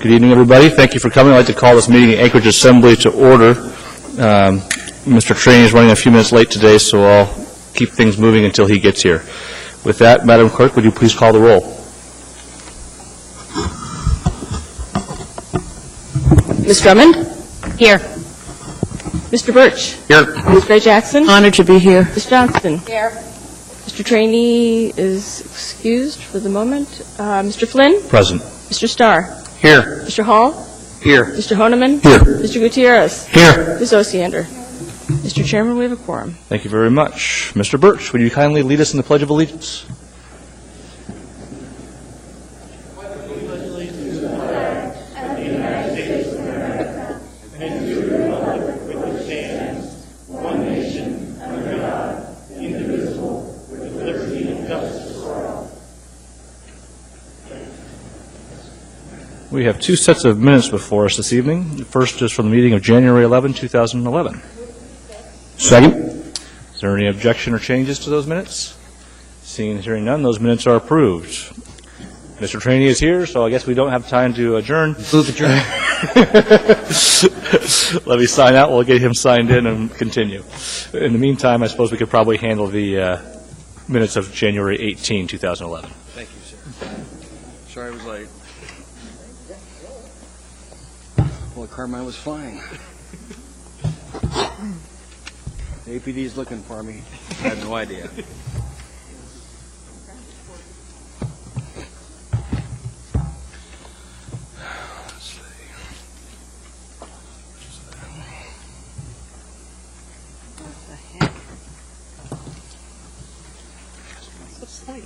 Good evening, everybody. Thank you for coming. I'd like to call this meeting of the Anchorage Assembly to order. Mr. Trainee is running a few minutes late today, so I'll keep things moving until he gets here. With that, Madam Clerk, would you please call the roll? Ms. Drummond? Here. Mr. Birch? Here. Ms. Gray Jackson? Honored to be here. Ms. Johnston? Here. Mr. Trainee is excused for the moment. Mr. Flynn? Present. Mr. Starr? Here. Mr. Hall? Here. Mr. Honeman? Here. Mr. Gutierrez? Here. Ms. Osiander? Mr. Chairman, we have a quorum. Thank you very much. Mr. Birch, would you kindly lead us in the Pledge of Allegiance? We have two sets of minutes before us this evening. The first is from the meeting of January 11, 2011. Second. Is there any objection or changes to those minutes? Seeing and hearing none, those minutes are approved. Mr. Trainee is here, so I guess we don't have time to adjourn. Move adjourn. Let me sign out. We'll get him signed in and continue. In the meantime, I suppose we could probably handle the minutes of January 18, 2011. Thank you, sir. Sorry I was late. Well, the car mine was flying. The APD's looking for me. I have no idea. Let's see. What the heck? So slight.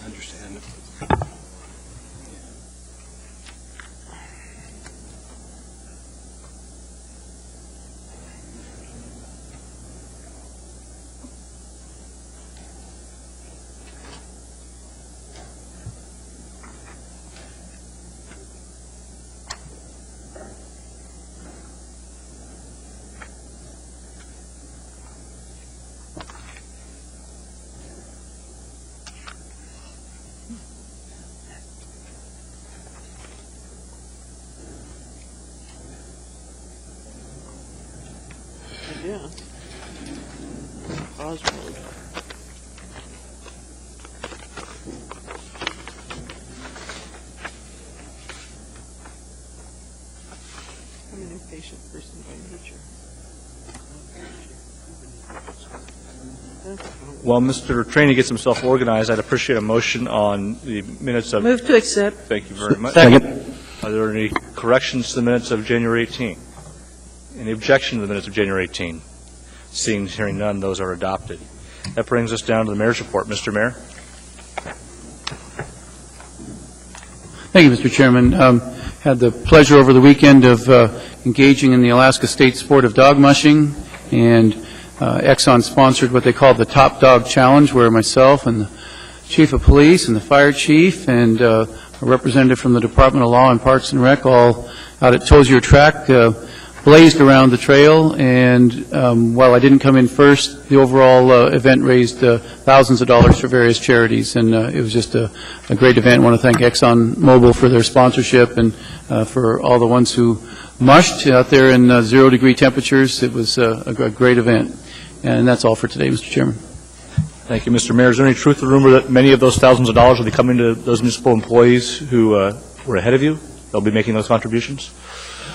I understand. Yeah. Oswald. I'm an impatient person by nature. While Mr. Trainee gets himself organized, I'd appreciate a motion on the minutes of... Move to accept. Thank you very much. Second. Are there any corrections to the minutes of January 18? Any objection to the minutes of January 18? Seeing and hearing none, those are adopted. That brings us down to the Mayor's report. Mr. Mayor? Thank you, Mr. Chairman. Had the pleasure over the weekend of engaging in the Alaska State sport of dog mushing, and Exxon sponsored what they call the Top Dog Challenge, where myself and the Chief of Police and the Fire Chief and a representative from the Department of Law and Parks and Rec all out at Tozier Track blazed around the trail, and while I didn't come in first, the overall event raised thousands of dollars for various charities, and it was just a great event. I want to thank Exxon Mobil for their sponsorship and for all the ones who mushed out there in 0-degree temperatures. It was a great event, and that's all for today, Mr. Chairman. Thank you, Mr. Mayor. Is there any truth to the rumor that many of those thousands of dollars will be coming to those municipal employees who were ahead of you? They'll be making those contributions?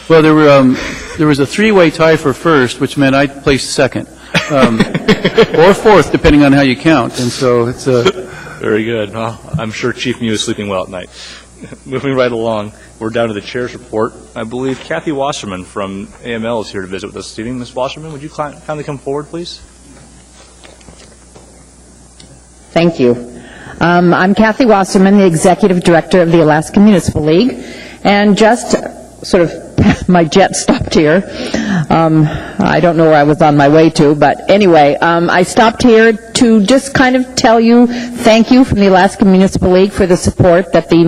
Well, there was a three-way tie for first, which meant I placed second, or fourth, depending on how you count. And so it's Very good. Well, I'm sure Chief Mew is sleeping well at night. Moving right along, we're down to the chair's report. I believe Kathy Wasserman from AML is here to visit with us this evening. Ms. Wasserman, would you kindly come forward, please? Thank you. I'm Kathy Wasserman, the Executive Director of the Alaska Municipal League, and just sort of my jet stopped here. I don't know where I was on my way to, but anyway, I stopped here to just kind of tell you thank you from the Alaska Municipal League for the support that the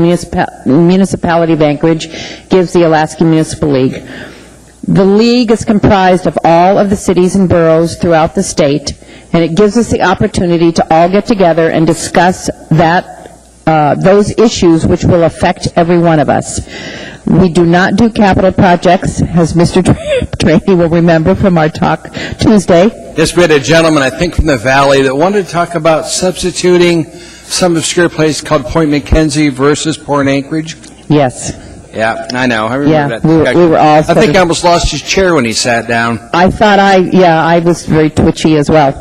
municipality of Anchorage gives the Alaska Municipal League. The League is comprised of all of the cities and boroughs throughout the state, and it gives us the opportunity to all get together and discuss that those issues which will affect every one of us. We do not do capital projects, as Mr. Trainee will remember from our talk Tuesday. Yes, we had a gentleman, I think from the Valley, that wanted to talk about substituting some obscure place called Point McKenzie versus Port Anchorage. Yes. Yeah, I know. I remember that. We were all... I think I almost lost his chair when he sat down. I was very twitchy as well.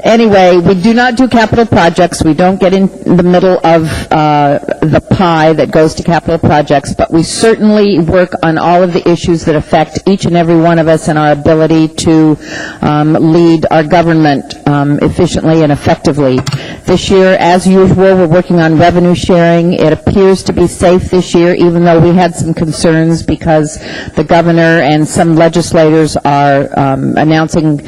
Anyway, we do not do capital projects. We don't get in the middle of the pie that goes to capital projects, but we certainly work on all of the issues that affect each and every one of us and our ability to lead our government efficiently and effectively. This year, as usual, we're working on revenue sharing. It appears to be safe this year, even though we had some concerns because the governor and some legislators are announcing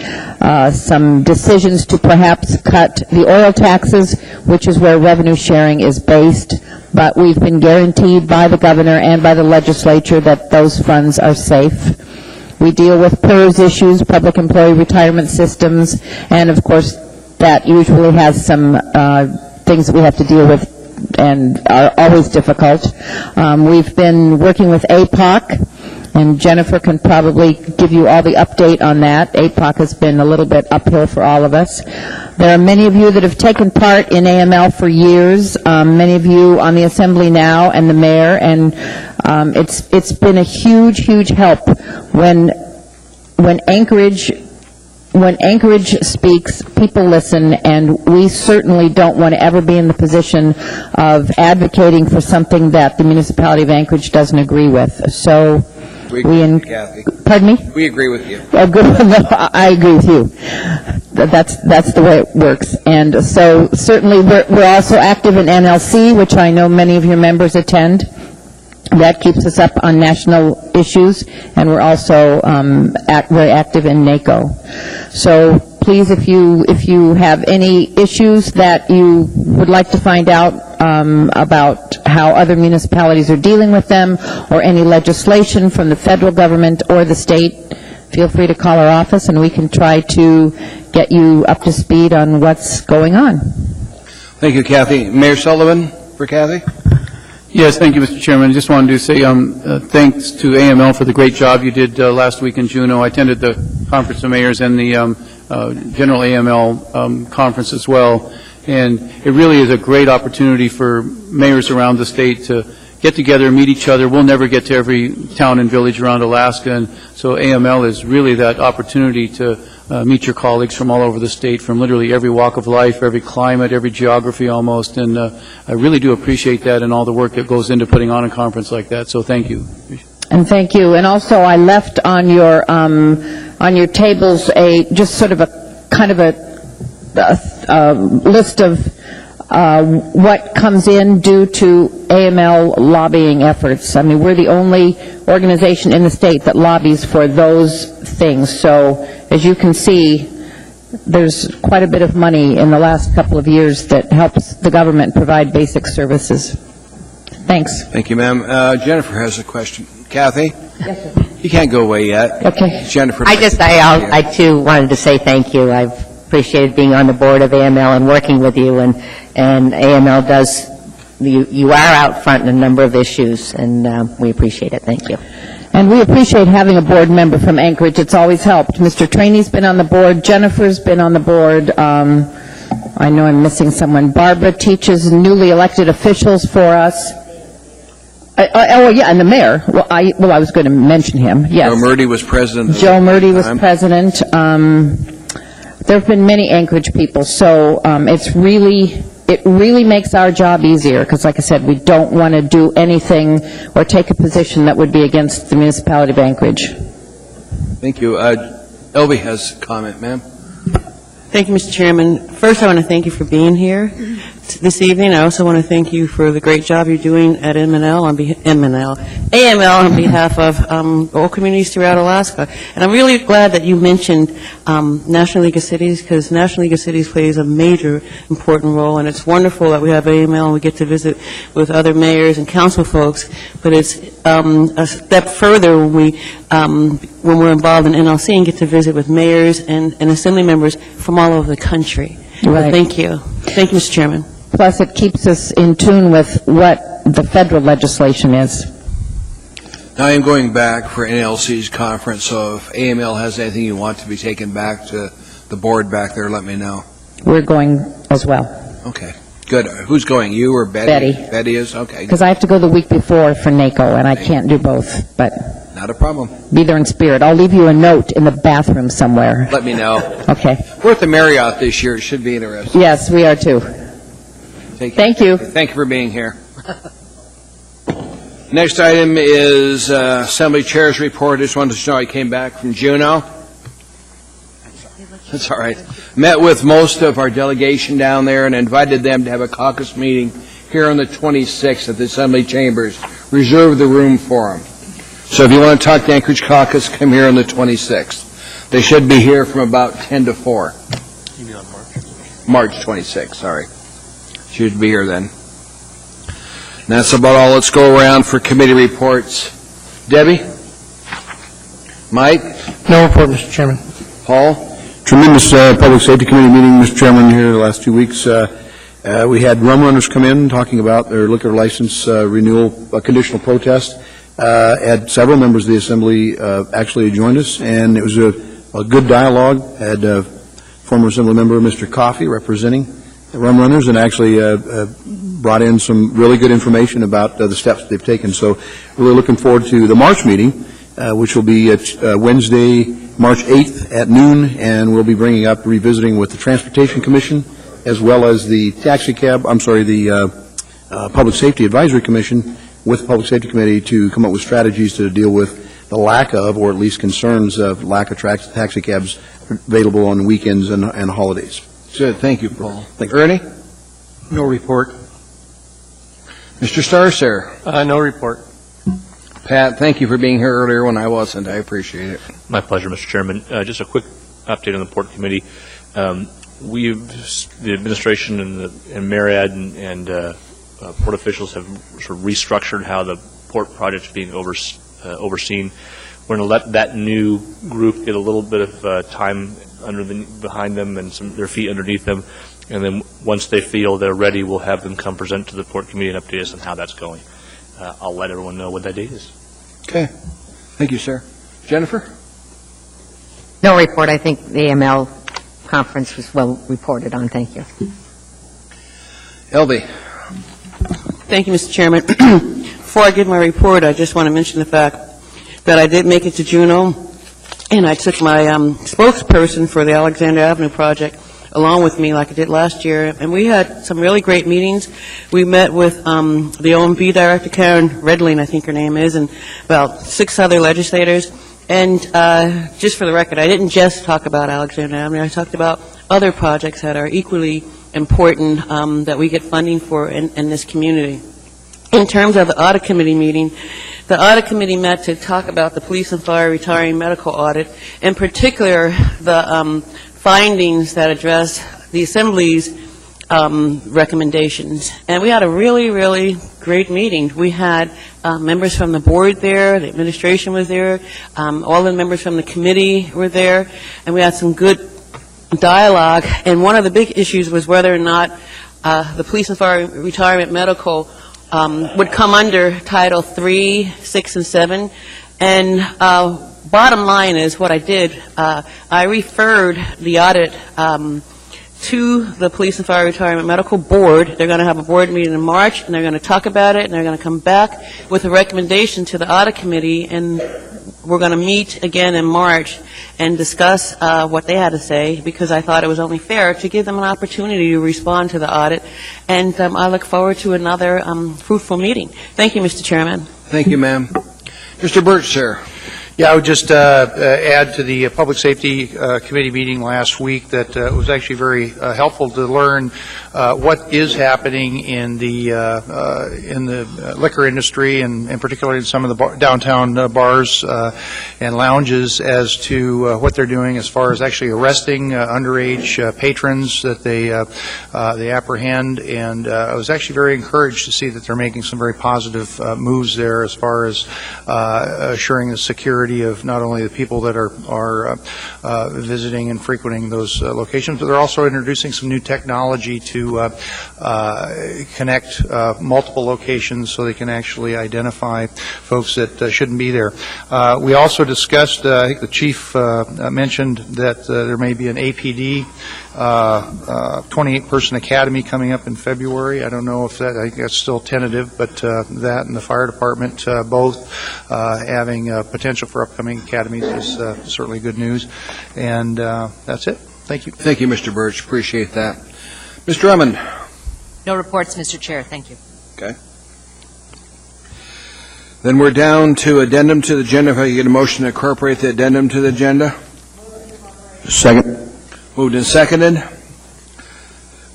some decisions to perhaps cut the oil taxes, which is where revenue sharing is based. But we've been guaranteed by the governor and by the legislature that those funds are safe. We deal with PERS issues, public employee retirement systems, and of course that usually has some things that we have to deal with and are always difficult. We've been working with APOC, and Jennifer can probably give you all the update on that. APOC has been a little bit uphill for all of us. There are many of you that have taken part in AML for years, many of you on the Assembly now and the Mayor, and it's been a huge, huge help when Anchorage speaks, people listen, and we certainly don't want to ever be in the position of advocating for something that the municipality of Anchorage doesn't agree with. So we agree with you, Kathy. Pardon me? We agree with you. Oh, good. No, I agree with you. That's the way it works. And so certainly we're also active in NLC, which I know many of your members attend. That keeps us up on national issues, and we're also very active in NACO. So please, if you have any issues that you would like to find out about how other municipalities are dealing with them, or any legislation from the federal government or the state, feel free to call our office, and we can try to get you up to speed on what's going on. Thank you, Kathy. Mayor Sullivan for Kathy. Yes, thank you, Mr. Chairman. I just wanted to say thanks to AML for the great job you did last week in Juneau. I attended the Conference of Mayors and the General AML conference as well, and it really is a great opportunity for mayors around the state to get together, meet each other. We'll never get to every town and village around Alaska, and so AML is really that opportunity to meet your colleagues from all over the state, from literally every walk of life, every climate, every geography almost, and I really do appreciate that and all the work that goes into putting on a conference like that, so thank you. And thank you. And also I left on your tables just sort of a kind of a list of what comes in due to AML lobbying efforts. I mean, we're the only organization in the state that lobbies for those things. So, as you can see, there's quite a bit of money in the last couple of years that helps the government provide basic services. Thanks. Thank you, ma'am. Jennifer has a question. Kathy? Yes, sir. You can't go away yet. Okay. Jennifer. I too wanted to say thank you. I've appreciated being on the board of AML and working with you, and AML does, you are out front in a number of issues, and we appreciate it. Thank you. And we appreciate having a board member from Anchorage. It's always helped. Mr. Trainee's been on the board. Jennifer's been on the board. I know I'm missing someone. Barbara teaches newly elected officials for us. Oh, yeah, and the mayor. Well, I was going to mention him, yes. Joe Murdy was president. Joe Murdy was president. There have been many Anchorage people, so it really makes our job easier, because, like I said, we don't want to do anything or take a position that would be against the municipality of Anchorage. Thank you. Elby has a comment, ma'am. Thank you, Mr. Chairman. First, I want to thank you for being here this evening. I also want to thank you for the great job you're doing at AML on behalf of all communities throughout Alaska. And I'm really glad that you mentioned National League of Cities, because National League of Cities plays a major important role, and it's wonderful that we have AML and we get to visit with other mayors and council folks, but it's a step further when we're involved in NLC and get to visit with mayors and assembly members from all over the country. Right. Thank you. Thank you, Mr. Chairman. Plus, it keeps us in tune with what the federal legislation is. Now I am going back for NLC's conference, so if AML has anything you want to be taken back to the board back there, let me know. We're going as well, Okay, good. Who's going, you or Betty? Betty. Betty is? Okay, because I have to go the week before for NACO, and I can't do both, but not a problem. be there in spirit. I'll leave you a note in the bathroom somewhere. Let me know. Okay. We're at the Marriott this year. It should be interesting. Yes, we are too. Thank you. Thank you for being here. Next item is Assembly Chair's report. I just wanted to know I came back from Juneau. That's all right. Met with most of our delegation down there and invited them to have a caucus meeting here on the 26th at the Assembly Chambers. Reserve the room for them. So if you want to talk to Anchorage caucus, come here on the 26th. They should be here from about 10 to 4. You mean on March 26th, sorry. Should be here then. And that's about all. Let's go around for committee reports. Debbie? Mike? No report, Mr. Chairman. Paul? Tremendous Public Safety Committee meeting, Mr. Chairman, here the last 2 weeks. We had rum runners come in talking about their liquor license renewal conditional protest. Had several members of the Assembly actually joined us, and it was a good dialogue. Had former Assembly member Mr. Coffey representing the rum runners, and actually brought in some really good information about the steps they've taken. So really looking forward to the March meeting, which will be Wednesday, March 8th at noon, and we'll be revisiting with the Transportation Commission as well as the Public Safety Advisory Commission with the Public Safety Committee to come up with strategies to deal with the lack of, or at least concerns of, lack of taxi cabs available on weekends and holidays. Good. Thank you, Paul. Thank you. Ernie? No report. Mr. Starcer? No report. Pat, thank you for being here earlier when I wasn't. I appreciate it. My pleasure, Mr. Chairman. Just a quick update on the Port Committee. The administration and Marriott and port officials have sort of restructured how the port project is being overseen. We're going to let that new group get a little bit of time behind them and their feet underneath them, and then once they feel they're ready, we'll have them come present to the Port Committee and update us on how that's going. I'll let everyone know what that date is. Okay. Thank you, sir. Jennifer? No report. I think the AML conference was well reported on. Thank you. Elby? Thank you, Mr. Chairman. Before I give my report, I just want to mention the fact that I did make it to Juneau, and I took my spokesperson for the Alexander Avenue project along with me like I did last year, and we had some really great meetings. We met with the OMB director, Karen Redling, I think her name is, and about 6 other legislators. And just for the record, I didn't just talk about Alexander Avenue. I talked about other projects that are equally important that we get funding for in this community. In terms of the audit committee meeting, the audit committee met to talk about the police and fire retiring medical audit, in particular the findings that address the Assembly's recommendations. And we had a really, really great meeting. We had members from the board there, the administration was there, all the members from the committee were there, and we had some good dialogue. And one of the big issues was whether or not the police and fire retirement medical would come under Title 3, 6, and 7. And bottom line is what I did, I referred the audit to the Police and Fire Retirement Medical Board. They're going to have a board meeting in March, and they're going to talk about it, and they're going to come back with a recommendation to the audit committee, and we're going to meet again in March and discuss what they had to say, because I thought it was only fair to give them an opportunity to respond to the audit, and I look forward to another fruitful meeting. Thank you, Mr. Chairman. Thank you, ma'am. Mr. Birch, sir. Yeah, I would just add to the Public Safety Committee meeting last week that it was actually very helpful to learn what is happening in the liquor industry, and particularly in some of the downtown bars and lounges, as to what they're doing as far as actually arresting underage patrons that they apprehend. And I was actually very encouraged to see that they're making some very positive moves there as far as assuring the security security of not only the people that are visiting and frequenting those locations, but they're also introducing some new technology to connect multiple locations so they can actually identify folks that shouldn't be there. We also discussed, I think the chief mentioned that there may be an APD 28-person academy coming up in February. I don't know if that, I think that's still tentative, but that and the fire department both having potential for upcoming academies is certainly good news. And that's it. Thank you. Thank you, Mr. Birch. Appreciate that. Mr. Drummond. No reports, Mr. Chair. Thank you. Okay. Then we're down to addendum to the agenda. If I could get a motion to incorporate the addendum to the agenda. Second. Moved and seconded.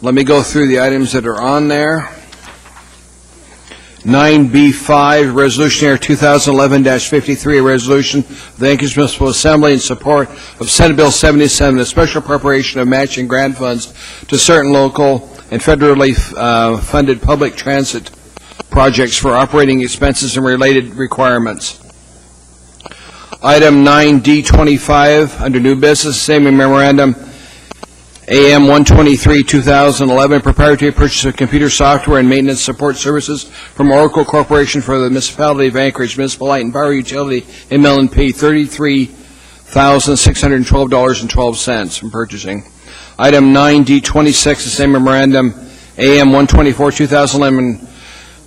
Let me go through the items that are on there. 9B5, Resolution Air 2011-53, a resolution of the Anchorage Municipal Assembly in support of Senate Bill 77, a special appropriation of matching grant funds to certain local and federally funded public transit projects for operating expenses and related requirements. Item 9D25, under new business, same memorandum, AM 123, 2011, proprietary purchase of computer software and maintenance support services from Oracle Corporation for the Municipality of Anchorage, Municipal Light and Power Utility, ML&P, $33,612.12 from purchasing. Item 9D26, the same memorandum, AM 124, 2011,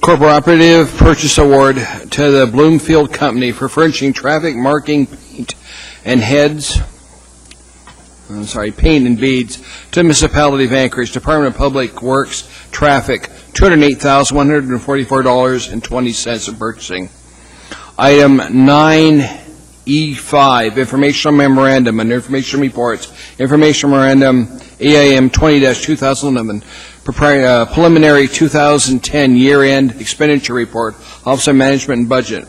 Corporative Purchase Award to the Bloomfield Company for furnishing traffic marking paint and paint and beads to the Municipality of Anchorage, Department of Public Works, Traffic, $208,144.20 in purchasing. Item 9E5, Informational Memorandum and Information Reports. Information Memorandum, EIM 20-2011, Preliminary 2010 Year-End Expenditure Report, Office of Management and Budget.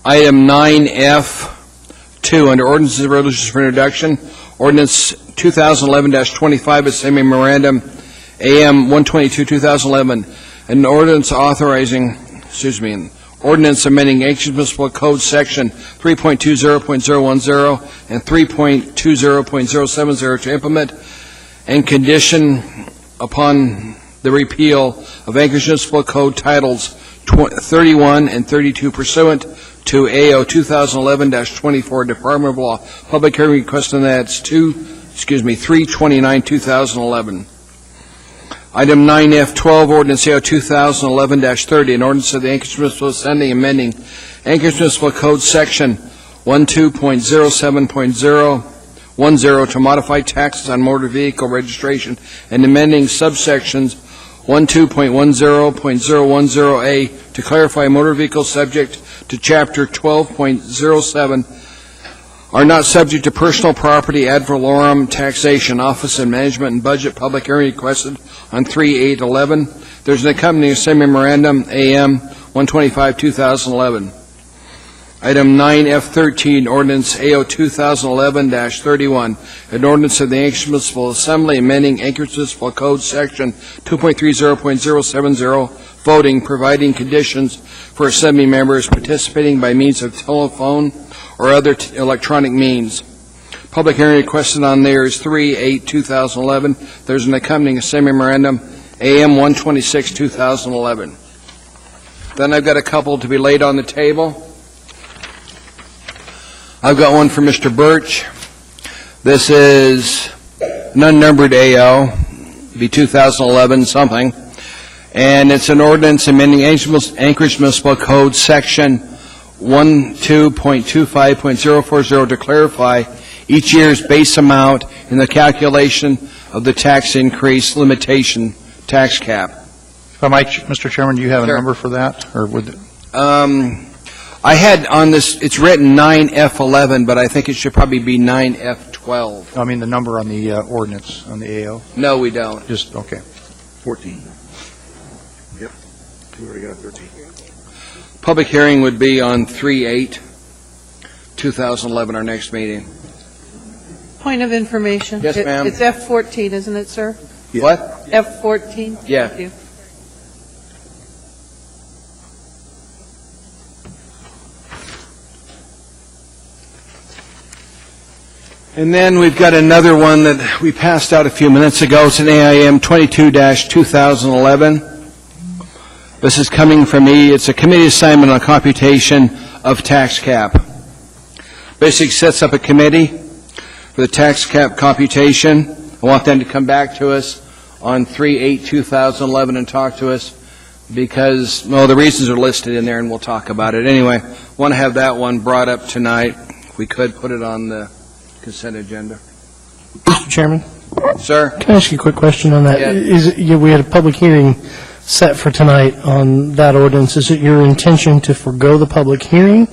Item 9F2, under Ordinances and Resolutions for Introduction, Ordinance 2011-25, the same memorandum, AM 122, 2011, an ordinance authorizing, ordinance amending Anchorage Municipal Code Section 3.20.010 and 3.20.070 to implement and condition upon the repeal of Anchorage Municipal Code Titles 31 and 32 pursuant to AO 2011-24, Department of Law. Public hearing request on that's 3/29/2011. Item 9F12, Ordinance AO 2011-30, an ordinance of the Anchorage Municipal Assembly amending Anchorage Municipal Code Section 12.07.010 to modify taxes on motor vehicle registration and amending subsections 12.10.010A to clarify motor vehicles subject to Chapter 12.07 are not subject to personal property ad valorem taxation. Office and Management and Budget public hearing requested on 3/8/11. There's an accompanying same memorandum, AM 125, 2011. Item 9F13, Ordinance AO 2011-31, an ordinance of the Anchorage Municipal Assembly amending Anchorage Municipal Code Section 2.30.070, voting, providing conditions for assembly members participating by means of telephone or other electronic means. Public hearing requested on there is 3/8/2011. There's an accompanying same memorandum, AM 126, 2011. Then I've got a couple to be laid on the table. I've got one for Mr. Birch. This is an unnumbered AO, be 2011 something, and it's an ordinance amending Anchorage Municipal Code Section 12.25.040 to clarify each year's base amount in the calculation of the tax increase limitation tax cap. If I might, Mr. Chairman, do you have a Sure. number for that, or would? I had on this, it's written 9F11, but I think it should probably be 9F12. I mean, the number on the ordinance, on the AO? No, we don't. Just, okay. 14. Yep. We already got 13. Public hearing would be on 3/8/2011, our next meeting. Point of information. Yes, ma'am. It's F14, isn't it, sir? Yeah. What? F14? Yeah. Thank you. And then we've got another one that we passed out a few minutes ago. It's an AIM 22-2011. This is coming from me. It's a committee assignment on computation of tax cap. Basically sets up a committee for the tax cap computation. I want them to come back to us on 3/8/2011 and talk to us because, well, the reasons are listed in there and we'll talk about it. Anyway, I want to have that one brought up tonight. If we could put it on the consent agenda. Mr. Chairman, Sir? can I ask you a quick question on that? Yeah. We had a public hearing set for tonight on that ordinance. Is it your intention to forego the public hearing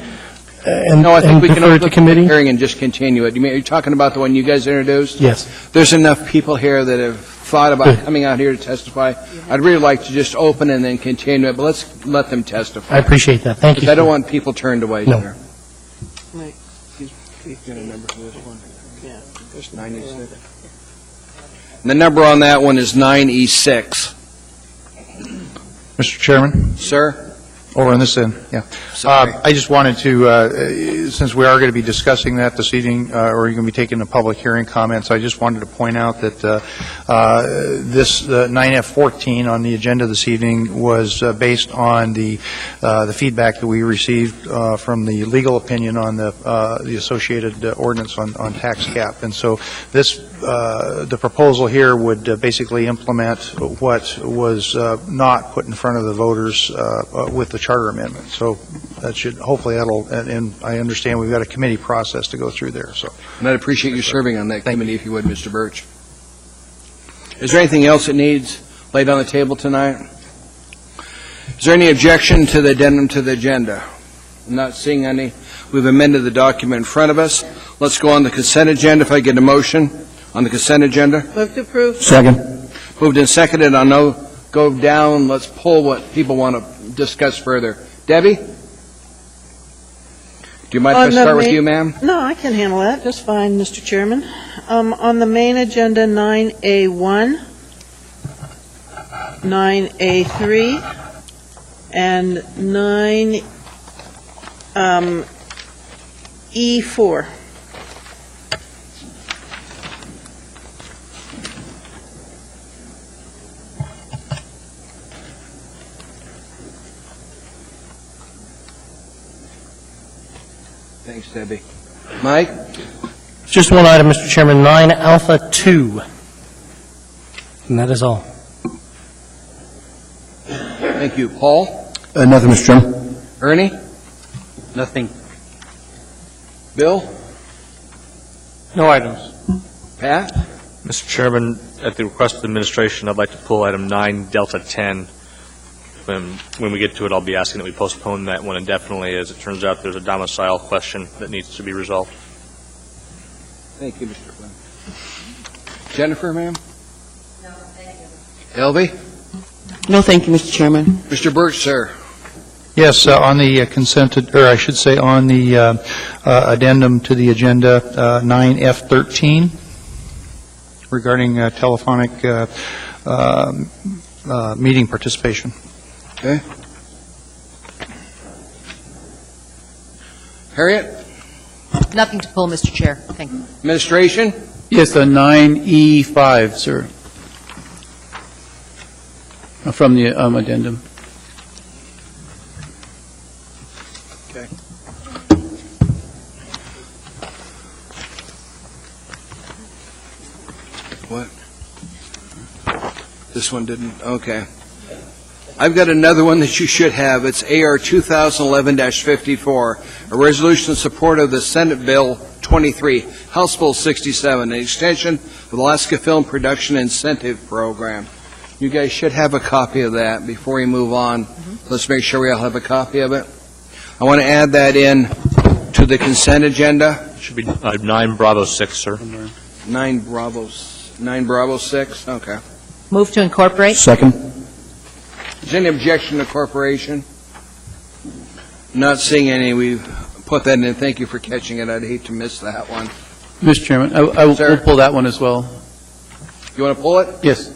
and No, I think we can defer it open to the committee? hearing and just continue it. You're talking about the one you guys introduced? Yes. There's enough people here that have thought about coming out here to testify. I'd really like to just open and then continue it, but let's let them testify. I appreciate that. Thank you. Because I don't want people turned away No. here. He's got a number for this one. Yeah. There's 9E6. And the number on that one is 9E6. Mr. Chairman? Sir? Over on this end, yeah. Sorry. I just wanted to, since we are going to be discussing that this evening, or you're going to be taking the public hearing comments, I just wanted to point out that this 9F14 on the agenda this evening was based on the feedback that we received from the legal opinion on the associated ordinance on tax cap. And so this, the proposal here would basically implement what was not put in front of the voters with the charter amendment. So that should, hopefully that'll, and I understand we've got a committee process to go through there, so. And I'd appreciate you serving on that committee if you would, Mr. Birch. Is there anything else that needs laid on the table tonight? Is there any objection to the addendum to the agenda? I'm not seeing any. We've amended the document in front of us. Let's go on the consent agenda. If I get a motion on the consent agenda. Move to approve. Second. Moved and seconded. I'll go down. Let's pull what people want to discuss further. Debbie? Do you mind if I start with you, ma'am? No, I can handle that just fine, Mr. Chairman. On the main agenda, 9A1, 9A3, and 9E4. Thanks, Debbie. Mike? Just one item, Mr. Chairman, 9 Alpha 2. And that is all. Thank you. Paul? Nothing, Mr. Chairman. Ernie? Nothing. Bill? No items. Pat? Mr. Chairman, at the request of the administration, I'd like to pull item 9 Delta 10. When we get to it, I'll be asking that we postpone that one indefinitely, as it turns out there's a domicile question that needs to be resolved. Thank you, Mr. Flynn. Jennifer, ma'am? No, thank you. Elvie? No, thank you, Mr. Chairman. Mr. Birch, sir? Yes, on the consented, or I should say on the addendum to the agenda, 9F13, regarding telephonic meeting participation. Okay. Harriet? Nothing to pull, Mr. Chair. Thank you. Administration? Yes, the 9E5, sir. From the addendum. Okay. What? This one didn't? Okay. I've got another one that you should have. It's AR 2011-54, a resolution in support of the Senate Bill 23, House Bill 67, an extension of the Alaska Film Production Incentive Program. You guys should have a copy of that before we move on. Let's make sure we all have a copy of it. I want to add that in to the consent agenda. It should be 9 Bravo 6, sir. 9 Bravo 6, okay. Move to incorporate. Second. Is there any objection to corporation? Not seeing any. We've put that in. Thank you for catching it. I'd hate to miss that one. Mr. Chairman, I will Sir? pull that one as well. You want to pull it? Yes.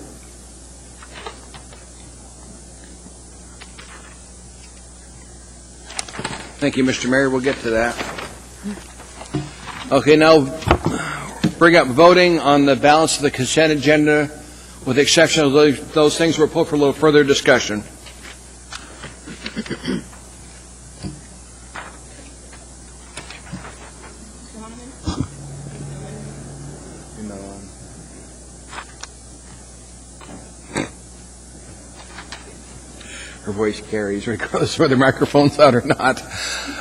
Thank you, Mr. Mayor. We'll get to that. Okay, now bring up voting on the balance of the consent agenda, with the exception of those things we're pulled for a little further discussion. Her voice carries regardless of whether the microphone's out or not.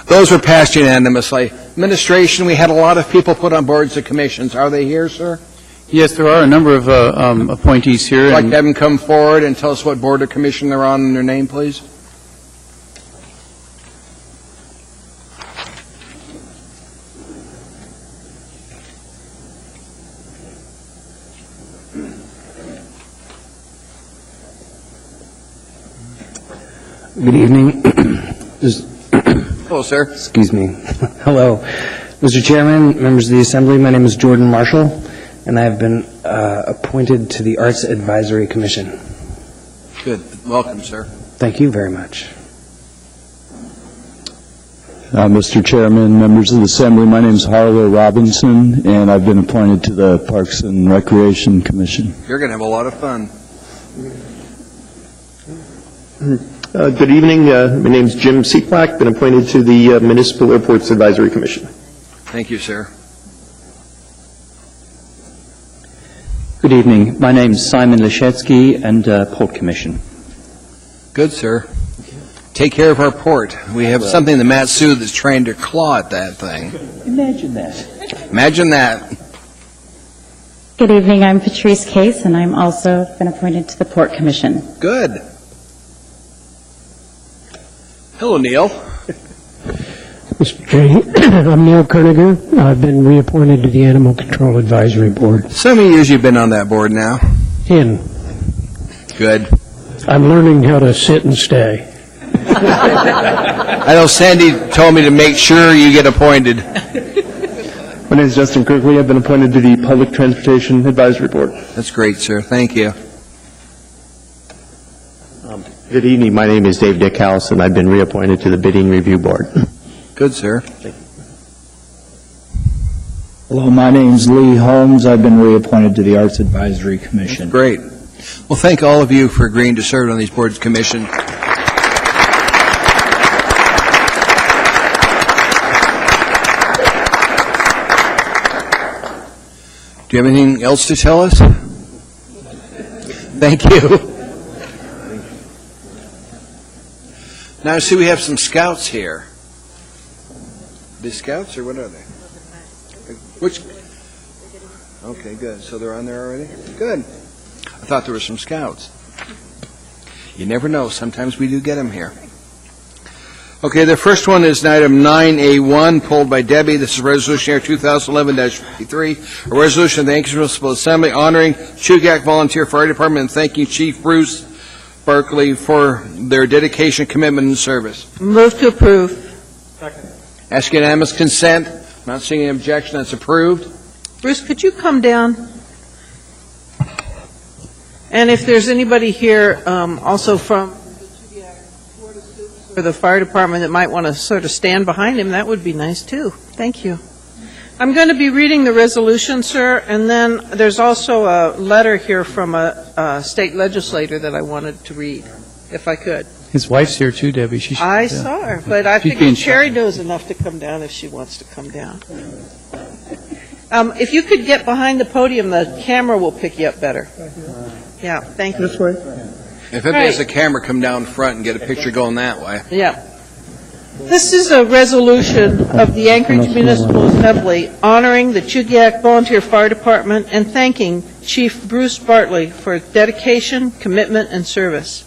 Those were passed unanimously. Administration, we had a lot of people put on boards and commissions. Are they here, sir? Yes, there are a number of appointees here. I'd like to have them come forward and tell us what board or commission they're on and their name, please. Good evening. Hello, sir. Excuse me. Hello. Mr. Chairman, members of the Assembly, my name is Jordan Marshall, and I have been appointed to the Arts Advisory Commission. Good. Welcome, sir. Thank you very much. Mr. Chairman, members of the Assembly, my name is Harlow Robinson, and I've been appointed to the Parks and Recreation Commission. You're going to have a lot of fun. Good evening. My name is Jim Seeplack. Been appointed to the Municipal Airports Advisory Commission. Thank you, sir. Good evening. My name is Simon Leszecki, and Port Commission. Good, sir. Take care of our port. We have something in the Matsu that's trying to claw at that thing. Imagine that. Imagine that. Good evening. I'm Patrice Case, and I'm also been appointed to the Port Commission. Good. Hello, Neil. Mr. Chairman, I'm Neil Kerniger. I've been reappointed to the Animal Control Advisory Board. So many years you've been on that board now? 10. Good. I'm learning how to sit and stay. I know Sandy told me to make sure you get appointed. My name is Justin Kirkley. I've been appointed to the Public Transportation Advisory Board. That's great, sir. Thank you. Good evening. My name is Dave Dickhouse, and I've been reappointed to the Bidding Review Board. Good, sir. Hello, my name is Lee Holmes. I've been reappointed to the Arts Advisory Commission. Great. Well, thank all of you for agreeing to serve on these boards and commissions. Do you have anything else to tell us? Thank you. Now, I see we have some scouts here. Are they scouts, or what are they? Which? Okay, good. So they're on there already? Good. I thought there were some scouts. You never know. Sometimes we do get them here. Okay, the first one is item 9A1, pulled by Debbie. This is Resolution Air 2011-53, a resolution of the Anchorage Municipal Assembly honoring Chugiak Volunteer Fire Department and thanking Chief Bruce Barkley for their dedication, commitment, and service. Move to approve. Second. Ask unanimous consent. Not seeing any objection. That's approved. Bruce, could you come down? And if there's anybody here also from the fire department that might want to sort of stand behind him, that would be nice too. Thank you. I'm going to be reading the resolution, sir, and then there's also a letter here from a state legislator that I wanted to read, if I could. His wife's here too, Debbie. I saw her, but I figured Sherry knows enough to come down if she wants to come down. If you could get behind the podium, the camera will pick you up better. Yeah, thank you. This way? If it has a camera, come down front and get a picture going that way. Yeah. This is a resolution of the Anchorage Municipal Assembly honoring the Chugiak Volunteer Fire Department and thanking Chief Bruce Bartley for dedication, commitment, and service.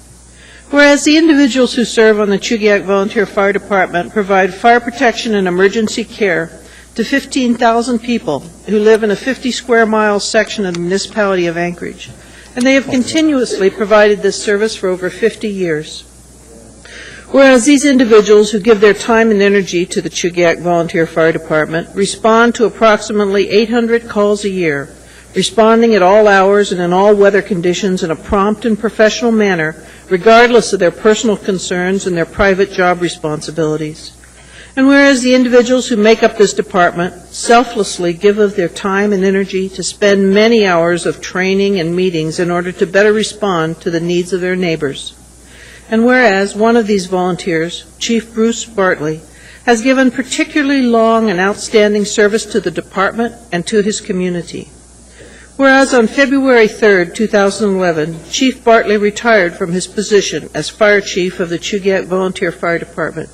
Whereas the individuals who serve on the Chugiak Volunteer Fire Department provide fire protection and emergency care to 15,000 people who live in a 50-square-mile section of the municipality of Anchorage, and they have continuously provided this service for over 50 years. Whereas these individuals who give their time and energy to the Chugiak Volunteer Fire Department respond to approximately 800 calls a year, responding at all hours and in all weather conditions in a prompt and professional manner, regardless of their personal concerns and their private job responsibilities. And whereas the individuals who make up this department selflessly give of their time and energy to spend many hours of training and meetings in order to better respond to the needs of their neighbors. And whereas one of these volunteers, Chief Bruce Bartley, has given particularly long and outstanding service to the department and to his community. Whereas on February 3, 2011, Chief Bartley retired from his position as Fire Chief of the Chugiak Volunteer Fire Department.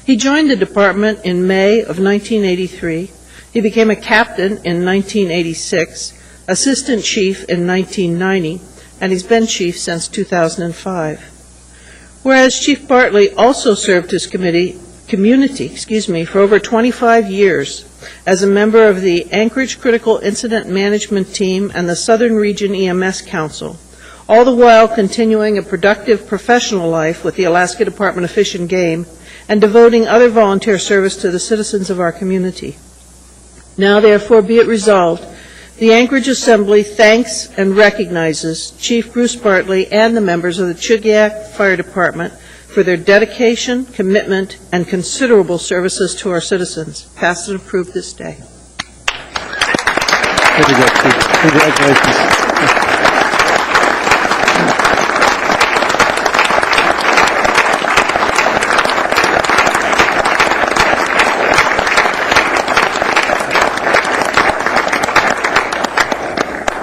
He joined the department in May of 1983. He became a captain in 1986, assistant chief in 1990, and he's been chief since 2005. Whereas Chief Bartley also served his community for over 25 years as a member of the Anchorage Critical Incident Management Team and the Southern Region EMS Council, all the while continuing a productive professional life with the Alaska Department of Fish and Game and devoting other volunteer service to the citizens of our community. Now, therefore, be it resolved, the Anchorage Assembly thanks and recognizes Chief Bruce Bartley and the members of the Chugiak Fire Department for their dedication, commitment, and considerable services to our citizens. Passed and approved this day. Very good, Chief. Congratulations.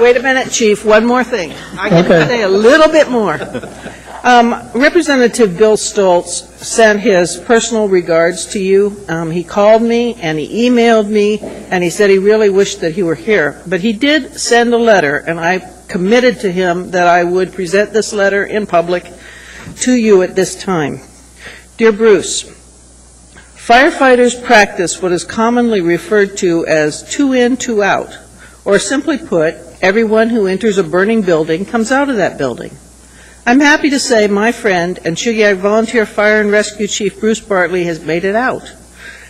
Wait a minute, Chief, one more thing. I can say a little bit more. Representative Bill Stoltz sent his personal regards to you. He called me and he emailed me and he said he really wished that he were here. But he did send a letter, and I committed to him that I would present this letter in public to you at this time. Dear Bruce, firefighters practice what is commonly referred to as 2 in, 2 out, or simply put, everyone who enters a burning building comes out of that building. I'm happy to say my friend and Chugiak Volunteer Fire and Rescue Chief Bruce Bartley has made it out.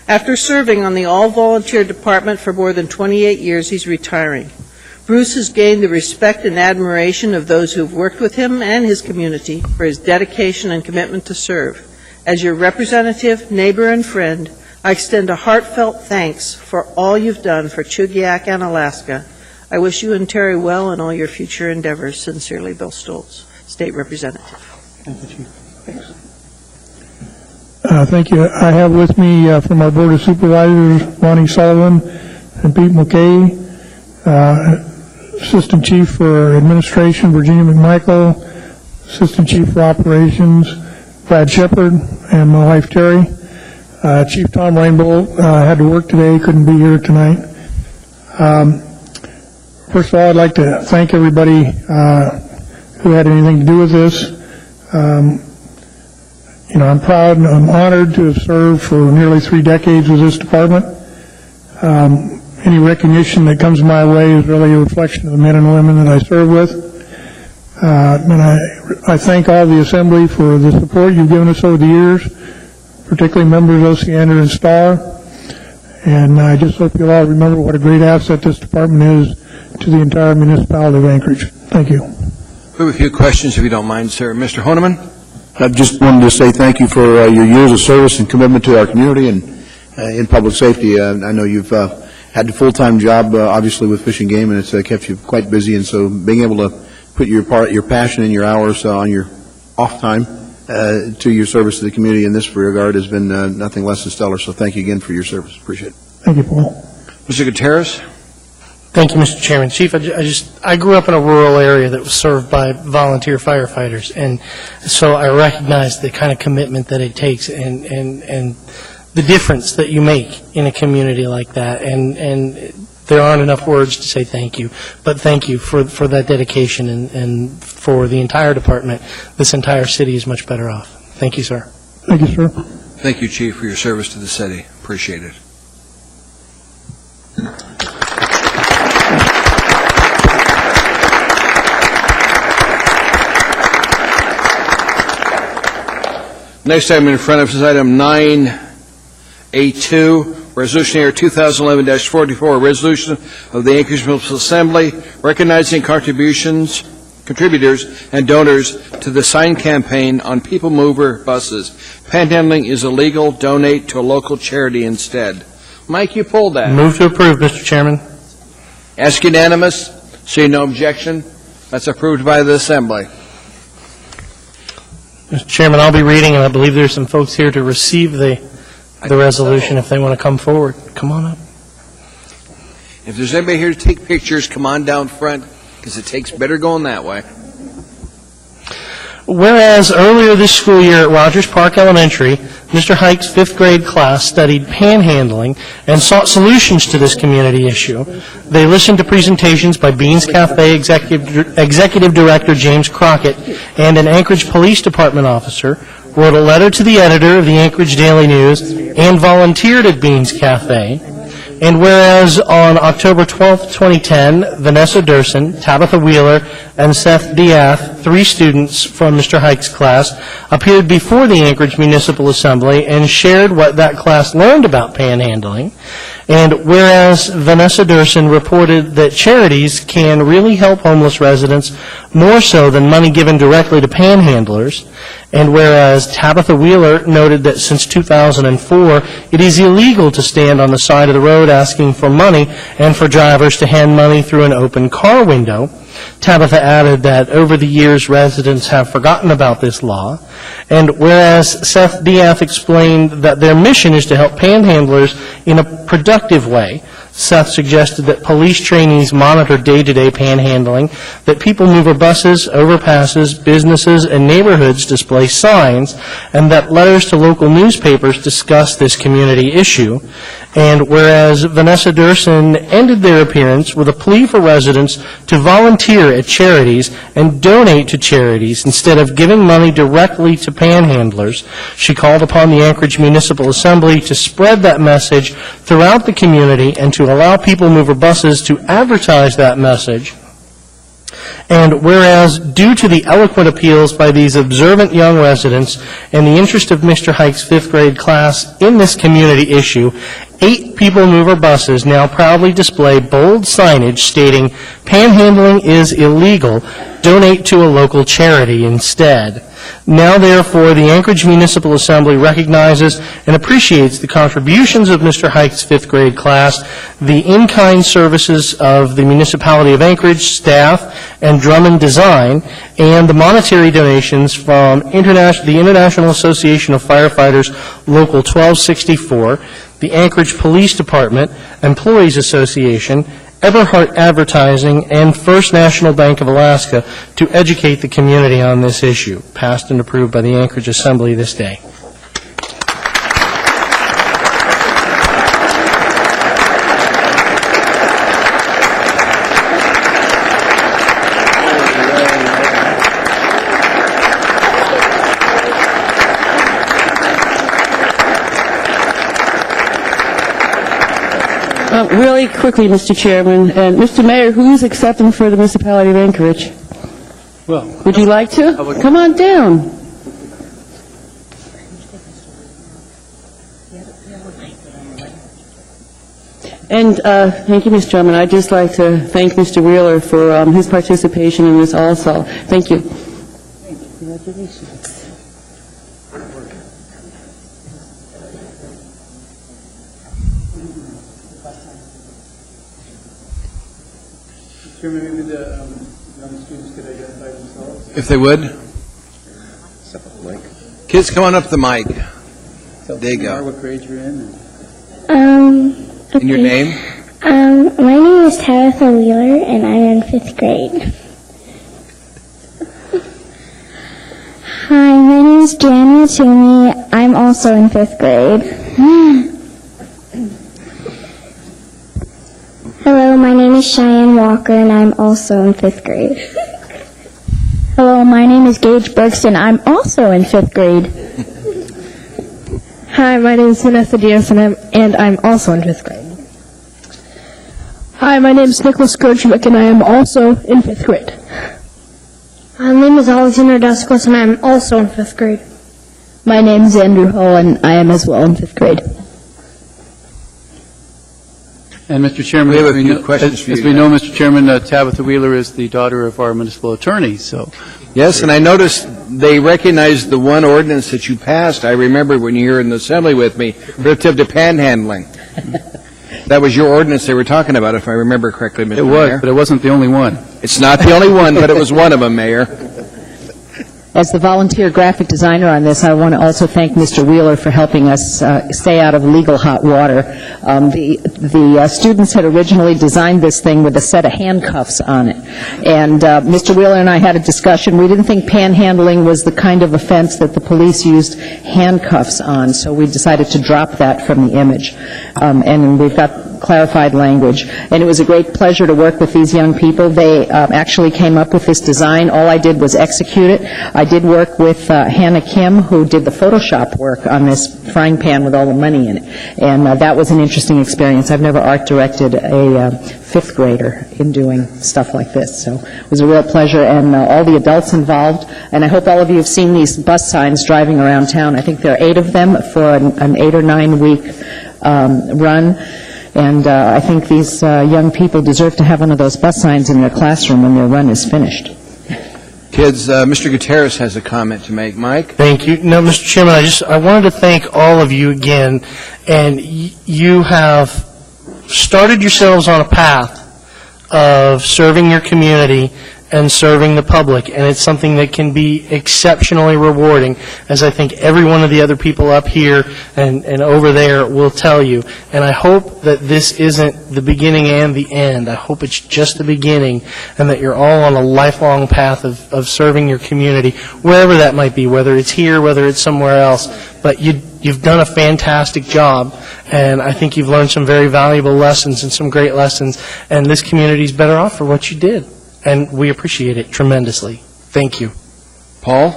After serving on the all-volunteer department for more than 28 years, he's retiring. Bruce has gained the respect and admiration of those who've worked with him and his community for his dedication and commitment to serve. As your representative, neighbor, and friend, I extend a heartfelt thanks for all you've done for Chugiak and Alaska. I wish you and Terry well in all your future endeavors. Sincerely, Bill Stoltz, State Representative. Thank you, Chief. Thank you. I have with me from our Board of Supervisors, Ronnie Sullivan and Pete McKay, Assistant Chief for Administration, Virginia McMichael, Assistant Chief for Operations, Brad Shepard, and my wife, Terry. Chief Tom Rainbow had to work today, couldn't be here tonight. First of all, I'd like to thank everybody who had anything to do with this. I'm proud and I'm honored to have served for nearly 3 decades with this department. Any recognition that comes my way is really a reflection of the men and women that I serve with. And I thank all the Assembly for the support you've given us over the years, particularly members Ossiander and Starr. And I just hope you'll all remember what a great asset this department is to the entire municipality of Anchorage. Thank you. We have a few questions, if you don't mind, sir. Mr. Honeman? I just wanted to say thank you for your years of service and commitment to our community and in public safety. I know you've had a full-time job, obviously, with Fish and Game, and it's kept you quite busy. And so being able to put your passion and your hours on your off time to your service to the community in this regard has been nothing less than stellar. So thank you again for your service. Appreciate it. Thank you, Paul. Mr. Gutierrez? Thank you, Mr. Chairman. Chief, I grew up in a rural area that was served by volunteer firefighters, and so I recognize the kind of commitment that it takes and the difference that you make in a community like that. And there aren't enough words to say thank you, but thank you for that dedication and for the entire department. This entire city is much better off. Thank you, sir. Thank you, sir. Thank you, Chief, for your service to the city. Appreciate it. Next item in front of us is item 9A2, Resolution Air 2011-44, a resolution of the Anchorage Municipal Assembly recognizing contributions contributors and donors to the sign campaign on People Mover buses. Panhandling is illegal. Donate to a local charity instead. Mike, you pulled that. Move to approve, Mr. Chairman. Ask unanimous. See no objection. That's approved by the Assembly. Mr. Chairman, I'll be reading, and I believe there's some folks here to receive the resolution if they want to come forward. Come on up. If there's anybody here to take pictures, come on down front, because it takes better going that way. Whereas earlier this school year at Rogers Park Elementary, Mr. Hike's fifth grade class studied panhandling and sought solutions to this community issue. They listened to presentations by Beans Cafe Executive Director James Crockett and an Anchorage Police Department officer, wrote a letter to the editor of the Anchorage Daily News, and volunteered at Beans Cafe. And whereas on October 12, 2010, Vanessa Durson, Tabitha Wheeler, and Seth Diath, 3 students from Mr. Hike's class, appeared before the Anchorage Municipal Assembly and shared what that class learned about panhandling. And whereas Vanessa Durson reported that charities can really help homeless residents more so than money given directly to panhandlers, and whereas Tabitha Wheeler noted that since 2004, it is illegal to stand on the side of the road asking for money and for drivers to hand money through an open car window, Tabitha added that over the years residents have forgotten about this law. And whereas Seth Diath explained that their mission is to help panhandlers in a productive way, Seth suggested that police trainees monitor day-to-day panhandling, that People Mover buses, overpasses, businesses, and neighborhoods display signs, and that letters to local newspapers discuss this community issue. And whereas Vanessa Durson ended their appearance with a plea for residents to volunteer at charities and donate to charities instead of giving money directly to panhandlers, she called upon the Anchorage Municipal Assembly to spread that message throughout the community and to allow People Mover buses to advertise that message. And whereas, due to the eloquent appeals by these observant young residents and the interest of Mr. Hike's fifth grade class in this community issue, 8 People Mover buses now proudly display bold signage stating, "Panhandling is illegal. Donate to a local charity instead." Now, therefore, the Anchorage Municipal Assembly recognizes and appreciates the contributions of Mr. Hike's fifth grade class, the in-kind services of the Municipality of Anchorage staff and Drummond Design, and the monetary donations from the International Association of Firefighters Local 1264, the Anchorage Police Department, Employees Association, Eberhardt Advertising, and First National Bank of Alaska to educate the community on this issue, passed and approved by the Anchorage Assembly this day. Really quickly, Mr. Chairman, and Mr. Mayor, who's accepting for the Municipality of Anchorage? Well, would you like to? Come on down. And thank you, Mr. Drummond. I'd just like to thank Mr. Wheeler for his participation in this also. Thank you. Congratulations. Chairman, maybe the young students could identify themselves. If they would. Kids, come on up to the mic. There you go. What grade you're in? And your name? My name is Tabitha Wheeler, and I'm in 5th grade. Hi, my name is Joanna Toomey. I'm also in 5th grade. Hello, my name is Cheyenne Walker, and I'm also in 5th grade. Hello, my name is Gage Bergston. I'm also in 5th grade. Hi, my name is Vanessa Diaz, and I'm also in 5th grade. Hi, my name is Nicholas Gerchwick, and I am also in 5th grade. My name is Alexander Duskos, and I'm also in 5th grade. My name is Andrew Hull, and I am as well in 5th grade. And Mr. Chairman, We have a few questions for you, as we know, Mr. Chairman, Tabitha Wheeler is the daughter of our municipal attorney, so. Yes, and I noticed they recognized the one ordinance that you passed. I remember when you were in the assembly with me, relative to panhandling. That was your ordinance they were talking about, if I remember correctly, Mr. Mayor. It was, but it wasn't the only one. It's not the only one, but it was one of them, Mayor. As the volunteer graphic designer on this, I want to also thank Mr. Wheeler for helping us stay out of legal hot water. The students had originally designed this thing with a set of handcuffs on it. And Mr. Wheeler and I had a discussion. We didn't think panhandling was the kind of offense that the police used handcuffs on, so we decided to drop that from the image. And we've got clarified language. And it was a great pleasure to work with these young people. They actually came up with this design. All I did was execute it. I did work with Hannah Kim, who did the Photoshop work on this frying pan with all the money in it. And that was an interesting experience. I've never art directed a fifth grader in doing stuff like this. So it was a real pleasure, and all the adults involved. And I hope all of you have seen these bus signs driving around town. I think there are 8 of them for an 8 or 9 week run. And I think these young people deserve to have one of those bus signs in their classroom when their run is finished. Kids, Mr. Gutierrez has a comment to make. Mike? Thank you. No, Mr. Chairman, I wanted to thank all of you again, and you have started yourselves on a path of serving your community and serving the public, and it's something that can be exceptionally rewarding, as I think every one of the other people up here and over there will tell you. And I hope that this isn't the beginning and the end. I hope it's just the beginning, and that you're all on a lifelong path of serving your community, wherever that might be, whether it's here, whether it's somewhere else. But you've done a fantastic job, and I think you've learned some very valuable lessons and some great lessons, and this community's better off for what you did. And we appreciate it tremendously. Thank you. Paul?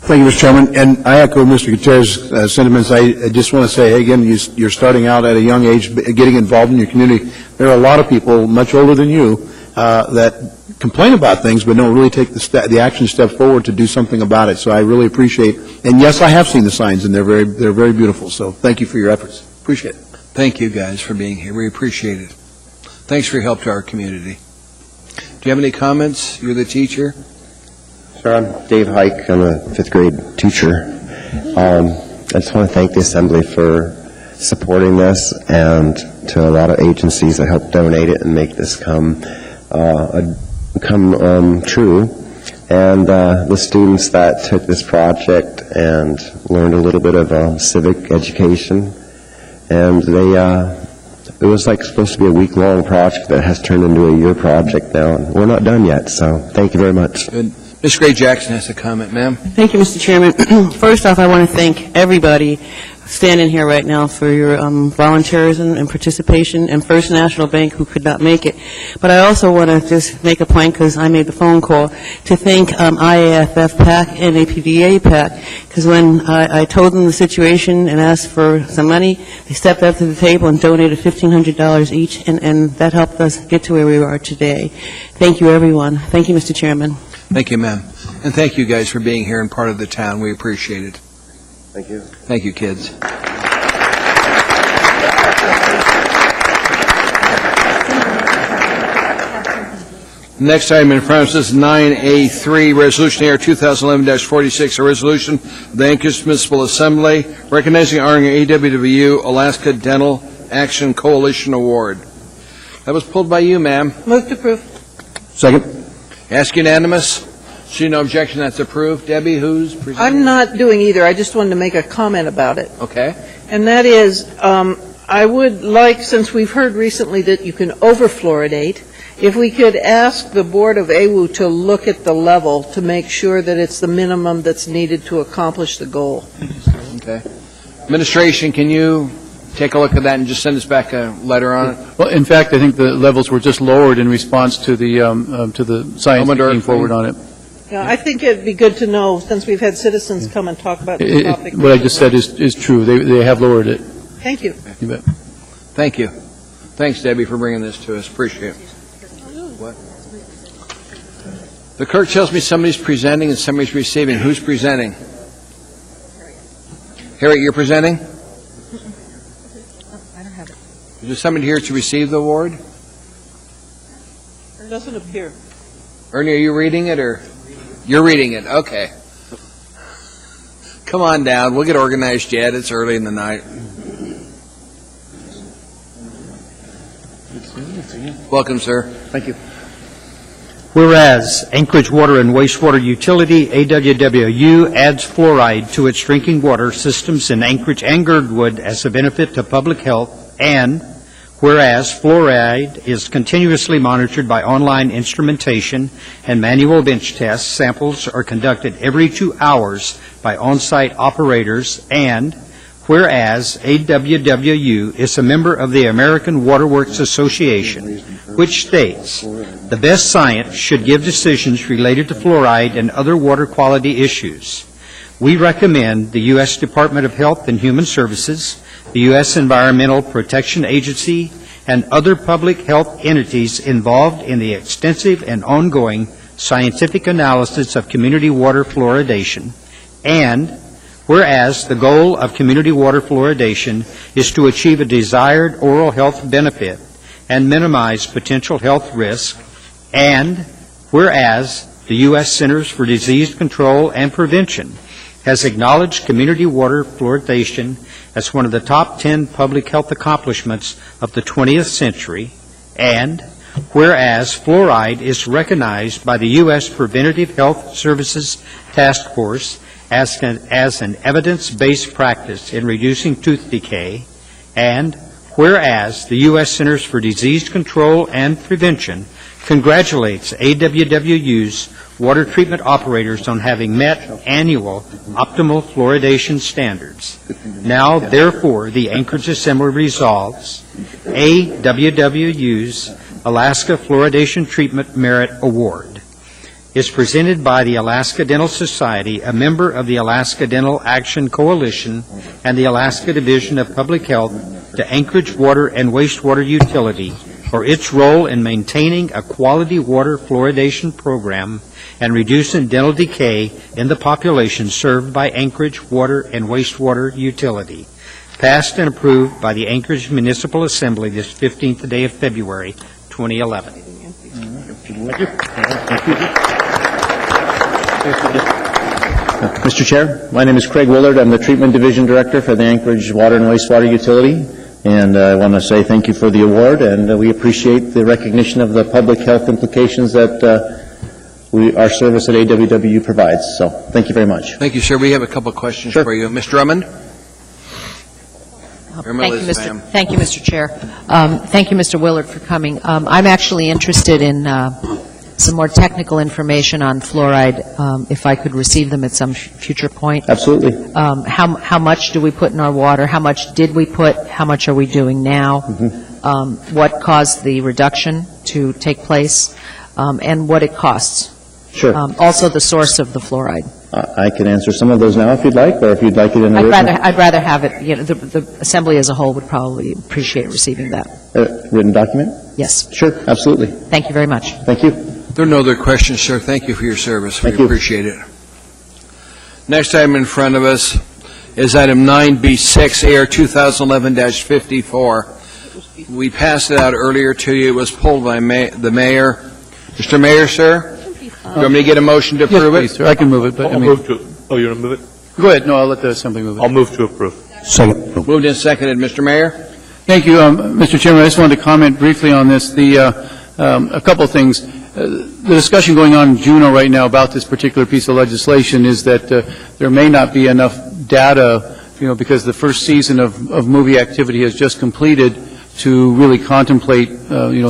Thank you, Mr. Chairman. And I echo Mr. Gutierrez's sentiments. I just want to say, hey, again, you're starting out at a young age, getting involved in your community. There are a lot of people much older than you that complain about things but don't really take the action step forward to do something about it. So I really appreciate. And yes, I have seen the signs, and they're very beautiful. So thank you for your efforts. Appreciate it. Thank you, guys, for being here. We appreciate it. Thanks for your help to our community. Do you have any comments? You're the teacher. Sure, I'm Dave Hike. I'm a 5th grade teacher. I just want to thank the Assembly for supporting this, and to a lot of agencies that helped donate it and make this come true. And the students that took this project and learned a little bit of civic education. And it was like supposed to be a week-long project that has turned into a year project now, and we're not done yet, so thank you very much. Good. Ms. Gray Jackson has a comment, ma'am. Thank you, Mr. Chairman. First off, I want to thank everybody standing here right now for your volunteerism and participation, and First National Bank, who could not make it. But I also want to just make a point, because I made the phone call, to thank IAFF PAC and APDA PAC, because when I told them the situation and asked for some money, they stepped up to the table and donated $1,500 each, and that helped us get to where we are today. Thank you, everyone. Thank you, Mr. Chairman. Thank you, ma'am. And thank you, guys, for being here and part of the town. We appreciate it. Thank you. Thank you, kids. Next item in front of us is 9A3, Resolution AR 2011-46, a resolution of the Anchorage Municipal Assembly recognizing and honoring AWW Alaska Dental Action Coalition Award. That was pulled by you, ma'am. Move to approve. Second. Ask unanimous. See no objection, that's approved. Debbie, who's presenting? I'm not doing either. I just wanted to make a comment about it. Okay. And that is, I would like, since we've heard recently that you can over-fluoridate, if we could ask the Board of AWU to look at the level to make sure that it's the minimum that's needed to accomplish the goal. Okay. Administration, can you take a look at that and just send us back a letter on it? Well, in fact, I think the levels were just lowered in response to the science that came forward on it. Yeah, I think it'd be good to know, since we've had citizens come and talk about this topic. What I just said is true. They have lowered it. Thank you. You bet. Thank you. Thanks, Debbie, for bringing this to us. Appreciate it. What? The clerk tells me somebody's presenting and somebody's receiving. Who's presenting? Harriet, you're presenting? I don't have it. Is there somebody here to receive the award? It doesn't appear. Ernie, are you reading it, or? You're reading it, okay. Come on down, we'll get organized yet, it's early in the night. Welcome, sir. Thank you. Whereas Anchorage Water and Wastewater Utility, AWWU, adds fluoride to its drinking water systems in Anchorage and Girdwood as a benefit to public health, and whereas fluoride is continuously monitored by online instrumentation and manual bench tests, samples are conducted every 2 hours by on-site operators, and whereas AWWU is a member of the American Waterworks Association, which states, the best science should give decisions related to fluoride and other water quality issues. We recommend the U.S. Department of Health and Human Services, the U.S. Environmental Protection Agency, and other public health entities involved in the extensive and ongoing scientific analysis of community water fluoridation, and whereas the goal of community water fluoridation is to achieve a desired oral health benefit and minimize potential health risk, and whereas the U.S. Centers for Disease Control and Prevention has acknowledged community water fluoridation as one of the top 10 public health accomplishments of the 20th century, and whereas fluoride is recognized by the U.S. Preventative Health Services Task Force as an evidence-based practice in reducing tooth decay, and whereas the U.S. Centers for Disease Control and Prevention congratulates AWWU's water treatment operators on having met annual optimal fluoridation standards. Now, therefore, the Anchorage Assembly resolves AWWU's Alaska Fluoridation Treatment Merit Award is presented by the Alaska Dental Society, a member of the Alaska Dental Action Coalition and the Alaska Division of Public Health, to Anchorage Water and Wastewater Utility for its role in maintaining a quality water fluoridation program and reducing dental decay in the population served by Anchorage Water and Wastewater Utility. Passed and approved by the Anchorage Municipal Assembly this 15th day of February, 2011. Thank you. Mr. Chair, my name is Craig Willard. I'm the Treatment Division Director for the Anchorage Water and Wastewater Utility, and I want to say thank you for the award, and we appreciate the recognition of the public health implications that our service at AWW provides. So thank you very much. Thank you, sir. We have a couple of questions for you. Ms. Drummond? Thank you, Mr. Chair. Thank you, Mr. Willard, for coming. I'm actually interested in some more technical information on fluoride, if I could receive them at some future point. Absolutely. How much do we put in our water? How much did we put? How much are we doing now? What caused the reduction to take place? And what it costs? Sure. Also the source of the fluoride. I can answer some of those now if you'd like, or if you'd like it in a written. I'd rather have it, the Assembly as a whole would probably appreciate receiving that. Written document? Yes. Sure, absolutely. Thank you very much. Thank you. There are no other questions, sir. Thank you for your service. Thank we you. appreciate it. Next item in front of us is item 9B6, AR 2011-54. We passed it out earlier to you. It was pulled by the mayor. Mr. Mayor, sir? Do you want me to get a motion to approve Yes, please, sir. I can move it, but I'll move to. Oh, you're going to move it? Go ahead. No, I'll let the Assembly move it. I'll move to approve. Second. Moved and seconded. Mr. Mayor? Thank you, Mr. Chairman. I just wanted to comment briefly on this. A couple of things. The discussion going on in Juneau right now about this particular piece of legislation is that there may not be enough data, because the first season of movie activity has just completed to really contemplate,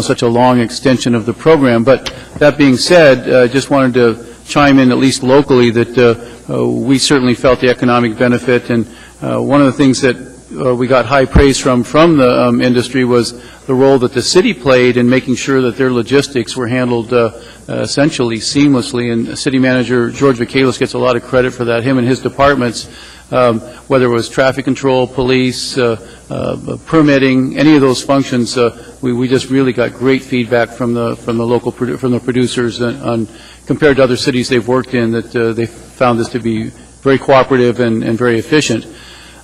such a long extension of the program. But that being said, I just wanted to chime in, at least locally, that we certainly felt the economic benefit. And one of the things that we got high praise from the industry was the role that the city played in making sure that their logistics were handled essentially seamlessly. And City Manager George Michaelis gets a lot of credit for that, him and his departments, whether it was traffic control, police, permitting, any of those functions. We just really got great feedback from the producers on compared to other cities they've worked in, that they found this to be very cooperative and very efficient.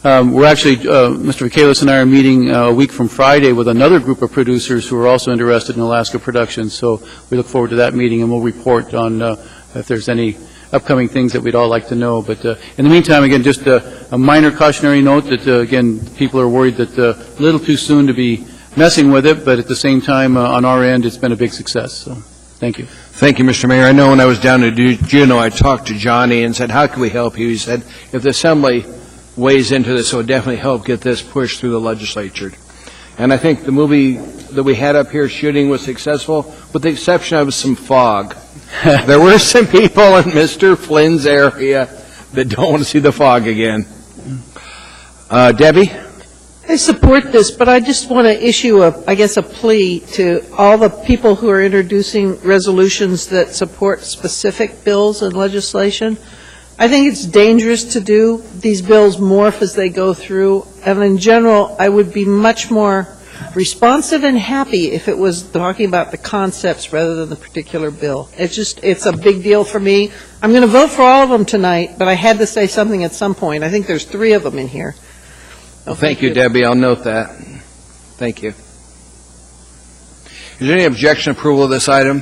We're actually, Mr. Michaelis and I are meeting a week from Friday with another group of producers who are also interested in Alaska production, so we look forward to that meeting, and we'll report on if there's any upcoming things that we'd all like to know. But in the meantime, again, just a minor cautionary note that, again, people are worried that a little too soon to be messing with it, but at the same time, on our end, it's been a big success. So, thank you. Thank you, Mr. Mayor. I know when I was down to Juneau, I talked to Johnny and said, how can we help you? He said, if the Assembly weighs into this, it will definitely help get this pushed through the legislature. And I think the movie that we had up here shooting was successful, with the exception of some fog. There were some people in Mr. Flynn's area that don't want to see the fog again. Debbie? I support this, but I just want to issue a plea to all the people who are introducing resolutions that support specific bills and legislation. I think it's dangerous to do. These bills morph as they go through, and in general, I would be much more responsive and happy if it was talking about the concepts rather than the particular bill. It's a big deal for me. I'm going to vote for all of them tonight, but I had to say something at some point. I think there's 3 of them in here. Well, thank you, Debbie. I'll note that. Thank you. Is there any objection to approval of this item?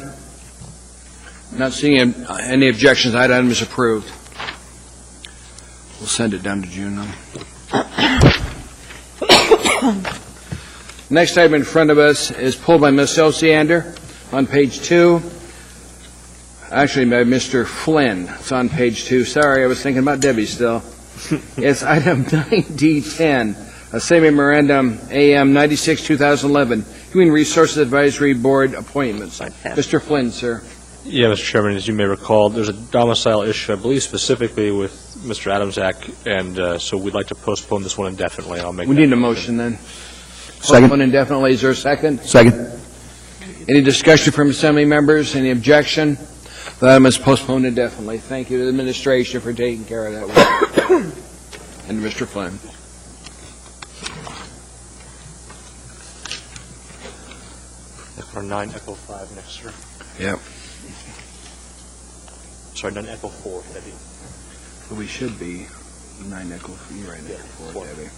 Not seeing any objections. The item is approved. We'll send it down to June now. Next item in front of us is pulled by Ms. Ossiander on page 2. Actually, by Mr. Flynn. It's on page 2. Sorry, I was thinking about Debbie still. It's item 9D10, a semi-memorandum AM 96-2011, Human Resources Advisory Board appointments. Mr. Flynn, sir. Yeah, Mr. Chairman, as you may recall, there's a domicile issue, I believe specifically with Mr. Adamczak, and so we'd like to postpone this one indefinitely. We need a motion then. Second. Postpone indefinitely. Is there a second? Second. Any discussion from Assembly members? Any objection? The item is postponed indefinitely. Thank you to the administration for taking care of that work. And Mr. Flynn. For 9 Echo 5 next, sir. Yep. Sorry, 9 Echo 4, Debbie. We should be 9 Echo 4, right? Echo 4, Debbie.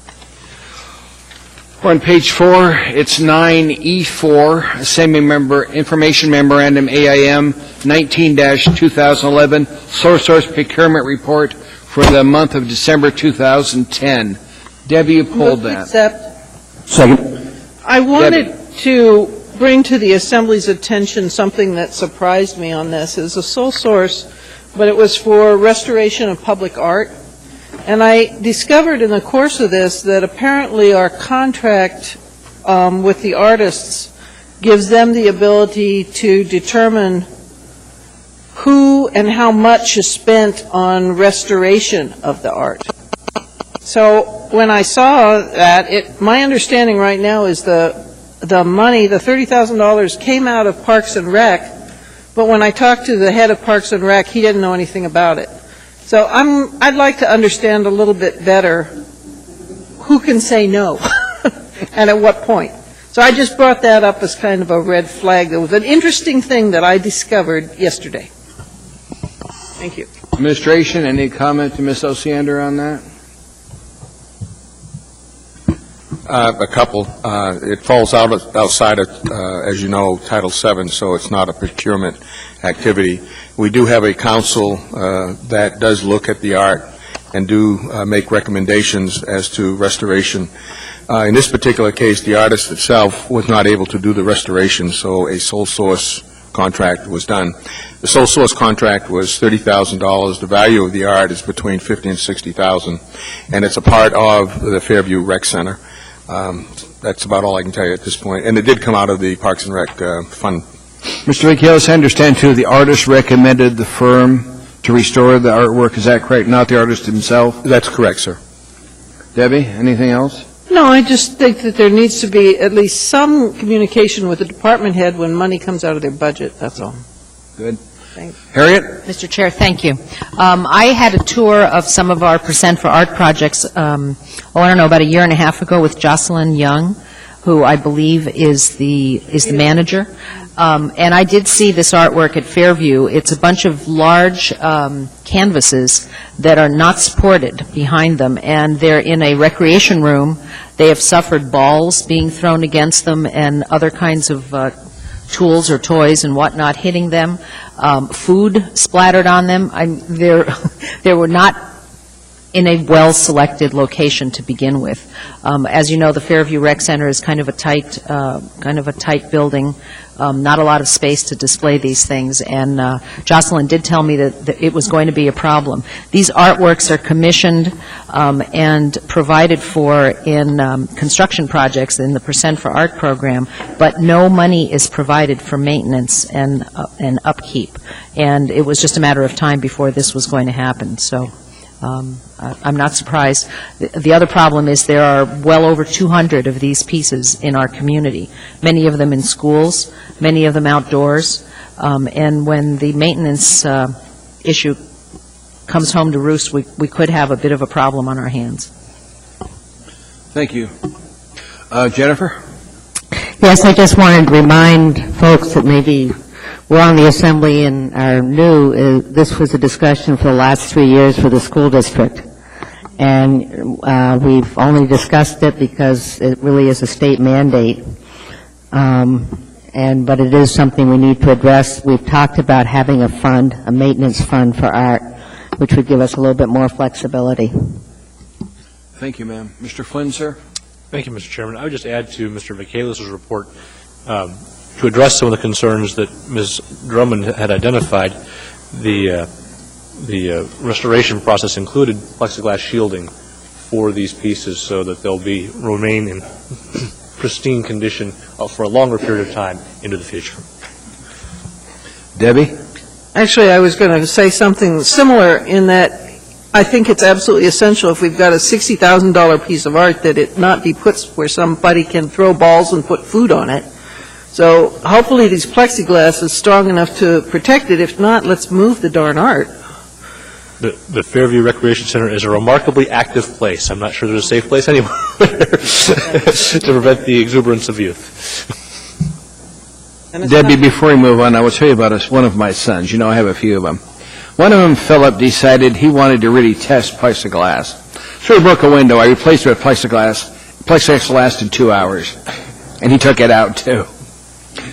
We're on page 4. It's 9E4, a semi-member information memorandum AIM 19-2011, sole source procurement report for the month of December 2010. Debbie, you pulled that. Second. I wanted to bring to the Assembly's attention something that surprised me on this. It's a sole source, but it was for restoration of public art. And I discovered in the course of this that apparently our contract with the artists gives them the ability to determine who and how much is spent on restoration of the art. So when I saw that, my understanding right now is the money, the $30,000 came out of Parks and Rec, but when I talked to the head of Parks and Rec, he didn't know anything about it. So I'd like to understand a little bit better who can say no and at what point. So I just brought that up as kind of a red flag. That was an interesting thing that I discovered yesterday. Thank you. Administration, any comment to Ms. Ossiander on that? A couple. It falls outside of, as you know, Title VII, so it's not a procurement activity. We do have a council that does look at the art and do make recommendations as to restoration. In this particular case, the artist itself was not able to do the restoration, so a sole source contract was done. The sole source contract was $30,000. The value of the art is between $50,000 and $60,000, and it's a part of the Fairview Rec Center. That's about all I can tell you at this point. And it did come out of the Parks and Rec fund. Mr. Michaelis, I understand, too, the artist recommended the firm to restore the artwork. Is that correct? Not the artist himself? That's correct, sir. Debbie, anything else? No, I just think that there needs to be at least some communication with the department head when money comes out of their budget, that's all. Good. Thanks. Harriet? Mr. Chair, thank you. I had a tour of some of our Percent for Art projects, about a year and a half ago with Jocelyn Young. who I believe is the manager. And I did see this artwork at Fairview. It's a bunch of large canvases that are not supported behind them, and they're in a recreation room. They have suffered balls being thrown against them and other kinds of tools or toys and whatnot hitting them, food splattered on them. They were not in a well-selected location to begin with. As you know, the Fairview Rec Center is kind of a tight building, not a lot of space to display these things, and Jocelyn did tell me that it was going to be a problem. These artworks are commissioned and provided for in construction projects in the Percent for Art program, but no money is provided for maintenance and upkeep, and it was just a matter of time before this was going to happen. So I'm not surprised. The other problem is there are well over 200 of these pieces in our community, many of them in schools, many of them outdoors, and when the maintenance issue comes home to roost, we could have a bit of a problem on our hands. Thank you. Jennifer? Yes, I just wanted to remind folks that maybe we're on the Assembly and are new. This was a discussion for the last 3 years for the school district. And we've only discussed it because it really is a state mandate. But it is something we need to address. We've talked about having a fund, a maintenance fund for art, which would give us a little bit more flexibility. Thank you, ma'am. Mr. Flynn, sir? Thank you, Mr. Chairman. I would just add to Mr. Michaelis' report to address some of the concerns that Ms. Drummond had identified. The restoration process included plexiglass shielding for these pieces so that they'll remain in pristine condition for a longer period of time into the future. Debbie? Actually, I was going to say something similar in that I think it's absolutely essential if we've got a $60,000 piece of art that it not be put where somebody can throw balls and put food on it. So hopefully these plexiglass is strong enough to protect it. If not, let's move the darn art. The Fairview Recreation Center is a remarkably active place. I'm not sure there's a safe place anywhere to prevent the exuberance of youth. Debbie, before we move on, I will tell you about one of my sons. You know, I have a few of them. One of them, Philip, decided he wanted to really test plexiglass. So he broke a window. I replaced it with plexiglass. Plexiglass lasted 2 hours, and he took it out, too.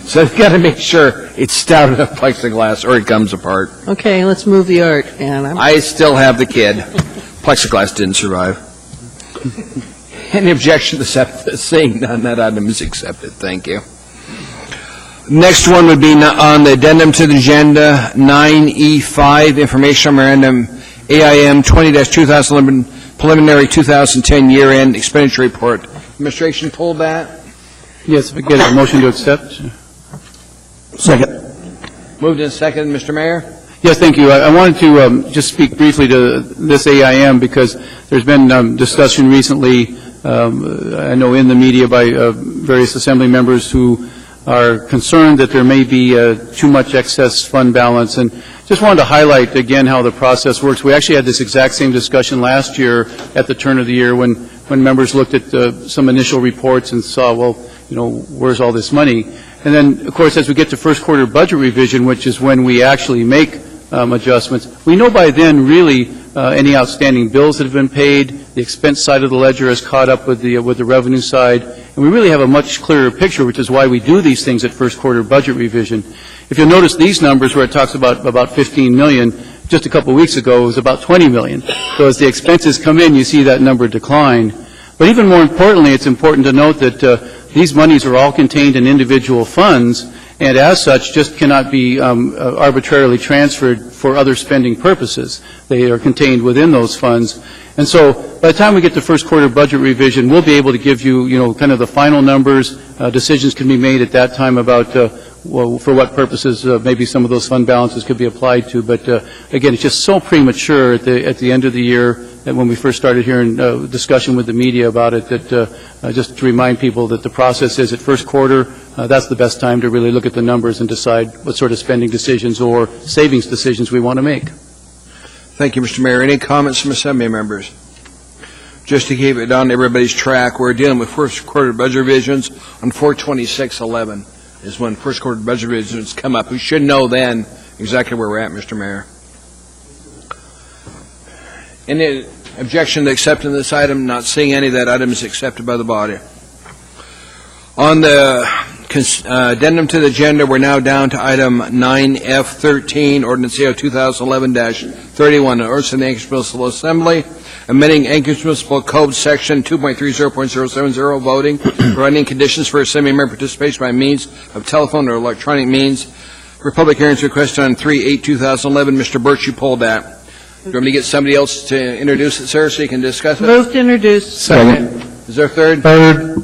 So you've got to make sure it's stout enough plexiglass or it comes apart. Okay, let's move the art. And I still have the kid. Plexiglass didn't survive. Any objection to seeing none? That item is accepted. Thank you. Next one would be on the addendum to the agenda, 9E5, Information Memorandum, AIM 20-2011, Preliminary 2010 Year-End Expenditure Report. Administration pull that? Yes, if we get a motion to accept. Second. Moved and second, Mr. Mayor? Yes, thank you. I wanted to just speak briefly to this AIM because there's been discussion recently, I know in the media by various Assembly members who are concerned that there may be too much excess fund balance. And just wanted to highlight again how the process works. We actually had this exact same discussion last year at the turn of the year when members looked at some initial reports and saw, well, you know, where's all this money? And then, of course, as we get to first quarter budget revision, which is when we actually make adjustments, we know by then really any outstanding bills that have been paid, the expense side of the ledger is caught up with the revenue side, and we really have a much clearer picture, which is why we do these things at first quarter budget revision. If you'll notice these numbers where it talks about 15 million, just a couple of weeks ago it was about 20 million. So as the expenses come in, you see that number decline. But even more importantly, it's important to note that these monies are all contained in individual funds, and as such, just cannot be arbitrarily transferred for other spending purposes. They are contained within those funds. And so by the time we get to first quarter budget revision, we'll be able to give you, you know, kind of the final numbers. Decisions can be made at that time about well, for what purposes maybe some of those fund balances could be applied to. But again, it's just so premature at the end of the year that when we first started hearing discussion with the media about it, that just to remind people that the process is at first quarter, that's the best time to really look at the numbers and decide what sort of spending decisions or savings decisions we want to make. Thank you, Mr. Mayor. Any comments from Assembly members? Just to keep it on everybody's track, we're dealing with first quarter budget revisions on 4/26/11 is when first quarter budget revisions come up. We should know then exactly where we're at, Mr. Mayor. Any objection to accepting this item? Not seeing any. That item is accepted by the body. On the addendum to the agenda, we're now down to item 9F13, Ordinance AO 2011-31, an ordinance of the Anchorage Municipal Assembly, amending Anchorage Municipal Code Section 2.30.070, voting, providing conditions for assembly member participation by means of telephone or electronic means. For public hearings requested on 3/8/2011, Mr. Birch, you pulled that. Do you want me to get somebody else to introduce it, sir, so you can discuss it? Move to introduce. Second. Is there a third? Third.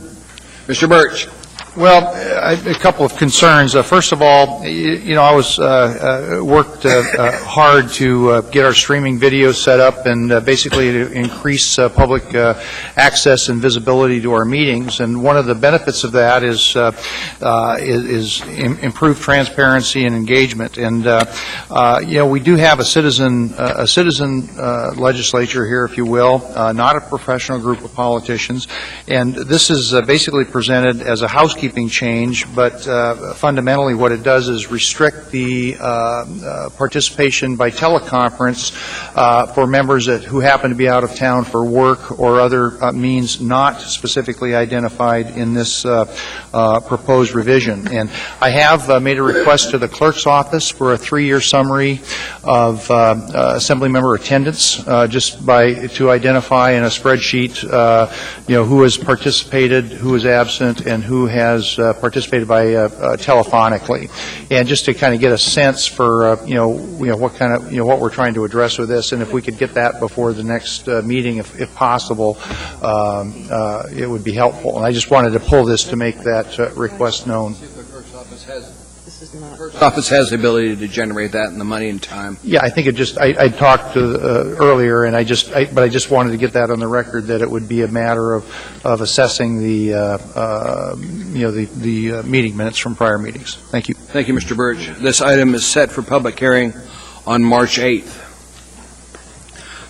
Mr. Birch. Well, a couple of concerns. First of all, I was worked hard to get our streaming videos set up and basically to increase public access and visibility to our meetings. And one of the benefits of that is improved transparency and engagement. And we do have a citizen legislature here, if you will, not a professional group of politicians. And this is basically presented as a housekeeping change, but fundamentally what it does is restrict the participation by teleconference for members who happen to be out of town for work or other means not specifically identified in this proposed revision. And I have made a request to the clerk's office for a 3-year summary of assembly member attendance, to identify in a spreadsheet who has participated, who is absent, and who has participated by telephonically, and just to kind of get a sense for what kind of what we're trying to address with this, and if we could get that before the next meeting, if possible, it would be helpful. And I just wanted to pull this to make that request known. The office has the ability to generate that in the money and time. Yeah, I think I talked earlier, and I just wanted to get that on the record that it would be a matter of assessing the meeting minutes from prior meetings. Thank you. Thank you, Mr. Birch. This item is set for public hearing on March 8th.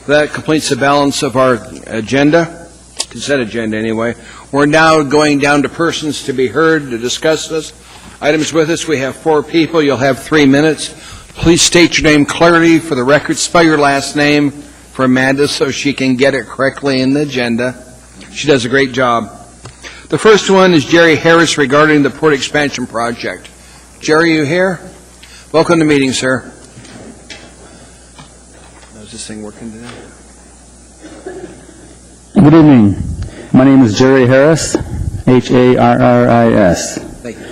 That completes the balance of our agenda, consent agenda anyway. We're now going down to persons to be heard to discuss this. Items with us, we have 4 people. You'll have 3 minutes. Please state your name clearly for the record. Spell your last name for Amanda so she can get it correctly in the agenda. She does a great job. The first one is Jerry Harris regarding the port expansion project. Jerry, you here? Welcome to the meeting, sir. How's this thing working today? Good evening. My name is Jerry Harris, Harris. Thank you.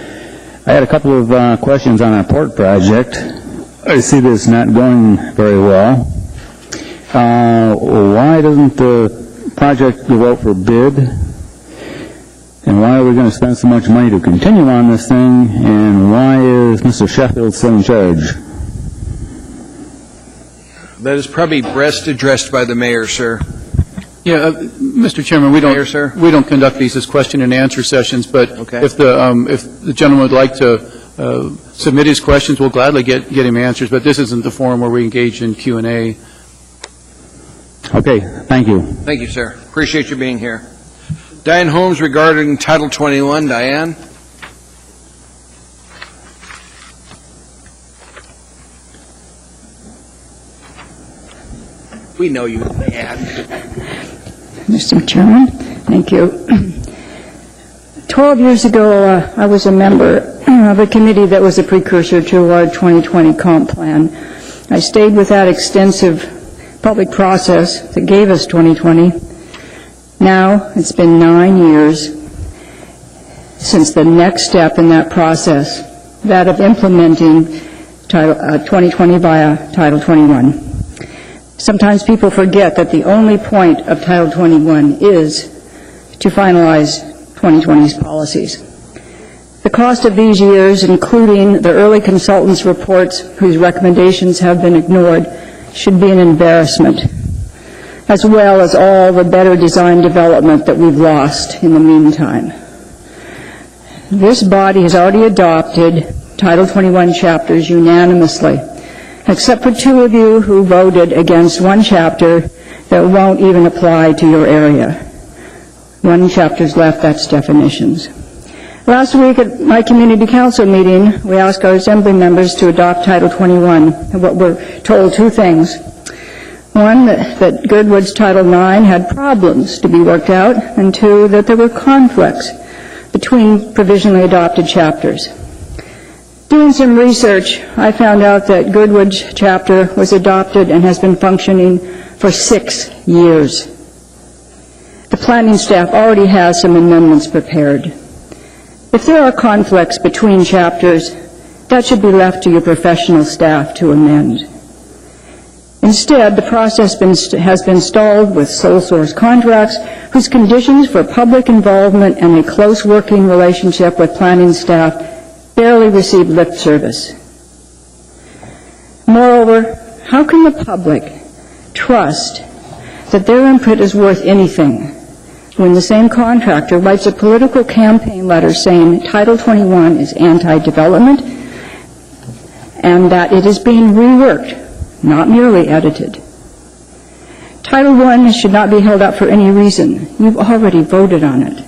I had a couple of questions on our port project. I see this not going very well. Why doesn't the project go out for bid? And why are we going to spend so much money to continue on this thing? And why is Mr. Sheffield still in charge? That is probably best addressed by the mayor, sir. Yeah, Mr. Chairman, we don't conduct these as question and answer sessions, but if the gentleman would like to submit his questions, we'll gladly get him answers, but this isn't the forum where we engage in Q&A. Okay, thank you. Thank you, sir. Appreciate you being here. Diane Holmes regarding Title 21. Diane? We know you, Diane. Mr. Chairman, thank you. 12 years ago, I was a member of a committee that was a precursor to our 2020 comp plan. I stayed with that extensive public process that gave us 2020. Now, it's been 9 years since the next step in that process, that of implementing 2020 via Title 21. Sometimes people forget that the only point of Title 21 is to finalize 2020's policies. The cost of these years, including the early consultants' reports whose recommendations have been ignored, should be an embarrassment, as well as all the better design development that we've lost in the meantime. This body has already adopted Title 21 chapters unanimously, except for 2 of you who voted against one chapter that won't even apply to your area. One chapter's left, that's definitions. Last week at my community council meeting, we asked our assembly members to adopt Title 21. And what we're told two things. One, that Girdwood's Title IX had problems to be worked out, and two, that there were conflicts between provisionally adopted chapters. Doing some research, I found out that Girdwood's chapter was adopted and has been functioning for 6 years. The planning staff already has some amendments prepared. If there are conflicts between chapters, that should be left to your professional staff to amend. Instead, the process has been stalled with sole source contracts whose conditions for public involvement and a close working relationship with planning staff barely receive lip service. Moreover, how can the public trust that their input is worth anything when the same contractor writes a political campaign letter saying Title 21 is anti-development and that it is being reworked, not merely edited? Title I should not be held up for any reason. You've already voted on it.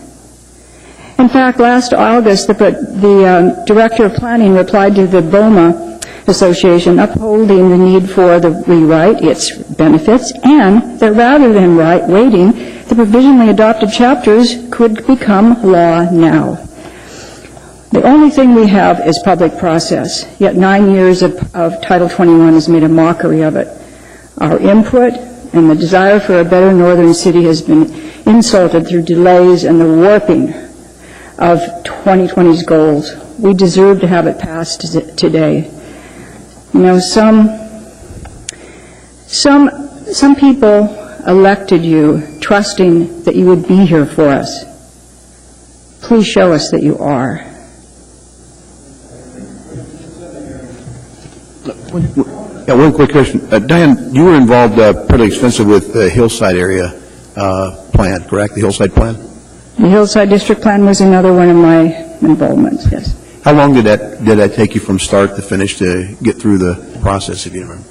In fact, last August, the Director of Planning replied to the BOMA Association upholding the need for the rewrite, its benefits, and that rather than waiting, the provisionally adopted chapters could become law now. The only thing we have is public process, yet 9 years of Title 21 has made a mockery of it. Our input and the desire for a better northern city has been insulted through delays and the warping of 2020's goals. We deserve to have it passed today. You know, some people elected you trusting that you would be here for us. Please show us that you are. Yeah, one quick question. Diane, you were involved pretty extensive with the Hillside area plan, correct? The Hillside plan? The Hillside District Plan was another one of my involvements, yes. How long did that take you from start to finish to get through the process, if you remember?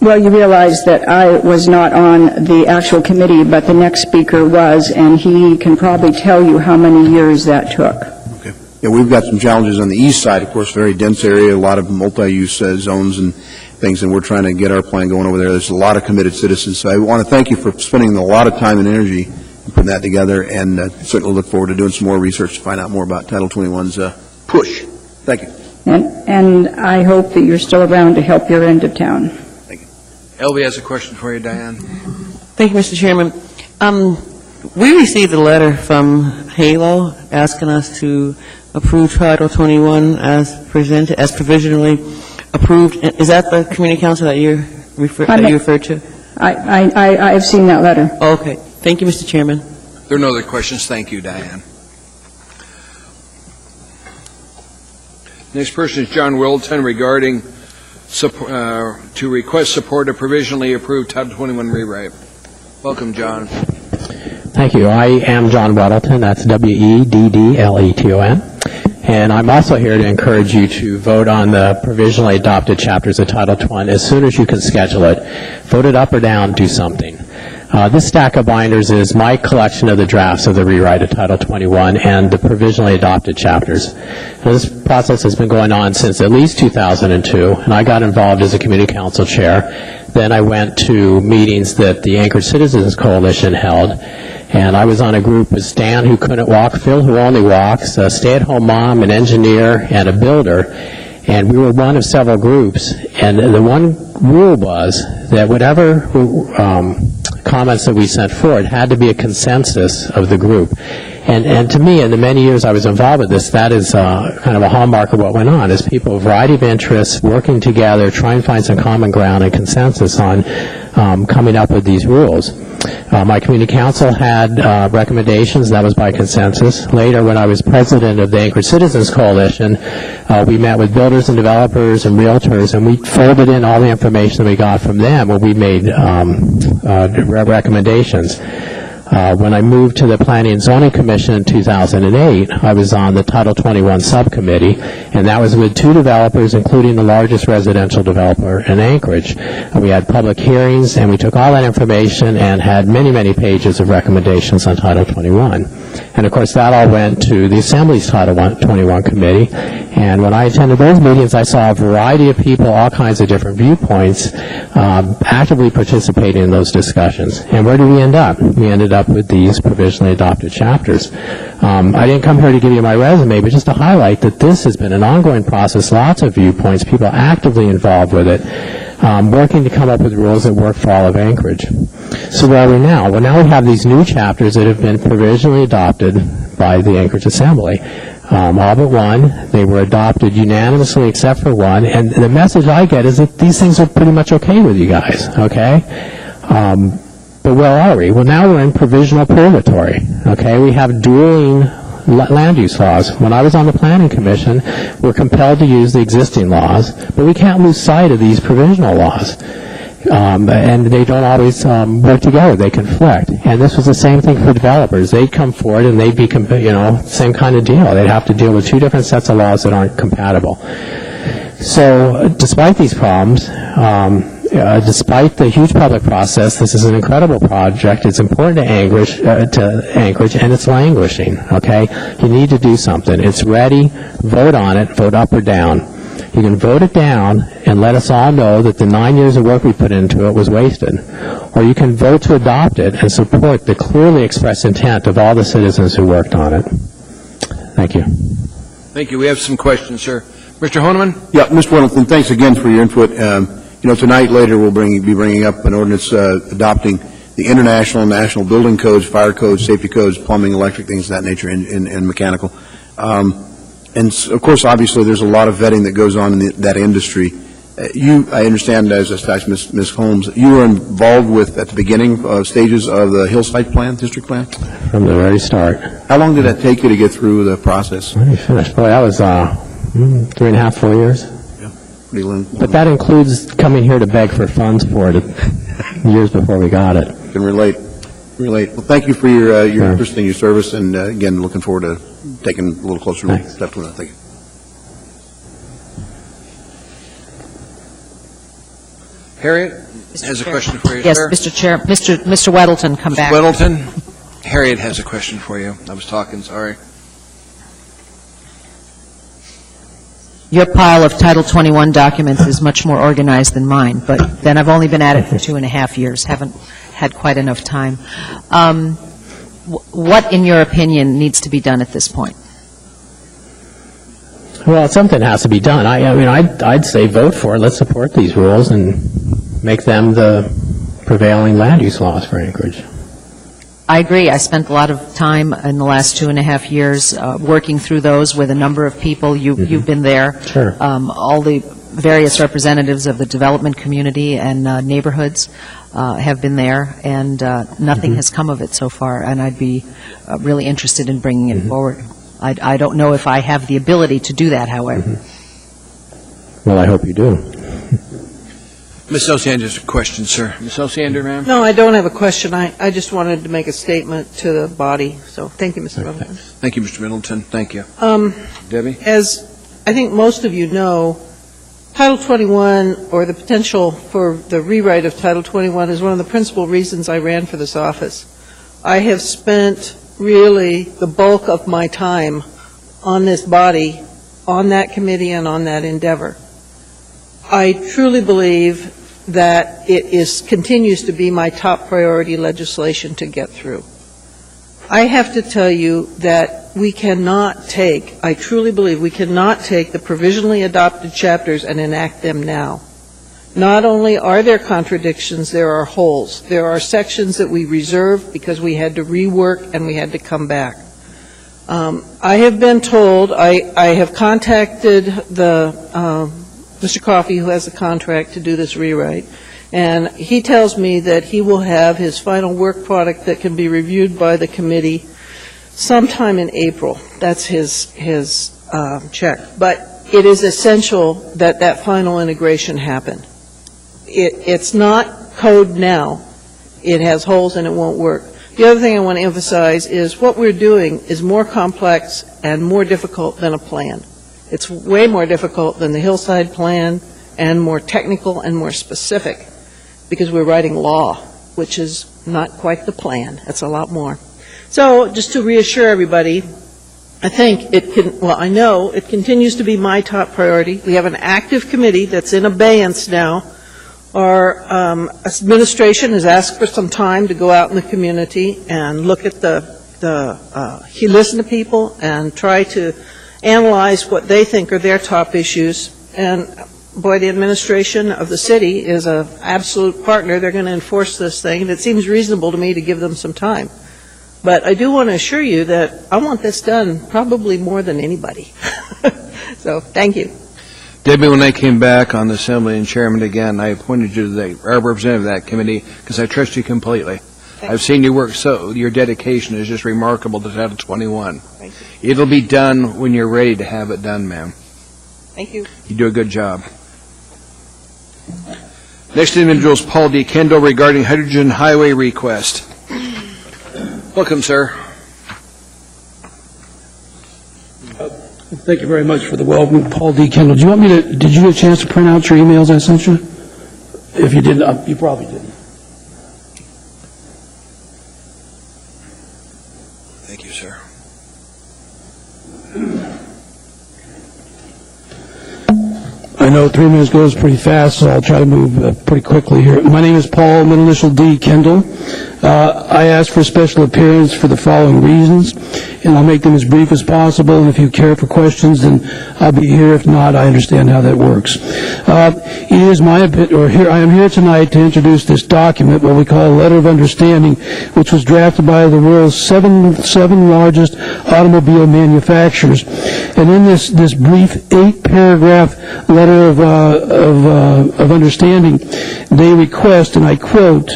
Well, you realize that I was not on the actual committee, but the next speaker was, and he can probably tell you how many years that took. Okay. Yeah, we've got some challenges on the east side, of course, very dense area, a lot of multi-use zones and things, and we're trying to get our plan going over there. There's a lot of committed citizens, so I want to thank you for spending a lot of time and energy in putting that together, and certainly look forward to doing some more research to find out more about Title 21's push. Thank you. And I hope that you're still around to help your end of town. Elvie has a question for you, Diane. Thank you, Mr. Chairman. We received a letter from Halo asking us to approve Title 21 as presented, as provisionally approved. Is that the community council that you referred to? I've seen that letter. Okay. Thank you, Mr. Chairman. There are no other questions. Thank you, Diane. Next person is John Wilton regarding to request support of provisionally approved Title 21 rewrite. Welcome, John. Thank you. I am John Weddleton. That's Weddleton. And I'm also here to encourage you to vote on the provisionally adopted chapters of Title 21 as soon as you can schedule it. Vote it up or down, do something. This stack of binders is my collection of the drafts of the rewrite of Title 21 and the provisionally adopted chapters. Now, this process has been going on since at least 2002, and I got involved as a community council chair. Then I went to meetings that the Anchorage Citizens Coalition held, and I was on a group with Stan, who couldn't walk, Phil, who only walks, a stay-at-home mom, an engineer, and a builder. And we were one of several groups, and the one rule was that whatever comments that we sent forward had to be a consensus of the group. And to me, in the many years I was involved with this, that is kind of a hallmark of what went on, is people of a variety of interests working together, trying to find some common ground and consensus on coming up with these rules. My community council had recommendations. That was by consensus. Later, when I was president of the Anchorage Citizens Coalition, we met with builders and developers and realtors, and we folded in all the information that we got from them when we made recommendations. When I moved to the Planning and Zoning Commission in 2008, I was on the Title 21 subcommittee, and that was with 2 developers, including the largest residential developer in Anchorage. We had public hearings, and we took all that information and had many, many pages of recommendations on Title 21. And of course, that all went to the Assembly's Title 21 committee, and when I attended those meetings, I saw a variety of people, all kinds of different viewpoints, actively participating in those discussions. And where did we end up? We ended up with these provisionally adopted chapters. I didn't come here to give you my resume, but just to highlight that this has been an ongoing process, lots of viewpoints, people actively involved with it, working to come up with rules that work for all of Anchorage. So where are we now? Well, now we have these new chapters that have been provisionally adopted by the Anchorage Assembly. All but one. They were adopted unanimously except for one. And the message I get is that these things are pretty much okay with you guys, okay? But where are we? Well, now we're in provisional purgatory, okay? We have dueling land use laws. When I was on the Planning Commission, we're compelled to use the existing laws, but we can't lose sight of these provisional laws. And they don't always work together. They conflict. And this was the same thing for developers. They'd come forward and they'd be, same kind of deal. They'd have to deal with 2 different sets of laws that aren't compatible. So despite these problems, despite the huge public process, this is an incredible project. It's important to Anchorage, and it's languishing, okay? You need to do something. It's ready. Vote on it. Vote up or down. You can vote it down and let us all know that the 9 years of work we put into it was wasted. Or you can vote to adopt it and support the clearly expressed intent of all the citizens who worked on it. Thank you. Thank you. We have some questions, sir. Mr. Honeman? Yeah, Mr. Wellington, thanks again for your input. Tonight, later, we'll be bringing up an ordinance adopting the international and national building codes, fire codes, safety codes, plumbing, electric, things of that nature, and mechanical. And, of course, obviously, there's a lot of vetting that goes on in that industry. I understand, as Ms. Holmes, you were involved at the beginning stages of the Hillside Plan, District Plan? From the very start. How long did that take you to get through the process? When you finished? Boy, that was 3.5, 4 years. Yeah, pretty long. But that includes coming here to beg for funds for it years before we got it. Can relate. Well, thank you for your interest and your service, and again, looking forward to taking a little closer look. Thank you. Harriet has a question for you, yes, sir. Mr. Chair. Mr. Weddleton, come back. Weddleton, Harriet has a question for you. I was talking, sorry. Your pile of Title 21 documents is much more organized than mine, but then I've only been at it for 2.5 years, haven't had quite enough time. What, in your opinion, needs to be done at this point? Well, something has to be done. I'd say vote for it. Let's support these rules and make them the prevailing land use laws for Anchorage. I agree. I spent a lot of time in the last 2.5 years working through those with a number of people. You've been there. Sure. All the various representatives of the development community and neighborhoods have been there, and nothing has come of it so far, and I'd be really interested in bringing it forward. I don't know if I have the ability to do that, however. Well, I hope you do. Ms. Ossiander's a question, sir. Ms. Ossiander, ma'am? No, I don't have a question. I just wanted to make a statement to the body. So thank you, Mr. Middleton. Thank you, Mr. Middleton. Thank you. Debbie? As I think most of you know, Title 21, or the potential for the rewrite of Title 21, is one of the principal reasons I ran for this office. I have spent really the bulk of my time on this body, on that committee, and on that endeavor. I truly believe that it continues to be my top priority legislation to get through. I have to tell you that I truly believe we cannot take the provisionally adopted chapters and enact them now. Not only are there contradictions, there are holes. There are sections that we reserved because we had to rework and we had to come back. I have been told, I have contacted Mr. Coffey, who has the contract to do this rewrite, and he tells me that he will have his final work product that can be reviewed by the committee sometime in April. That's his check. But it is essential that that final integration happen. It's not code now. It has holes and it won't work. The other thing I want to emphasize is what we're doing is more complex and more difficult than a plan. It's way more difficult than the Hillside Plan and more technical and more specific because we're writing law, which is not quite the plan. It's a lot more. So just to reassure everybody, I think I know it continues to be my top priority. We have an active committee that's in abeyance now. Our administration has asked for some time to go out in the community and look at listen to people and try to analyze what they think are their top issues. And boy, the administration of the city is an absolute partner. They're going to enforce this thing, and it seems reasonable to me to give them some time. But I do want to assure you that I want this done probably more than anybody. So, thank you. Debbie, when I came back on the Assembly and Chairman again, I appointed you to our representative of that committee because I trust you completely. I've seen you work, so your dedication is just remarkable to Title 21. Thank you. It'll be done when you're ready to have it done, ma'am. Thank you. You do a good job. Next individual is Paul D. Kendall regarding hydrogen highway request. Welcome, sir. Thank you very much for the welcome, Paul D. Kendall. Did you get a chance to print out your emails I sent you? If you didn't, you probably didn't. Thank you, sir. I know 3 minutes goes pretty fast, so I'll try to move pretty quickly here. My name is Paul, middle initial D. Kendall. I asked for a special appearance for the following reasons, and I'll make them as brief as possible, and if you care for questions, then I'll be here. If not, I understand how that works. I am here tonight to introduce this document, what we call a Letter of Understanding, which was drafted by the world's seven largest automobile manufacturers. And in this brief 8-paragraph letter of understanding, they request, and I quote,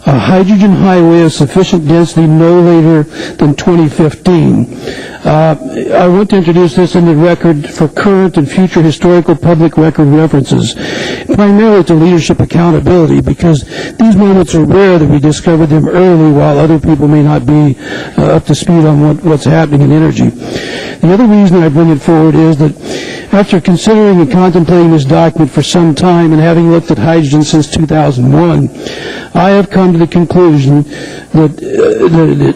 a hydrogen highway of sufficient density no later than 2015. I want to introduce this in the record for current and future historical public record references, primarily to leadership accountability, because these moments are rare that we discover them early while other people may not be up to speed on what's happening in energy. The other reason I bring it forward is that after considering and contemplating this document for some time and having looked at hydrogen since 2001, I have come to the conclusion that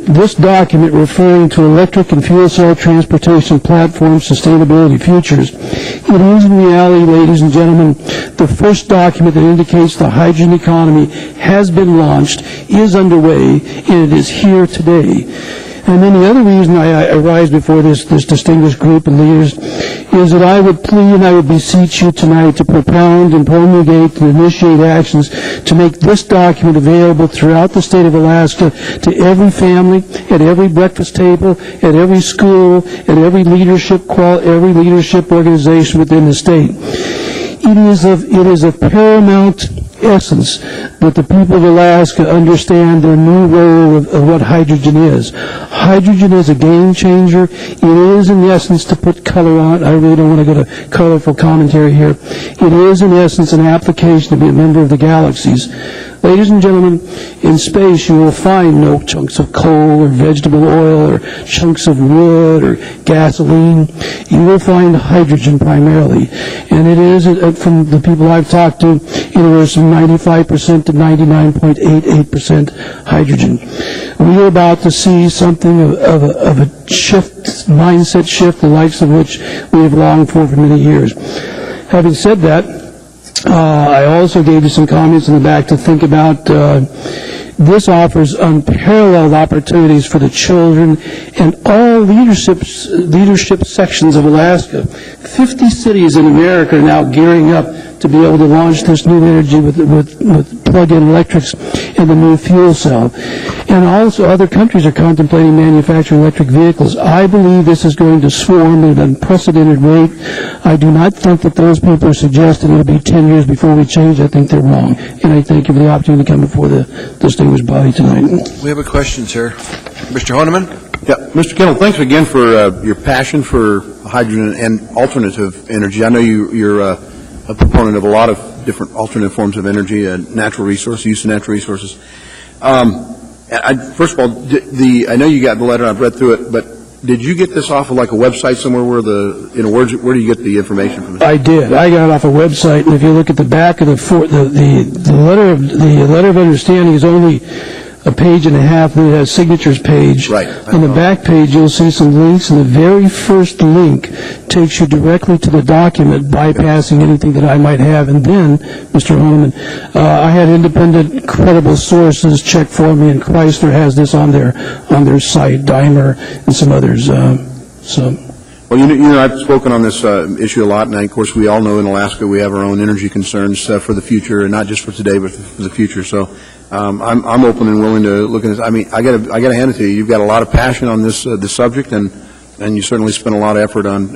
this document referring to electric and fuel cell transportation platform sustainability futures, it is in reality, ladies and gentlemen, the first document that indicates the hydrogen economy has been launched, is underway, and it is here today. And then the other reason I rise before this distinguished group of leaders is that I would plead and I would beseech you tonight to propound and promulgate and initiate actions to make this document available throughout the state of Alaska to every family, at every breakfast table, at every school, at every leadership organization within the state. It is of paramount essence that the people of Alaska understand their new role of what hydrogen is. Hydrogen is a game changer. It is, in essence, to put color on it. I really don't want to go to colorful commentary here. It is, in essence, an application to be a member of the galaxies. Ladies and gentlemen, in space you will find no chunks of coal or vegetable oil or chunks of wood or gasoline. You will find hydrogen primarily. And it is, from the people I've talked to, anywhere from 95% to 99.88% hydrogen. We are about to see something of a shift, mindset shift, the likes of which we have longed for many years. Having said that, I also gave you some comments in the back to think about. This offers unparalleled opportunities for the children and all leadership sections of Alaska. 50 cities in America are now gearing up to be able to launch this new energy with plug-in electrics and the new fuel cell. And also other countries are contemplating manufacturing electric vehicles. I believe this is going to swarm at an unprecedented rate. I do not think that those people are suggesting it will be 10 years before we change. I think they're wrong. And I thank you for the opportunity to come before the distinguished body tonight. We have a question, sir. Mr. Honeman? Yeah, Mr. Kendall, thanks again for your passion for hydrogen and alternative energy. I know you're a proponent of a lot of different alternative forms of energy, natural resources, use of natural resources. First of all, I know you got the letter, I've read through it, but did you get this off of like a website somewhere where where do you get the information from? I did. I got it off a website, and if you look at the back of the letter of understanding is only a page and a half, and it has signatures page. Right. On the back page, you'll see some links, and the very first link takes you directly to the document, bypassing anything that I might have. And then, Mr. Holman, I had independent, credible sources check for me, and Chrysler has this on their site, Daimler, and some others. Well, I've spoken on this issue a lot, and of course, we all know in Alaska we have our own energy concerns for the future, and not just for today, but for the future. So, I'm open and willing to look at this. I mean, I got to hand it to you. You've got a lot of passion on this subject, and you certainly spent a lot of effort on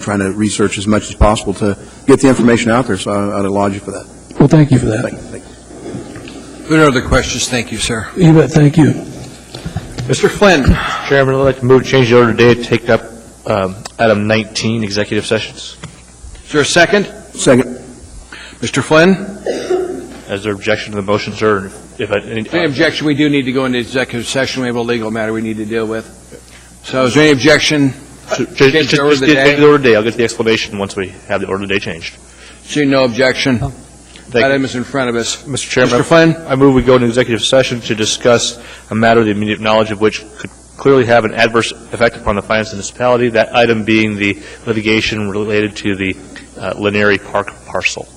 trying to research as much as possible to get the information out there. So I'd applaud you for that. Well, thank you for that. Thank you. If there are other questions, thank you, sir. You bet. Thank you. Mr. Flynn. Chairman, I'd like to move to change the order today to take up item 19, executive sessions. Is there a second? Second. Mr. Flynn? Is there objection to the motion, sir? Any objection, we do need to go into executive session. We have a legal matter we need to deal with. So is there any objection? Just change the order of the day. I'll get the explanation once we have the order of the day changed. Seeing no objection. That item is in front of us. Mr. Chairman, Mr. Flynn? I move we go into executive session to discuss a matter of the immediate knowledge of which could clearly have an adverse effect upon the finance of the municipality, that item being the litigation related to the Laneri Park parcel.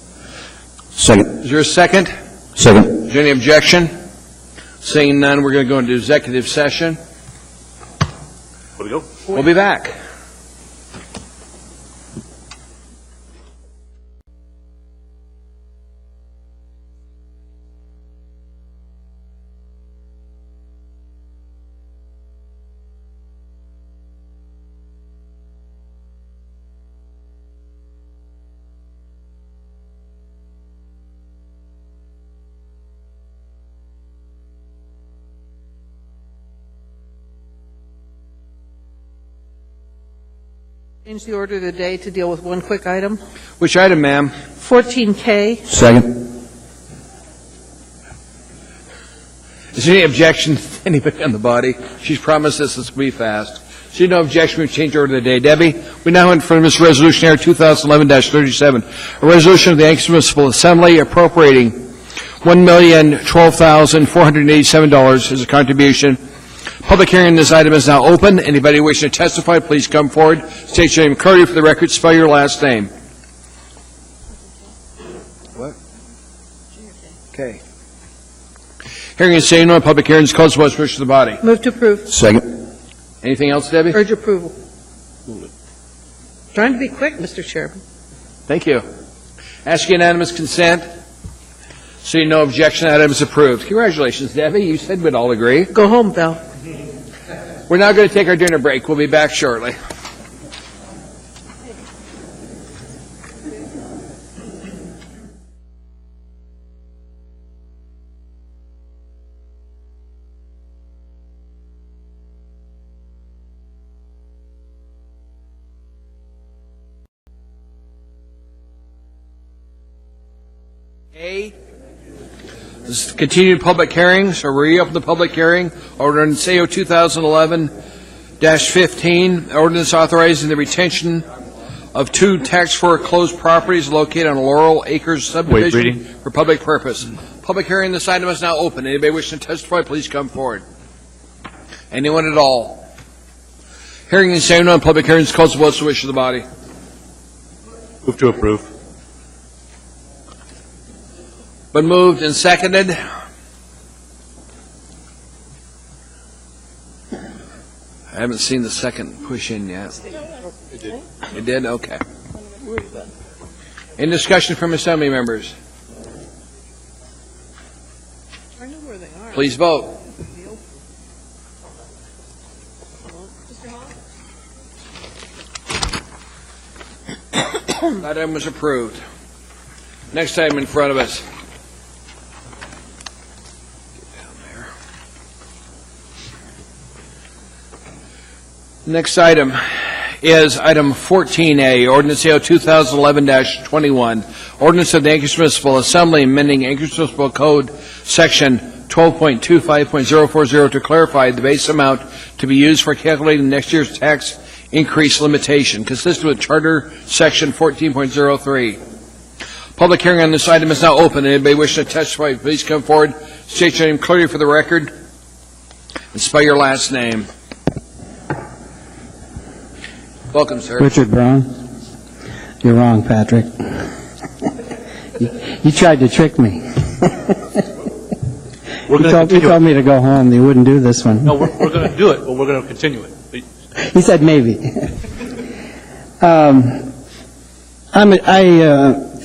Second. Is there a second? Second. Is there any objection? Seeing none, we're going to go into executive session. Here we go. We'll be back. Change the order of the day to deal with one quick item. Which item, ma'am? 14K. Second. Is there any objection to anybody on the body? She's promised this will be fast. See no objection, we change the order of the day. Debbie, we now in front of this resolution here, 2011-37, a resolution of the Anchorage Municipal Assembly appropriating $1,012,487 as a contribution. Public hearing on this item is now open. Anybody wishing to testify, please come forward. State your name clearly for the record. Spell your last name. What? Okay. Hearing and saying no, public hearing is closed. What's wish of the body? Move to approve. Second. Anything else, Debbie? Urge approval. Trying to be quick, Mr. Chairman. Thank you. Ask unanimous consent. Seeing no objection, that item is approved. Congratulations, Debbie. You said we'd all agree. Go home, Val. We're now going to take our dinner break. We'll be back shortly. This is continued public hearing, so we reopen the public hearing. Ordinance AO 2011-15, ordinance authorizing the retention of 2 tax foreclosed properties located on Laurel Acres subdivision for public purpose. Public hearing, this item is now open. Anybody wishing to testify, please come forward. Anyone at all? Hearing and saying no, public hearing is closed. What's the wish of the body? Move to approve. Been moved and seconded. I haven't seen the second push in yet. It did. It did? Okay. Any discussion from assembly members? I know where they are. Please vote. That item was approved. Next item in front of us. Next item is item 14A, Ordinance AO 2011-21, Ordinance of the Anchorage Municipal Assembly amending Anchorage Municipal Code Section 12.25.040 to clarify the base amount to be used for calculating next year's tax increase limitation, consistent with Charter Section 14.03. Public hearing on this item is now open. Anybody wishing to testify, please come forward. State your name clearly for the record and spell your last name. Welcome, sir. Richard Brown. You're wrong, Patrick. You tried to trick me. You told me to go home. You wouldn't do this one. No, we're going to do it, but we're going to continue it. He said maybe. I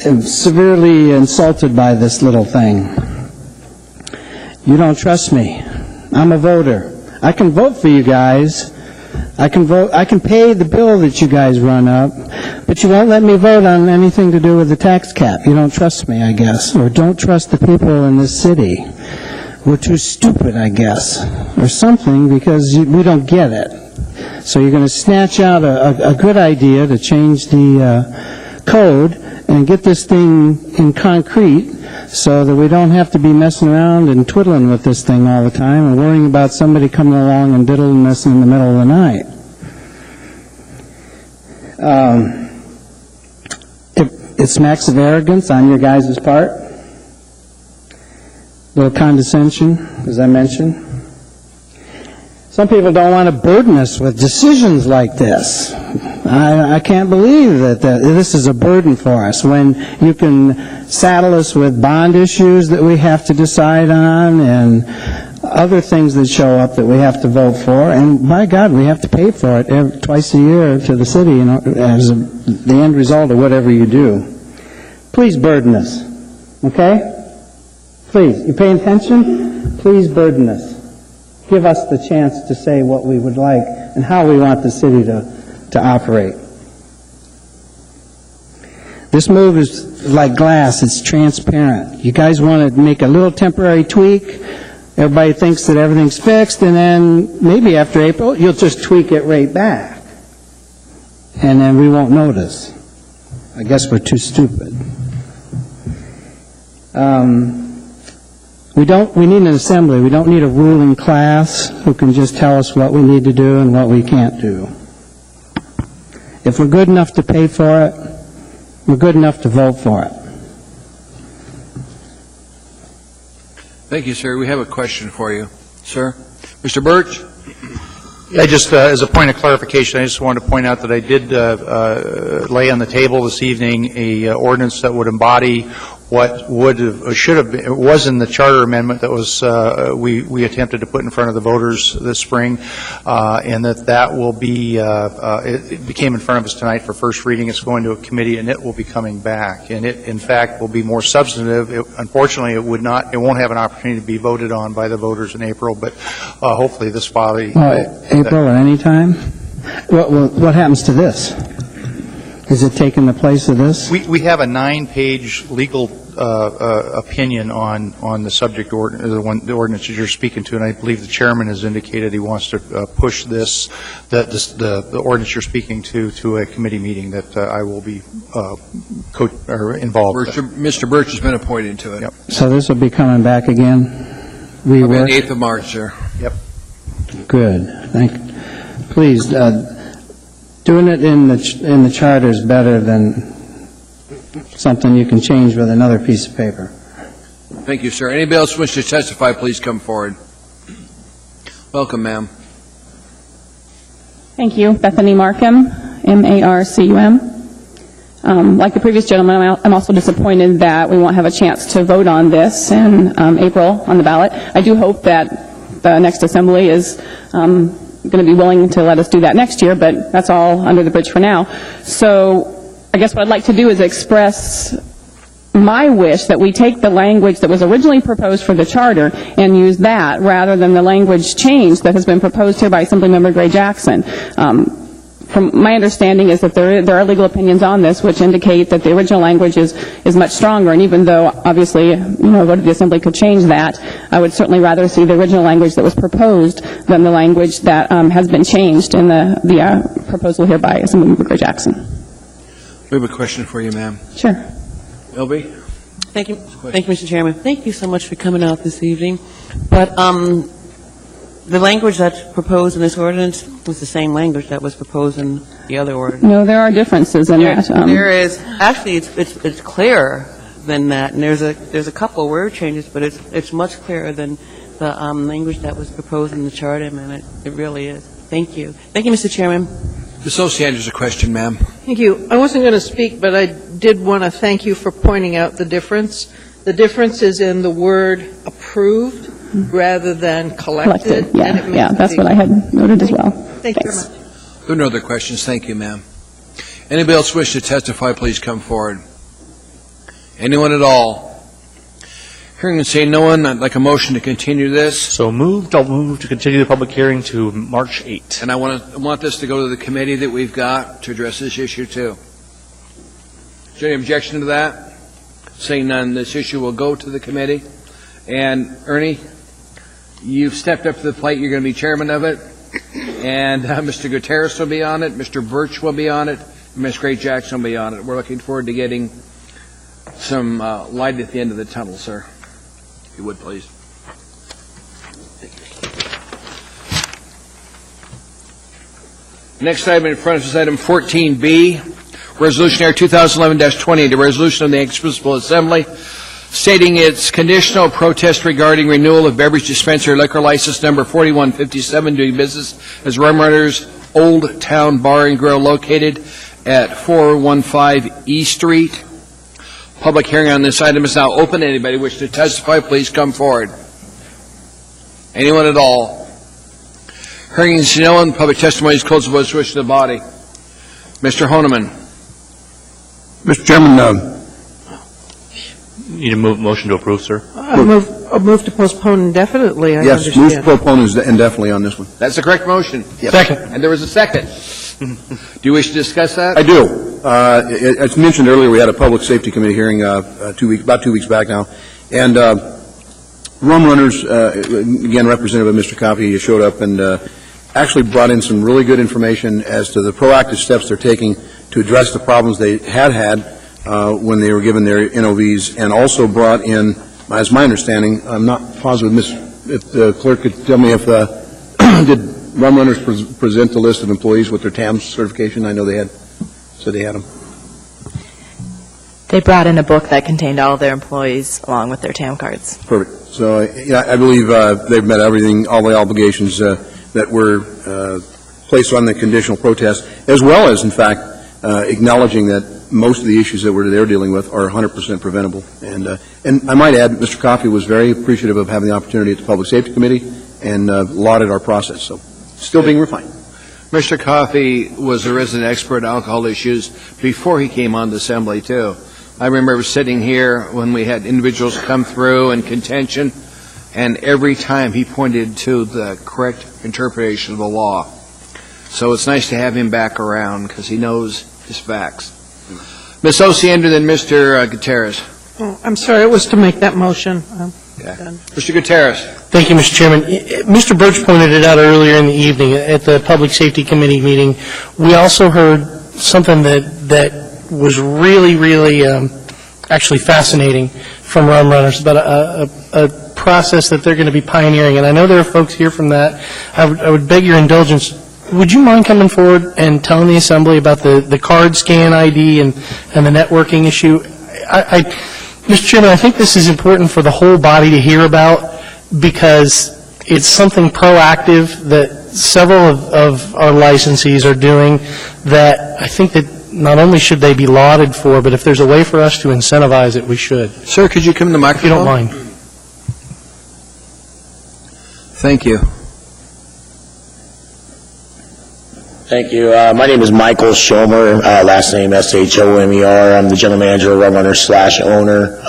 am severely insulted by this little thing. You don't trust me. I'm a voter. I can vote for you guys. I can pay the bill that you guys run up, but you won't let me vote on anything to do with the tax cap. You don't trust me, I guess, or don't trust the people in this city. We're too stupid, I guess, or something, because we don't get it. So you're going to snatch out a good idea to change the code and get this thing in concrete so that we don't have to be messing around and twiddling with this thing all the time and worrying about somebody coming along and diddling us in the middle of the night. It smacks of arrogance on your guys' part. A little condescension, as I mentioned. Some people don't want to burden us with decisions like this. I can't believe that this is a burden for us when you can saddle us with bond issues that we have to decide on and other things that show up that we have to vote for. And by God, we have to pay for it twice a year to the city, as the end result of whatever you do. Please burden us, okay? Please, you paying attention? Please burden us. Give us the chance to say what we would like and how we want the city to operate. This move is like glass. It's transparent. You guys want to make a little temporary tweak. Everybody thinks that everything's fixed, and then maybe after April, you'll just tweak it right back. And then we won't notice. I guess we're too stupid. We need an assembly. We don't need a ruling class who can just tell us what we need to do and what we can't do. If we're good enough to pay for it, we're good enough to vote for it. Thank you, sir. We have a question for you. Sir? Mr. Birch? As a point of clarification, I just wanted to point out that I did lay on the table this evening a ordinance that would embody what would have, or should have been, it was in the charter amendment that was we attempted to put in front of the voters this spring, and that will be it became in front of us tonight for first reading. It's going to a committee, and it will be coming back, and it in fact will be more substantive. Unfortunately, it won't have an opportunity to be voted on by the voters in April, but hopefully this body April or any time. What happens to this? Is it taking the place of this? We have a 9-page legal opinion on the subject the ordinance you're speaking to, and I believe the chairman has indicated he wants to push the ordinance you're speaking to a committee meeting that I will be involved with. Mr. Birch has been appointed to it. Yep. So this will be coming back again? On the 8th of March, sir. Yep. Good. Please, doing it in the charter is better than something you can change with another piece of paper. Thank you, sir. Anybody else wish to testify, please come forward. Welcome, ma'am. Thank you. Bethany Markham, M-A-R-C-U-M. Like the previous gentleman, I'm also disappointed that we won't have a chance to vote on this in April on the ballot. I do hope that the next assembly is going to be willing to let us do that next year, but that's all under the bridge for now. So I guess what I'd like to do is express my wish that we take the language that was originally proposed for the charter and use that rather than the language change that has been proposed here by Assemblymember Gray Jackson. From my understanding is that there are legal opinions on this which indicate that the original language is much stronger, and even though obviously a vote of the Assembly could change that, I would certainly rather see the original language that was proposed than the language that has been changed in the proposal here by Assemblymember Gray Jackson. We have a question for you, ma'am. Sure. Elby? Thank you, Mr. Chairman. Thank you so much for coming out this evening. But the language that's proposed in this ordinance was the same language that was proposed in the other ordinance. No, there are differences in that. There is. Actually, it's clearer than that, and there's a couple word changes, but it's much clearer than the language that was proposed in the charter amendment. It really is. Thank you. Thank you, Mr. Chairman. Ms. Ossiander's a question, ma'am. Thank you. I wasn't going to speak, but I did want to thank you for pointing out the difference. The difference is in the word approved rather than collected. Yeah, that's what I had noted as well. Thank you very much. There are no other questions. Thank you, ma'am. Anybody else wish to testify, please come forward. Anyone at all? Hearing and seeing no one, I'd like a motion to continue this. So moved. I'll move to continue the public hearing to March 8th. And I want this to go to the committee that we've got to address this issue too. Is there any objection to that? Seeing none, this issue will go to the committee. And Ernie, you've stepped up to the plate. You're going to be chairman of it. And Mr. Gutierrez will be on it. Mr. Birch will be on it. And Ms. Gray Jackson will be on it. We're looking forward to getting some light at the end of the tunnel, sir. If you would, please. Next item in front of us is item 14B, Resolution R 2011-20, the resolution of the Anchorage Municipal Assembly stating its conditional protest regarding renewal of beverage dispensary liquor license number 4157 doing business as Rum Runners Old Town Bar and Grill located at 415 E Street. Public hearing on this item is now open. Anybody wish to testify, please come forward. Anyone at all? Hearing is no one. Public testimony is closed. What's wish to the body? Mr. Honeman. Mr. Chairman, Need a motion to approve, sir? A move to postpone indefinitely, I yes, understand. move to postpone is indefinitely on this one. That's the correct motion. Yes. Second. And there was a second. Do you wish to discuss that? I do. As mentioned earlier, we had a Public Safety Committee hearing about 2 weeks back now, and Rum Runners, again represented by Mr. Coffey, showed up and actually brought in some really good information as to the proactive steps they're taking to address the problems they had when they were given their NOVs, and also brought in, as my understanding, I'm not positive if the clerk could tell me if did Rum Runners present the list of employees with their TAMS certification? I know they said they had them. They brought in a book that contained all of their employees along with their TAM cards. Perfect. So I believe they've met all the obligations that were placed on the conditional protest, as well as, in fact, acknowledging that most of the issues that they're dealing with are 100% preventable. And I might add, Mr. Coffey was very appreciative of having the opportunity at the Public Safety Committee and lauded our process. So still being refined. Mr. Coffey was a resident expert on alcohol issues before he came on the Assembly, too. I remember sitting here when we had individuals come through in contention, and every time he pointed to the correct interpretation of the law. So it's nice to have him back around because he knows his facts. Ms. Ossiander, then Mr. Gutierrez. Oh, I'm sorry, it was to make that motion. Mr. Gutierrez. Thank you, Mr. Chairman. Mr. Birch pointed it out earlier in the evening at the Public Safety Committee meeting. We also heard something that was really actually fascinating from Rum Runners about a process that they're going to be pioneering. And I know there are folks here from that. I would beg your indulgence. Would you mind coming forward and telling the Assembly about the card scan ID and the networking issue? Mr. Chairman, I think this is important for the whole body to hear about because it's something proactive that several of our licensees are doing that I think that not only should they be lauded for, but if there's a way for us to incentivize it, we should. Sir, could you come to the microphone? If you don't mind. Thank you. Thank you. My name is Michael Schomer, last name S-H-O-M-E-R. I'm the general manager of Rum Runners / owner.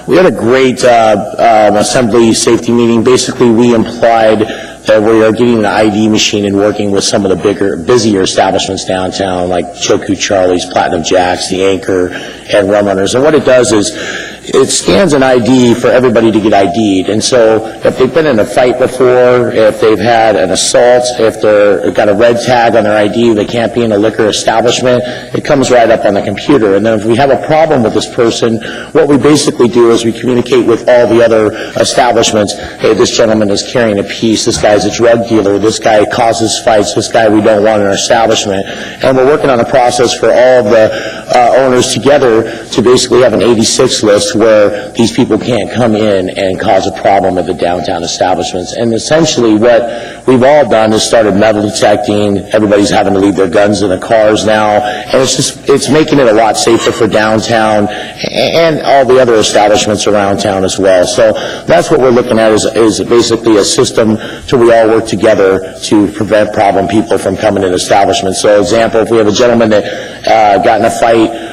We had a great assembly safety meeting. Basically, we implied that we are getting an ID machine and working with some of the busier establishments downtown, like Choku Charlie's, Platinum Jack's, the Anchor, and Rum Runners. And what it does is it scans an ID for everybody to get ID'd. And so if they've been in a fight before, if they've had an assault, if they've got a red tag on their ID, they can't be in a liquor establishment, it comes right up on the computer. And then if we have a problem with this person, what we basically do is we communicate with all the other establishments. Hey, this gentleman is carrying a piece, this guy's a drug dealer, this guy causes fights, this guy we don't want in our establishment. And we're working on a process for all of the owners together to basically have an 86 list where these people can't come in and cause a problem at the downtown establishments. And essentially what we've all done is started metal detecting. Everybody's having to leave their guns in the cars now. And it's making it a lot safer for downtown and all the other establishments around town as well. So that's what we're looking at is basically a system to we all work together to prevent problem people from coming in establishments. So example, if we have a gentleman that got in a fight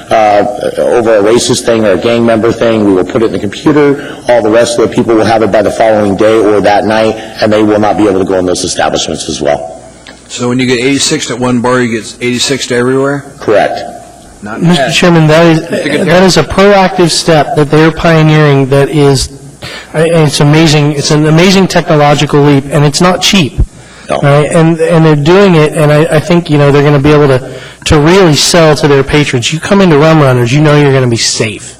over a racist thing or a gang member thing, we will put it in the computer. All the rest of the people will have it by the following day or that night, and they will not be able to go in those establishments as well. So when you get 86 at one bar, you get 86 to everywhere? Correct. Not Mr. bad. Chairman, that is a proactive step that they're pioneering that is, it's amazing. It's an amazing technological leap, and it's not cheap. No. Right? And they're doing it, and I think, they're going to be able to really sell to their patrons. You come into Rum Runners, you know you're going to be safe.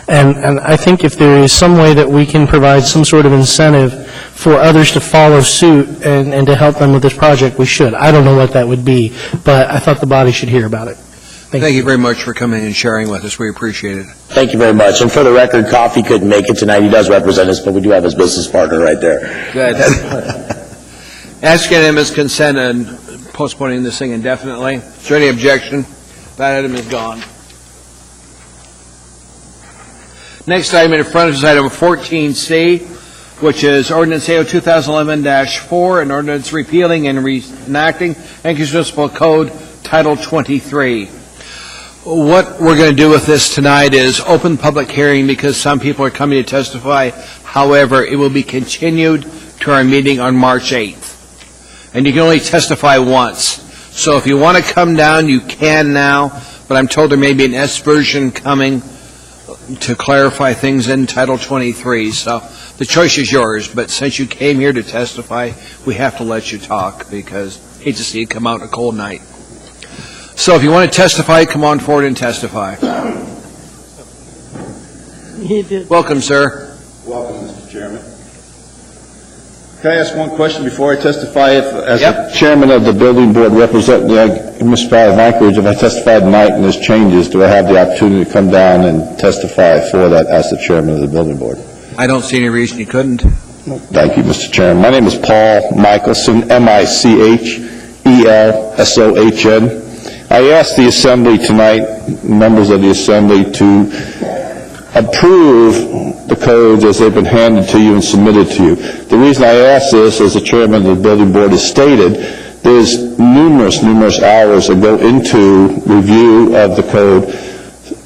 And I think if there is some way that we can provide some sort of incentive for others to follow suit and to help them with this project, we should. I don't know what that would be, but I thought the body should hear about it. Thank you very much for coming and sharing with us. We appreciate it. Thank you very much. And for the record, Coffee couldn't make it tonight. He does represent us, but we do have his business partner right there. Good. Ask unanimous consent and postponing this thing indefinitely. Is there any objection? That item is gone. Next item in front of us is item 14C, which is Ordinance AO 2011-4, an ordinance repealing and reenacting Anchorage Municipal Code Title 23. What we're going to do with this tonight is open public hearing because some people are coming to testify. However, it will be continued to our meeting on March 8th. And you can only testify once. So if you want to come down, you can now, but I'm told there may be an S version coming to clarify things in Title 23. So the choice is yours, but since you came here to testify, we have to let you talk because I hate to see you come out on a cold night. So if you want to testify, come on forward and testify. Welcome, sir. Welcome, Mr. Chairman. Can I ask one question before I testify? As the chairman of the building board representing the municipality of Anchorage, if I testify tonight and there's changes, do I have the opportunity to come down and testify for that as the chairman of the building board? I don't see any reason you couldn't. Thank you, Mr. Chairman. My name is Paul Michelson, Michaelson. I asked the Assembly tonight, members of the Assembly, to approve the codes as they've been handed to you and submitted to you. The reason I ask this, as the chairman of the building board has stated, there's numerous hours that go into review of the code.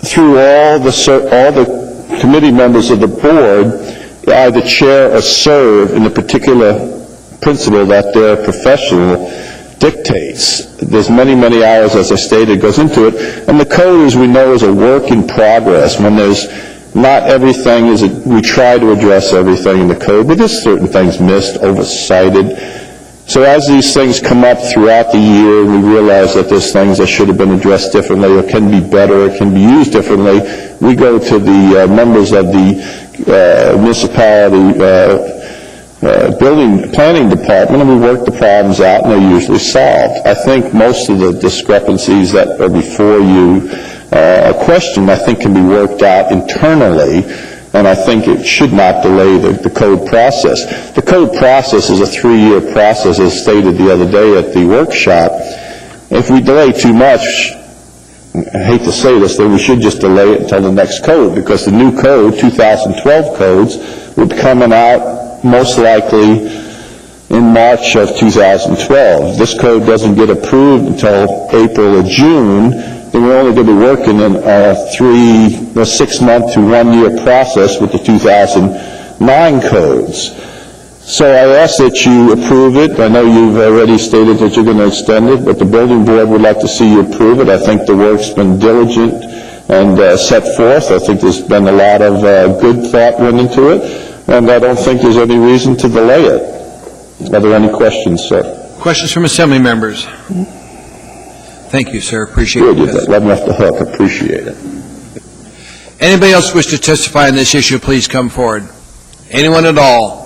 Through all the committee members of the board, either chair or serve in the particular principle that their professional dictates. There's many hours, as I stated, goes into it. And the code, as we know, is a work in progress. When there's not everything, we try to address everything in the code, but there's certain things missed, oversighted. So as these things come up throughout the year, we realize that there's things that should have been addressed differently or can be better or can be used differently. We go to the members of the municipality building planning department, and we work the problems out, and they're usually solved. I think most of the discrepancies that are before you, a question I think can be worked out internally, and I think it should not delay the code process. The code process is a 3-year process, as stated the other day at the workshop. If we delay too much, I hate to say this, then we should just delay it until the next code, because the new code, 2012 codes, will be coming out most likely in March of 2012. This code doesn't get approved until April or June, then we're only going to be working in a 6-month to 1-year process with the 2009 codes. So I ask that you approve it. I know you've already stated that you're going to extend it, but the building board would like to see you approve it. I think the work's been diligent and set forth. I think there's been a lot of good thought went into it, and I don't think there's any reason to delay it. Are there any questions, sir? Questions from Assembly members? Thank you, sir. Appreciate it. Let me off the hook. Appreciate it. Anybody else wish to testify on this issue, please come forward. Anyone at all?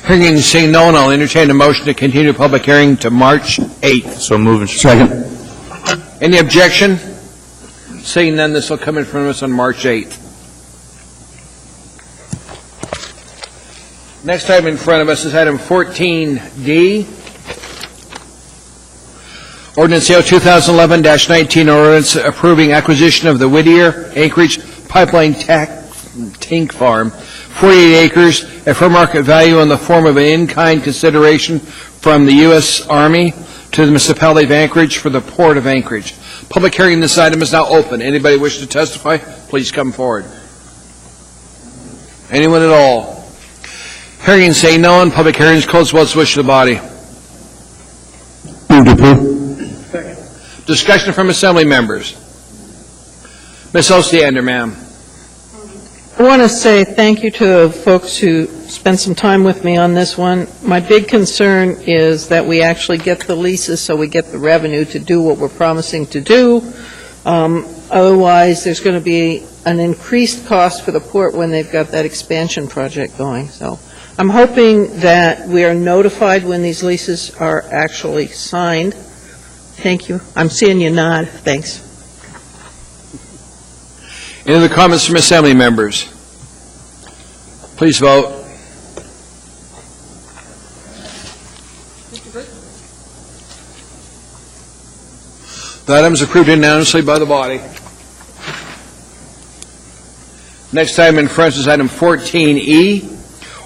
Hearing and seeing no one, I'll entertain a motion to continue the public hearing to March 8th. So moving. Second. Any objection? Seeing none, this will come in front of us on March 8th. Next item in front of us is item 14D. Ordinance AO 2011-19, ordinance approving acquisition of the Whittier Anchorage Pipeline Tank Farm, 48 acres, at fair market value in the form of an in-kind consideration from the U.S. Army to the municipality of Anchorage for the Port of Anchorage. Public hearing on this item is now open. Anybody wish to testify, please come forward. Anyone at all? Hearing and saying no one, public hearing is closed. What's the wish of the body? Move to approve. Discussion from Assembly members. Ms. Ossiander, ma'am. I want to say thank you to folks who spent some time with me on this one. My big concern is that we actually get the leases so we get the revenue to do what we're promising to do. Otherwise, there's going to be an increased cost for the port when they've got that expansion project going. So I'm hoping that we are notified when these leases are actually signed. Thank you. I'm seeing you nod. Thanks. Any other comments from Assembly members? Please vote. The item is approved unanimously by the body. Next item in front is item 14E.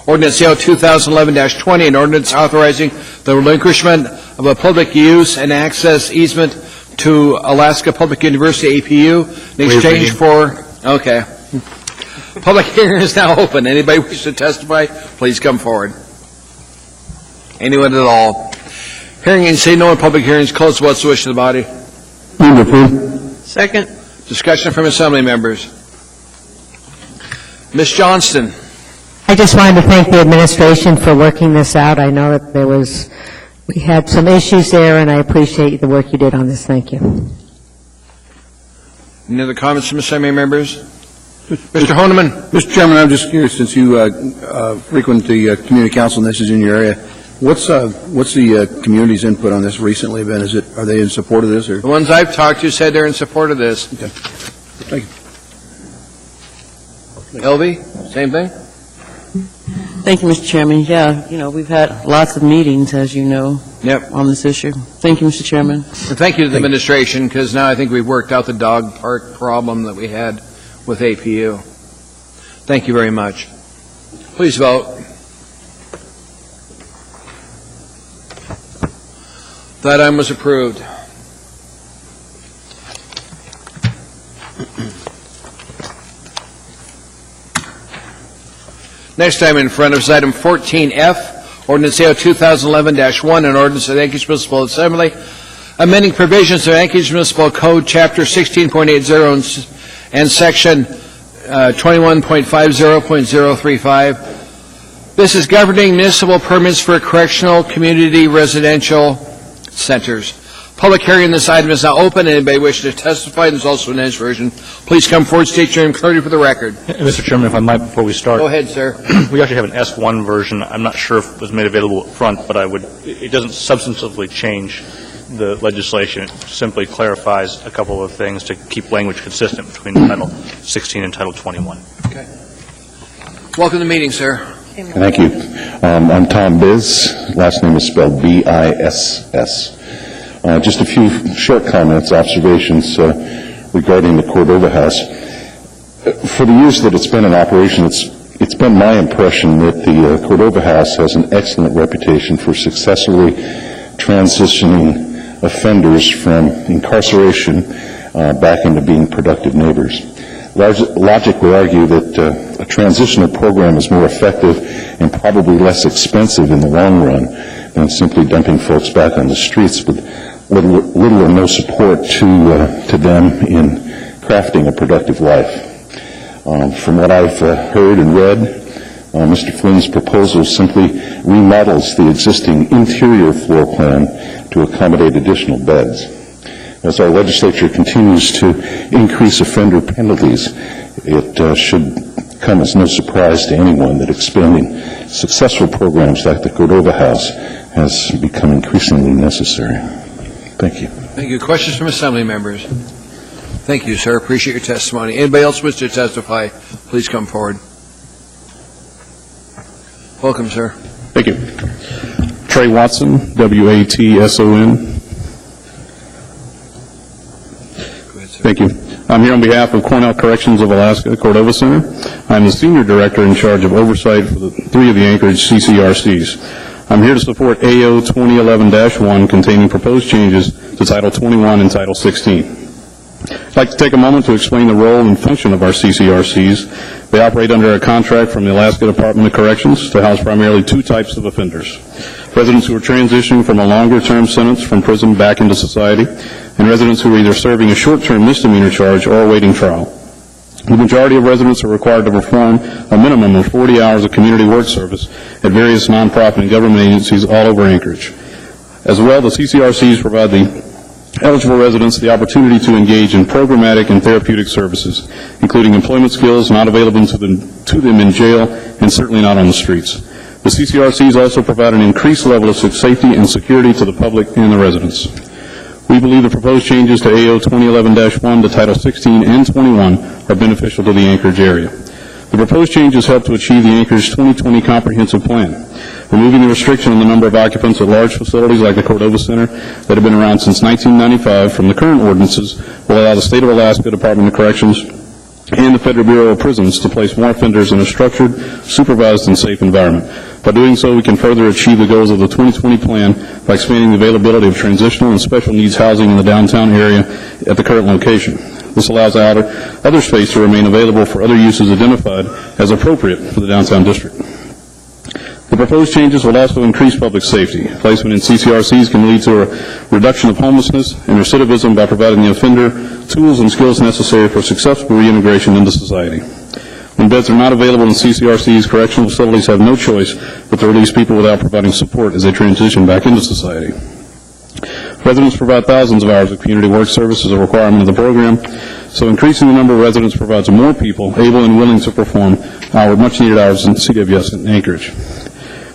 Ordinance AO 2011-20, an ordinance authorizing the relinquishment of a public use and access easement to Alaska Public University, APU, in exchange for... Okay. Public hearing is now open. Anybody wish to testify, please come forward. Anyone at all? Hearing and say no one, public hearing is closed. What's the wish of the body? Move to approve. Second. Discussion from Assembly members. Ms. Johnston. I just wanted to thank the administration for working this out. I know that we had some issues there, and I appreciate the work you did on this. Thank you. Any other comments from Assembly members? Mr. Honeman. Mr. Chairman, I'm just curious, since you frequent the community council and this is in your area, what's the community's input on this recently been? Are they in support of this? Or? The ones I've talked to said they're in support of this. Okay. Thank you. Elvie, same thing? Thank you, Mr. Chairman. Yeah, we've had lots of meetings, as you know, on this issue. Thank you, Mr. Chairman. And thank you to the administration, because now I think we've worked out the dog park problem that we had with APU. Thank you very much. Please vote. That item was approved. Next item in front of us, item 14F, Ordinance AO 2011-1, an ordinance of the Anchorage Municipal Assembly, amending provisions of Anchorage Municipal Code, Chapter 16.80 and Section 21.50.035. This is governing municipal permits for correctional community residential centers. Public hearing on this item is now open. Anybody wish to testify? There's also an English version. Please come forward, state your name clearly for the record. Mr. Chairman, if I might, before we start. Go ahead, sir. We actually have an S1 version. I'm not sure if it was made available up front, but it doesn't substantively change the legislation. It simply clarifies a couple of things to keep language consistent between Title 16 and Title 21. Okay. Welcome to the meeting, sir. Thank you. I'm Tom Biz. Last name is spelled B-I-S-S. Just a few short comments, observations regarding the Cordova House. For the years that it's been in operation, it's been my impression that the Cordova House has an excellent reputation for successfully transitioning offenders from incarceration back into being productive neighbors. Logic would argue that a transitional program is more effective and probably less expensive in the long run than simply dumping folks back on the streets with little or no support to them in crafting a productive life. From what I've heard and read, Mr. Flynn's proposal simply remodels the existing interior floor plan to accommodate additional beds. As our legislature continues to increase offender penalties, it should come as no surprise to anyone that expanding successful programs like the Cordova House has become increasingly necessary. Thank you. Thank you. Questions from Assembly members? Thank you, sir. Appreciate your testimony. Anybody else wish to testify, please come forward. Welcome, sir. Thank you. Trey Watson, W-A-T-S-O-N. Thank you. I'm here on behalf of Cornell Corrections of Alaska, Cordova Center. I'm the Senior Director in charge of oversight for three of the Anchorage CCRCs. I'm here to support AO 2011-1 containing proposed changes to Title 21 and Title 16. I'd like to take a moment to explain the role and function of our CCRCs. They operate under a contract from the Alaska Department of Corrections to house primarily two types of offenders: residents who are transitioning from a longer-term sentence from prison back into society, and residents who are either serving a short-term misdemeanor charge or awaiting trial. The majority of residents are required to perform a minimum of 40 hours of community work service at various nonprofit and government agencies all over Anchorage. As well, the CCRCs provide the eligible residents the opportunity to engage in programmatic and therapeutic services, including employment skills not available to them in jail and certainly not on the streets. The CCRCs also provide an increased level of safety and security to the public and the residents. We believe the proposed changes to AO 2011-1 to Title 16 and 21 are beneficial to the Anchorage area. The proposed changes help to achieve the Anchorage 2020 Comprehensive Plan. Removing the restriction on the number of occupants at large facilities like the Cordova Center that have been around since 1995 from the current ordinances will allow the State of Alaska Department of Corrections and the Federal Bureau of Prisons to place more offenders in a structured, supervised, and safe environment. By doing so, we can further achieve the goals of the 2020 plan by expanding the availability of transitional and special needs housing in the downtown area at the current location. This allows other space to remain available for other uses identified as appropriate for the downtown district. The proposed changes will also increase public safety. Placement in CCRCs can lead to a reduction of homelessness and recidivism by providing the offender tools and skills necessary for successful reintegration into society. When beds are not available in CCRCs, correctional facilities have no choice but to release people without providing support as they transition back into society. Residents provide thousands of hours of community work service as a requirement of the program, so increasing the number of residents provides more people able and willing to perform our much-needed hours in CWS in Anchorage.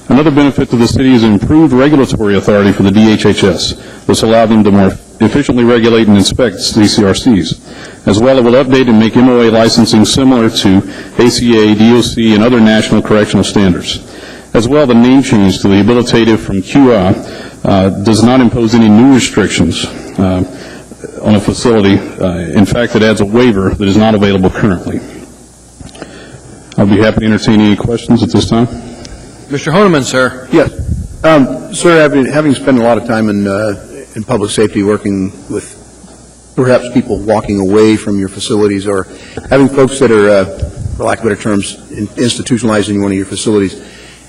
Another benefit to the city is improved regulatory authority for the DHHS. This will allow them to more efficiently regulate and inspect CCRCs. As well, it will update and make MOA licensing similar to ACA, DOC, and other national correctional standards. As well, the name change to the habilitative from QI does not impose any new restrictions on a facility. In fact, it adds a waiver that is not available currently. I'll be happy to entertain any questions at this time. Mr. Honeman, sir. Yes. Sir, having spent a lot of time in public safety working with perhaps people walking away from your facilities or having folks that are, for lack of better terms, institutionalized in one of your facilities,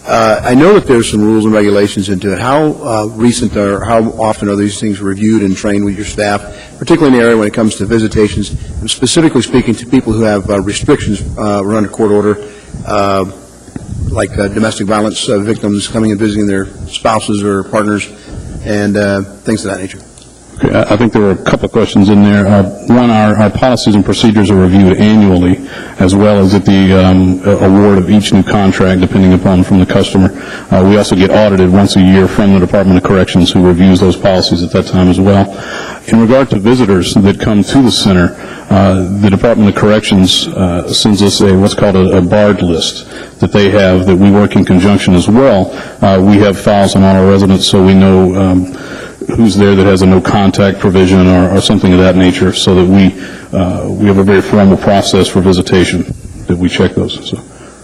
I know that there's some rules and regulations into it. How recent or how often are these things reviewed and trained with your staff, particularly in the area when it comes to visitations, and specifically speaking to people who have restrictions around a court order, like domestic violence victims coming and visiting their spouses or partners and things of that nature? Okay, I think there were a couple of questions in there. One, our policies and procedures are reviewed annually, as well as at the award of each new contract, depending upon from the customer. We also get audited once a year from the Department of Corrections, who reviews those policies at that time as well. In regard to visitors that come to the center, the Department of Corrections sends us what's called a barred list that they have that we work in conjunction as well. We have files on all our residents, so we know who's there that has a no contact provision or something of that nature, so that we have a very formal process for visitation that we check those. So.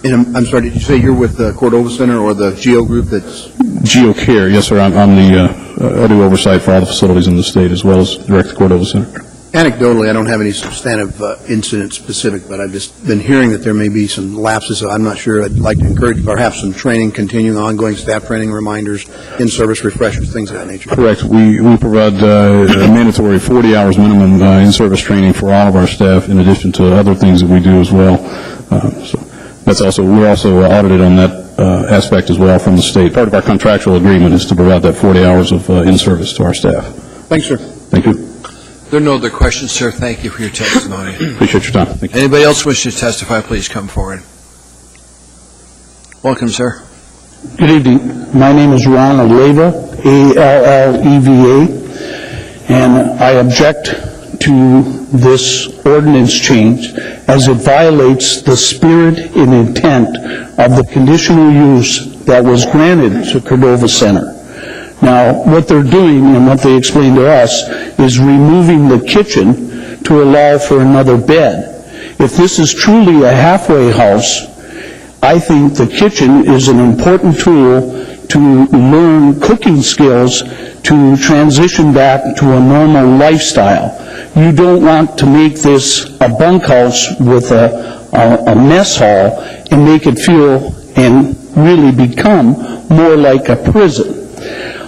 And I'm sorry, did you say you're with the Cordova Center or the GEO group that's? GEO Care, yes, sir. I do oversight for all the facilities in the state as well as direct the Cordova Center. Anecdotally, I don't have any substantive incident specific, but I've just been hearing that there may be some lapses. So I'm not sure. I'd like to encourage perhaps some training, continuing ongoing staff training, reminders, in-service refreshers, things of that nature. Correct. We provide a mandatory 40 hours minimum in-service training for all of our staff, in addition to other things that we do as well. So that's also, we're also audited on that aspect as well from the state. Part of our contractual agreement is to provide that 40 hours of in-service to our staff. Thanks, sir. Thank you. There are no other questions, sir. Thank you for your testimony. Appreciate your time. Thank you. Anybody else wish to testify, please come forward. Welcome, sir. Good evening. My name is Ron Alleva, A-L-L-E-V-A, and I object to this ordinance change as it violates the spirit and intent of the conditional use that was granted to Cordova Center. Now, what they're doing and what they explained to us is removing the kitchen to allow for another bed. If this is truly a halfway house, I think the kitchen is an important tool to learn cooking skills to transition back to a normal lifestyle. You don't want to make this a bunkhouse with a mess hall and make it feel and really become more like a prison.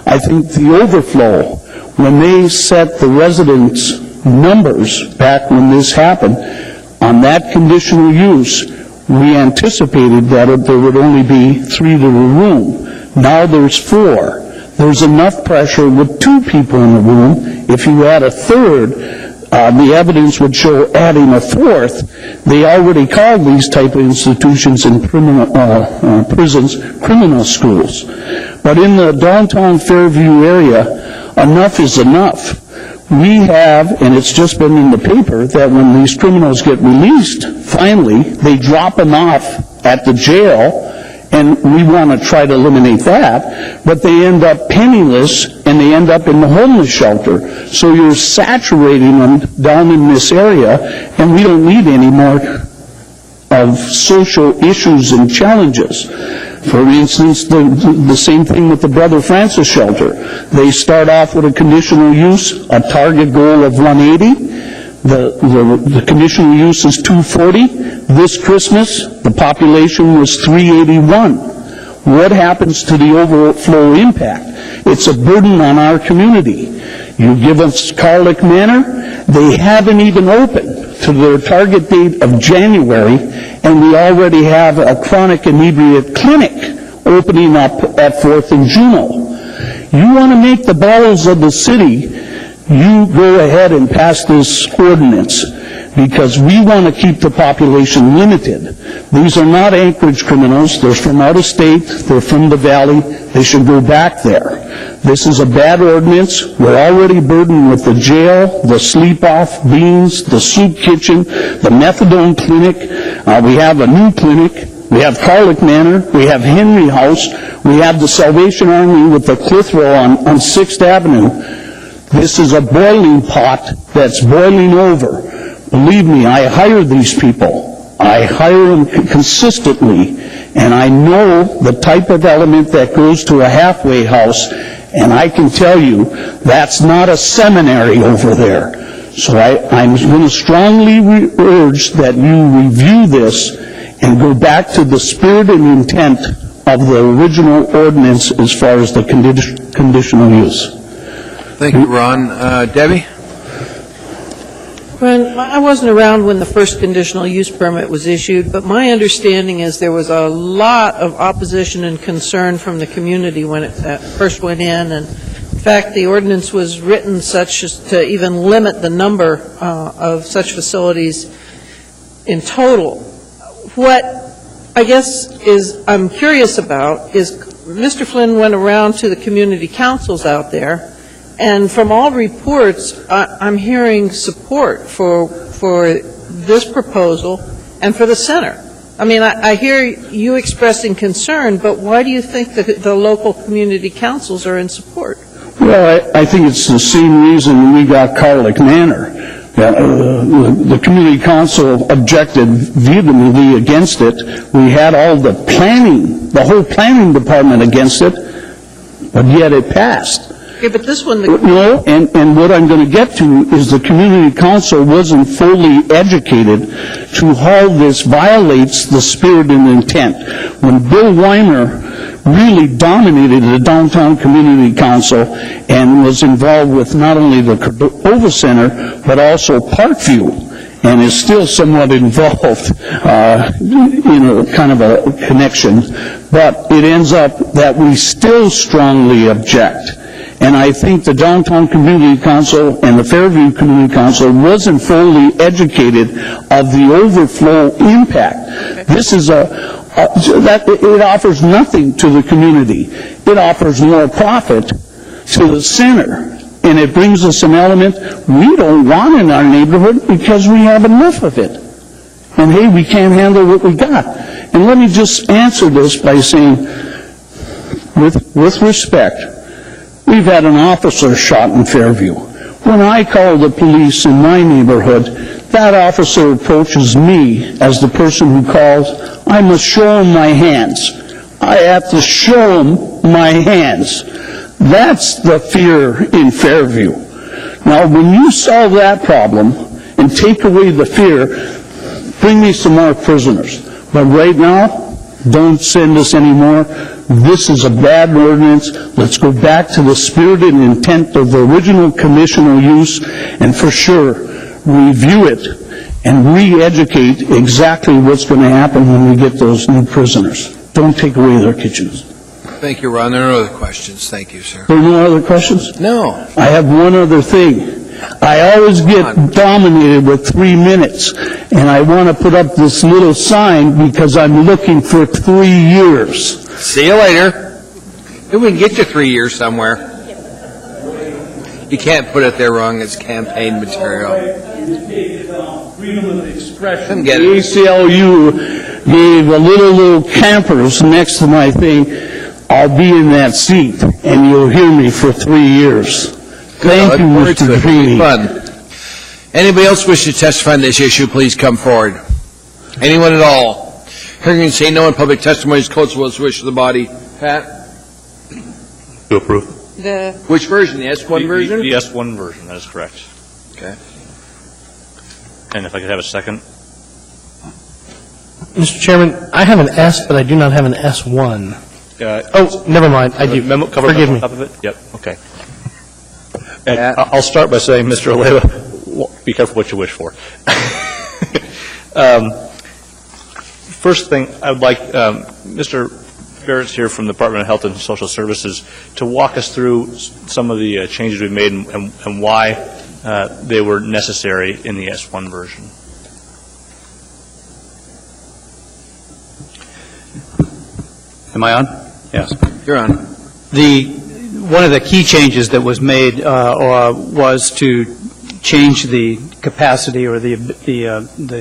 I think the overflow, when they set the residents' numbers back when this happened, on that conditional use, we anticipated that there would only be 3 to a room. Now there's 4. There's enough pressure with 2 people in the room. If you add a third, the evidence would show adding a 4th. They already call these type of institutions in prisons criminal schools. But in the downtown Fairview area, enough is enough. We have, and it's just been in the paper, that when these criminals get released, finally, they drop them off at the jail, and we want to try to eliminate that, but they end up penniless, and they end up in the homeless shelter. So you're saturating them down in this area, and we don't need any more of social issues and challenges. For instance, the same thing with the Brother Francis shelter. They start off with a conditional use, a target goal of 180. The conditional use is 240. This Christmas, the population was 381. What happens to the overflow impact? It's a burden on our community. You give us Carlick Manor, they haven't even opened to their target date of January, and we already have a chronic inebriate clinic opening up at 4th and Juneau. You want to make the bowels of the city, you go ahead and pass this ordinance, because we want to keep the population limited. These are not Anchorage criminals. They're from out of state. They're from the valley. They should go back there. This is a bad ordinance. We're already burdened with the jail, the sleep-off beans, the soup kitchen, the methadone clinic. We have a new clinic. We have Carlick Manor. We have Henry House. We have the Salvation Army with the Clitheroe on 6th Avenue. This is a boiling pot that's boiling over. Believe me, I hire these people. I hire them consistently, and I know the type of element that goes to a halfway house, and I can tell you that's not a seminary over there. So I'm going to strongly urge that you review this and go back to the spirit and intent of the original ordinance as far as the conditional use. Thank you, Ron. Debbie? I wasn't around when the first conditional use permit was issued, but my understanding is there was a lot of opposition and concern from the community when it first went in, and in fact, the ordinance was written such as to even limit the number of such facilities in total. What I guess I'm curious about is Mr. Flynn went around to the community councils out there, and from all reports, I'm hearing support for this proposal and for the center. I mean, I hear you expressing concern, but why do you think that the local community councils are in support? Well, I think it's the same reason we got Carlick Manor. The community council objected vehemently against it. We had all the planning, the whole planning department against it, but yet it passed. Okay, but this one, No, and what I'm going to get to is the community council wasn't fully educated to how this violates the spirit and intent. When Bill Weimer really dominated the downtown community council and was involved with not only the Cordova Center, but also Parkview, and is still somewhat involved in a kind of a connection, but it ends up that we still strongly object. And I think the Downtown Community Council and the Fairview Community Council wasn't fully educated of the overflow impact. This is it offers nothing to the community. It offers more profit to the center. And it brings us an element we don't want in our neighborhood because we have enough of it. And hey, we can't handle what we got. And let me just answer this by saying, with respect, we've had an officer shot in Fairview. When I call the police in my neighborhood, that officer approaches me as the person who calls. I must show him my hands. I have to show him my hands. That's the fear in Fairview. Now, when you solve that problem and take away the fear, bring me some more prisoners. But right now, don't send us any more. This is a bad ordinance. Let's go back to the spirit and intent of the original conditional use, and for sure, review it and re-educate exactly what's going to happen when we get those new prisoners. Don't take away their kitchens. Thank you, Ron. There are no other questions. Thank you, sir. There are no other questions? No. I have one other thing. I always get dominated with 3 minutes, and I want to put up this little sign because I'm looking for 3 years. See you later. Maybe we can get you 3 years somewhere. You can't put it there wrong. It's campaign material. Freedom of expression. Get it. The ACLU gave a little campers next to my thing. I'll be in that seat, and you'll hear me for 3 years. Thank you, Mr. Green. Fun. Anybody else wish to testify on this issue, please come forward. Anyone at all? Hearing and saying no in public testimony is close to the wish of the body. Pat? To approve. Which version? The S1 version? The S1 version, that is correct. Okay. And if I could have a second. Mr. Chairman, I have an S, but I do not have an S1. Never mind. I do. Forgive me. Top of it? Yep. Okay. And I'll start by saying, Mr. Aleva, be careful what you wish for. First thing, I would like Mr. Barrett's here from the Department of Health and Social Services to walk us through some of the changes we've made and why they were necessary in the S1 version. Am I on? Yes. You're on. One of the key changes that was made was to change the capacity or the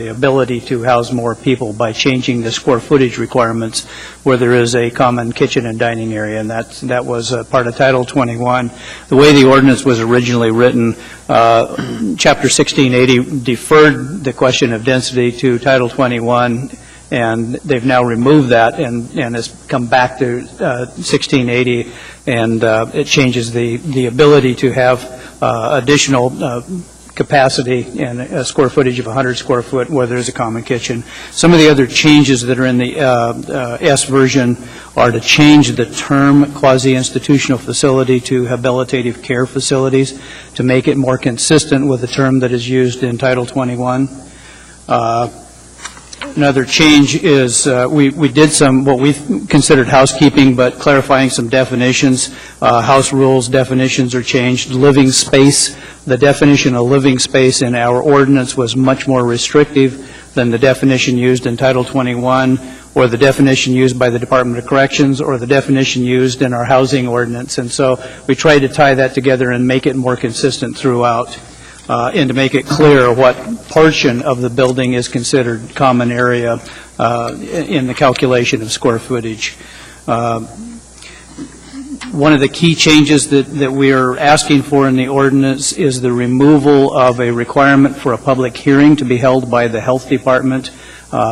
ability to house more people by changing the square footage requirements where there is a common kitchen and dining area, and that was part of Title 21. The way the ordinance was originally written, Chapter 1680 deferred the question of density to Title 21, and they've now removed that and has come back to 1680, and it changes the ability to have additional capacity and a square footage of 100 square foot where there's a common kitchen. Some of the other changes that are in the S version are to change the term quasi-institutional facility to habilitative care facilities to make it more consistent with the term that is used in Title 21. Another change is we did some what we considered housekeeping, but clarifying some definitions. House rules definitions are changed. Living space, the definition of living space in our ordinance was much more restrictive than the definition used in Title 21 or the definition used by the Department of Corrections or the definition used in our housing ordinance. And so we tried to tie that together and make it more consistent throughout. And to make it clear what portion of the building is considered common area in the calculation of square footage. One of the key changes that we are asking for in the ordinance is the removal of a requirement for a public hearing to be held by the Health Department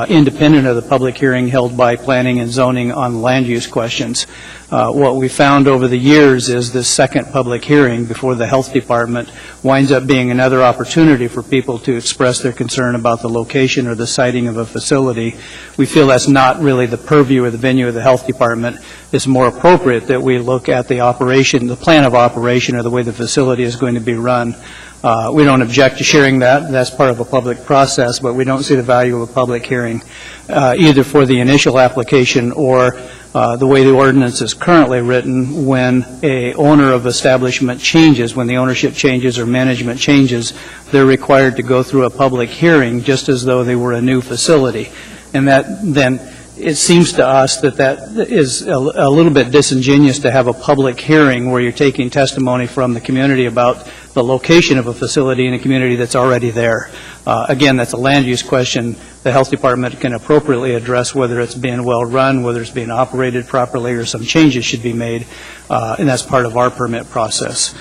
independent of the public hearing held by planning and zoning on land use questions. What we found over the years is this second public hearing before the health department winds up being another opportunity for people to express their concern about the location or the siting of a facility. We feel that's not really the purview or the venue of the health department. It's more appropriate that we look at the operation, the plan of operation, or the way the facility is going to be run. We don't object to sharing that. That's part of a public process, but we don't see the value of a public hearing, either for the initial application or the way the ordinance is currently written. When a owner of establishment changes, when the ownership changes or management changes, they're required to go through a public hearing just as though they were a new facility. And that then it seems to us that that is a little bit disingenuous to have a public hearing where you're taking testimony from the community about the location of a facility in a community that's already there. Again, that's a land use question. The health department can appropriately address whether it's being well run, whether it's being operated properly, or some changes should be made, and that's part of our permit process.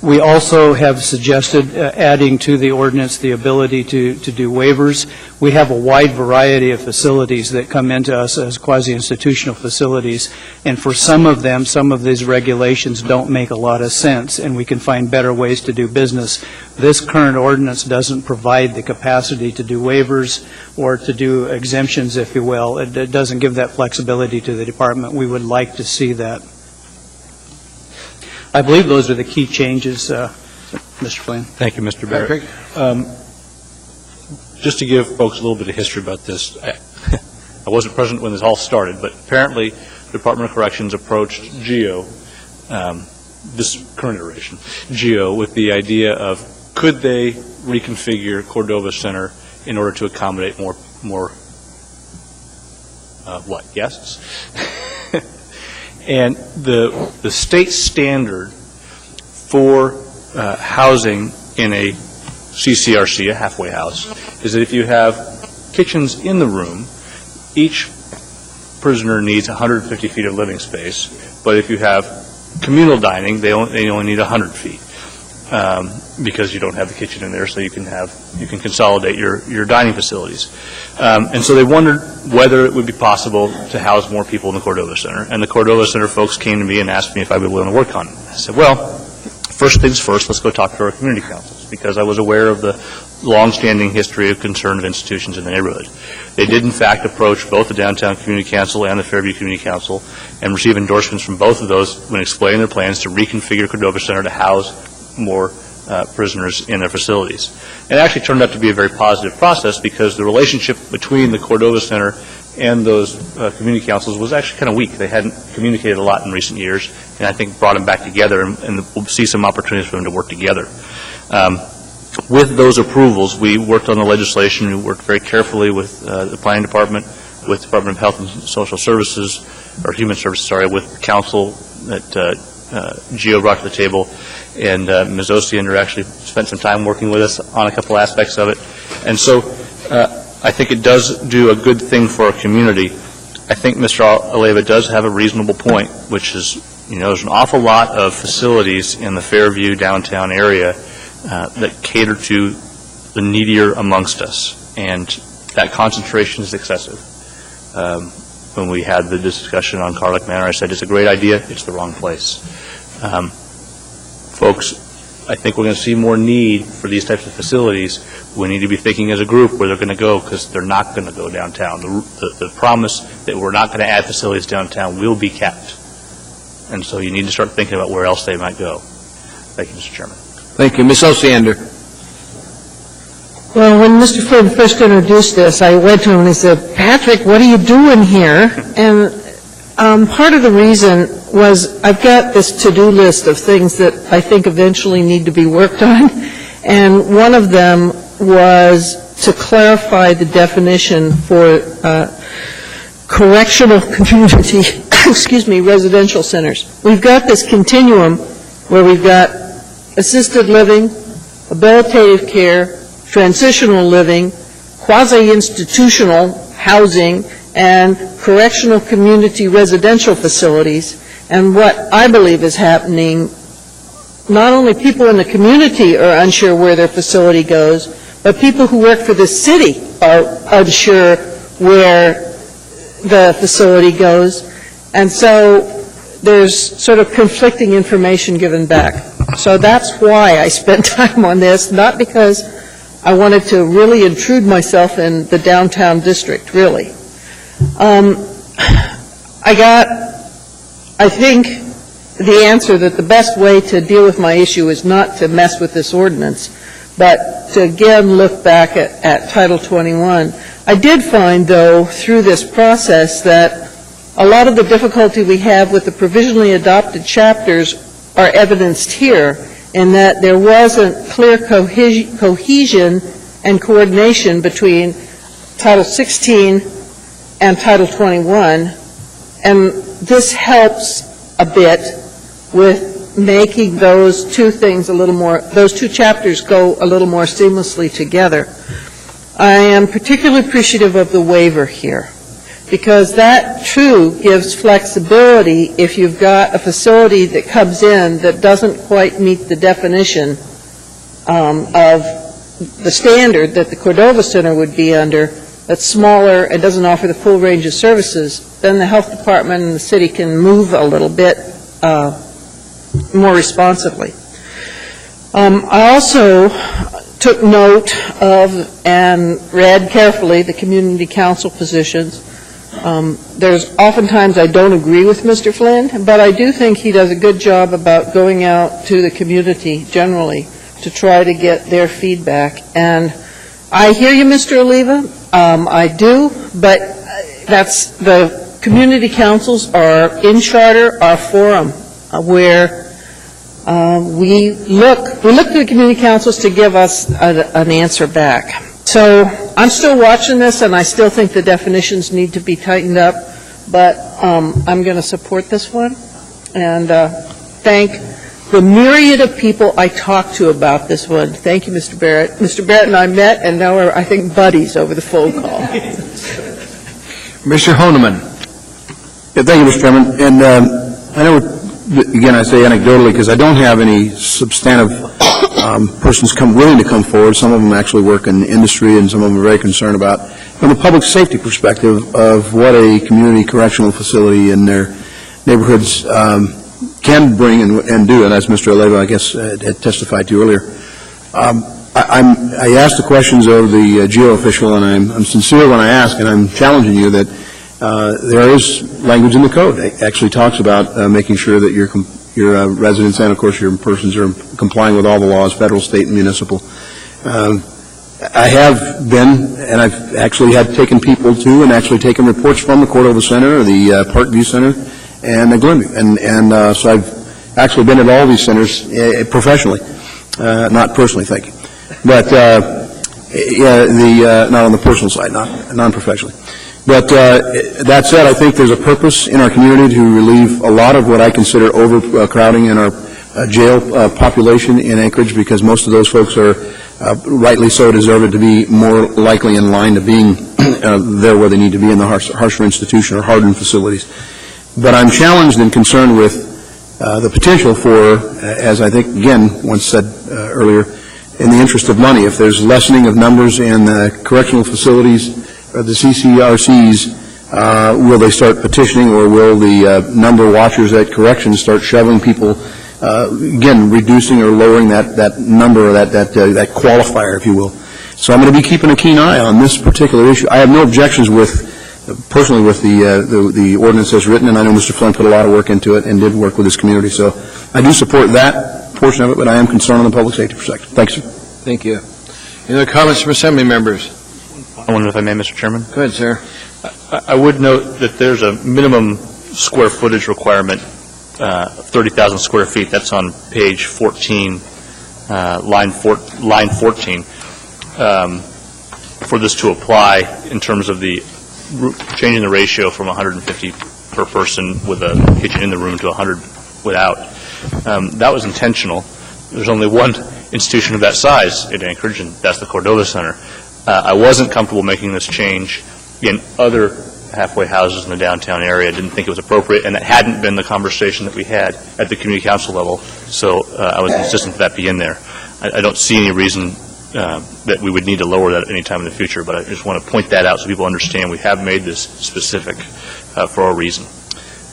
We also have suggested adding to the ordinance the ability to do waivers. We have a wide variety of facilities that come into us as quasi-institutional facilities, and for some of them, some of these regulations don't make a lot of sense, and we can find better ways to do business. This current ordinance doesn't provide the capacity to do waivers or to do exemptions, if you will. It doesn't give that flexibility to the department. We would like to see that. I believe those are the key changes, Mr. Flynn. Thank you, Mr. Barrett. Just to give folks a little bit of history about this, I wasn't present when this all started, but apparently the Department of Corrections approached GEO, this current iteration, GEO, with the idea of could they reconfigure Cordova Center in order to accommodate more guests? And the state standard for housing in a CCRC, a halfway house, is that if you have kitchens in the room, each prisoner needs 150 feet of living space, but if you have communal dining, they only need 100 feet. Because you don't have the kitchen in there, so you can consolidate your dining facilities. And so they wondered whether it would be possible to house more people in the Cordova Center. And the Cordova Center folks came to me and asked me if I'd be willing to work on it. I said, well, first things first, let's go talk to our community councils, because I was aware of the long-standing history of concern of institutions in the neighborhood. They did, in fact, approach both the Downtown Community Council and the Fairview Community Council and receive endorsements from both of those when explaining their plans to reconfigure Cordova Center to house more prisoners in their facilities. It actually turned out to be a very positive process because the relationship between the Cordova Center and those community councils was actually kind of weak. They hadn't communicated a lot in recent years, and I think brought them back together, and we'll see some opportunities for them to work together. With those approvals, we worked on the legislation. We worked very carefully with the Planning Department, with the Department of Health and Social Services, or Human Services, sorry, with the council that GEO brought to the table, and Ms. Ossiander actually spent some time working with us on a couple aspects of it. And so I think it does do a good thing for our community. I think Mr. Aleva does have a reasonable point, which is, there's an awful lot of facilities in the Fairview downtown area that cater to the needier amongst us, and that concentration is excessive. When we had the discussion on Carlick Manor, I said it's a great idea, it's the wrong place. Folks, I think we're going to see more need for these types of facilities. We need to be thinking as a group where they're going to go, because they're not going to go downtown. The promise that we're not going to add facilities downtown will be kept. And so you need to start thinking about where else they might go. Thank you, Mr. Chairman. Thank you. Ms. Ossiander. Well, when Mr. Flynn first introduced this, I went to him and I said, Patrick, what are you doing here? And part of the reason was I've got this to-do list of things that I think eventually need to be worked on, and one of them was to clarify the definition for correctional community, residential centers. We've got this continuum where we've got assisted living, habilitative care, transitional living, quasi-institutional housing, and correctional community residential facilities. And what I believe is happening, not only people in the community are unsure where their facility goes, but people who work for the city are unsure where the facility goes. And so there's sort of conflicting information given back. So that's why I spent time on this, not because I wanted to really intrude myself in the downtown district, really. I think, the answer that the best way to deal with my issue is not to mess with this ordinance, but to again look back at Title 21. I did find, though, through this process that a lot of the difficulty we have with the provisionally adopted chapters are evidenced here, in that there wasn't clear cohesion and coordination between Title 16 and Title 21, and this helps a bit with making those two things those two chapters go a little more seamlessly together. I am particularly appreciative of the waiver here, because that, too, gives flexibility if you've got a facility that comes in that doesn't quite meet the definition of the standard that the Cordova Center would be under, that's smaller and doesn't offer the full range of services. Then the health department and the city can move a little bit more responsibly. I also took note of and read carefully the community council positions. There's oftentimes I don't agree with Mr. Flynn, but I do think he does a good job about going out to the community generally to try to get their feedback. And I hear you, Mr. Oliva. I do, but that's the community councils are in charter, our forum, where we look to the community councils to give us an answer back. So I'm still watching this, and I still think the definitions need to be tightened up, but I'm going to support this one, and thank the myriad of people I talked to about this one. Thank you, Mr. Barrett. Mr. Barrett and I met, and now we're, I think, buddies over the phone call. Mr. Honeman. Yeah, thank you, Mr. Chairman. And I know, again, I say anecdotally because I don't have any substantive persons willing to come forward. Some of them actually work in industry, and some of them are very concerned about, from a public safety perspective, of what a community correctional facility in their neighborhoods can bring and do, and as Mr. Oliva, I guess, had testified to earlier. I asked the questions of the geo official, and I'm sincere when I ask, and I'm challenging you that there is language in the code that actually talks about making sure that your residents and, of course, your persons are complying with all the laws, federal, state, and municipal. I have been, and I've actually had taken people to and actually taken reports from the Cordova Center, the Parkview Center, and the Glenview. And so I've actually been at all these centers professionally, not personally, thank you. But not on the personal side, not non-professionally. But that said, I think there's a purpose in our community to relieve a lot of what I consider overcrowding in our jail population in Anchorage, because most of those folks are rightly so deserved to be more likely in line to being there where they need to be in the harsher institution or hardened facilities. But I'm challenged and concerned with the potential for, as I think, again, once said earlier, in the interest of money, if there's lessening of numbers in the correctional facilities, the CCRCs, will they start petitioning, or will the number of watchers at corrections start shoving people, again, reducing or lowering that number, or that qualifier, if you will. So I'm going to be keeping a keen eye on this particular issue. I have no objections personally with the ordinance as written, and I know Mr. Flynn put a lot of work into it and did work with his community. So I do support that portion of it, but I am concerned on the public safety perspective. Thanks, sir. Thank you. Any other comments from Assembly members? I wonder if I may, Mr. Chairman. Go ahead, sir. I would note that there's a minimum square footage requirement of 30,000 square feet. That's on page 14, line 14, for this to apply in terms of the changing the ratio from 150 per person with a kitchen in the room to 100 without. That was intentional. There's only one institution of that size in Anchorage, and that's the Cordova Center. I wasn't comfortable making this change in other halfway houses in the downtown area. I didn't think it was appropriate, and that hadn't been the conversation that we had at the community council level, so I was insistent that be in there. I don't see any reason that we would need to lower that at any time in the future. But I just want to point that out so people understand we have made this specific for a reason.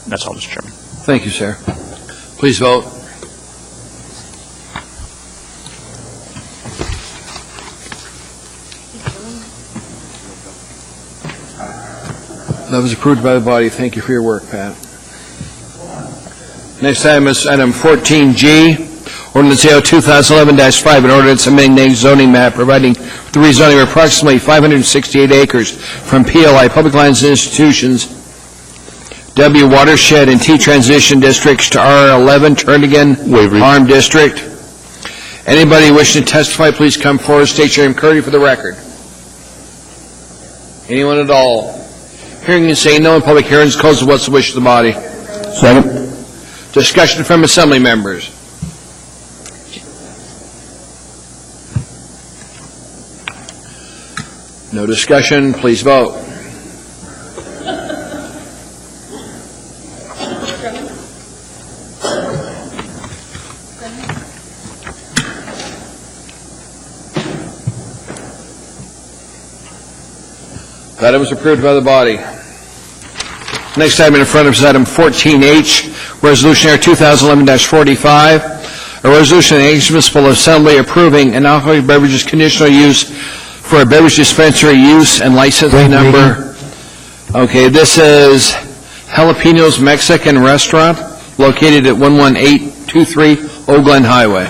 That's all, Mr. Chairman. Thank you, sir. Please vote. That was approved by the body. Thank you for your work, Pat. Next item is item 14G, Ordinance AO 2011-5, an ordinance amending zoning map providing the rezoning of approximately 568 acres from PLI, Public Lands and Institutions, W Watershed and T Transition Districts to R11 Turnagain Farm District. Anybody wishing to testify, please come forward. State your name clearly for the record. Anyone at all? Hearing and saying no in public hearings, close. What's the wish of the body? Second. Discussion from assembly members. No discussion. Please vote. That was approved by the body. Next item in front of us is item 14H, Resolution Air 2011-45, a resolution of the Anchorage Municipal Assembly approving an alcoholic beverages conditional use for a beverage dispensary use and licensing number. Okay, this is Jalapenos Mexican Restaurant located at 11823 Old Glen Highway.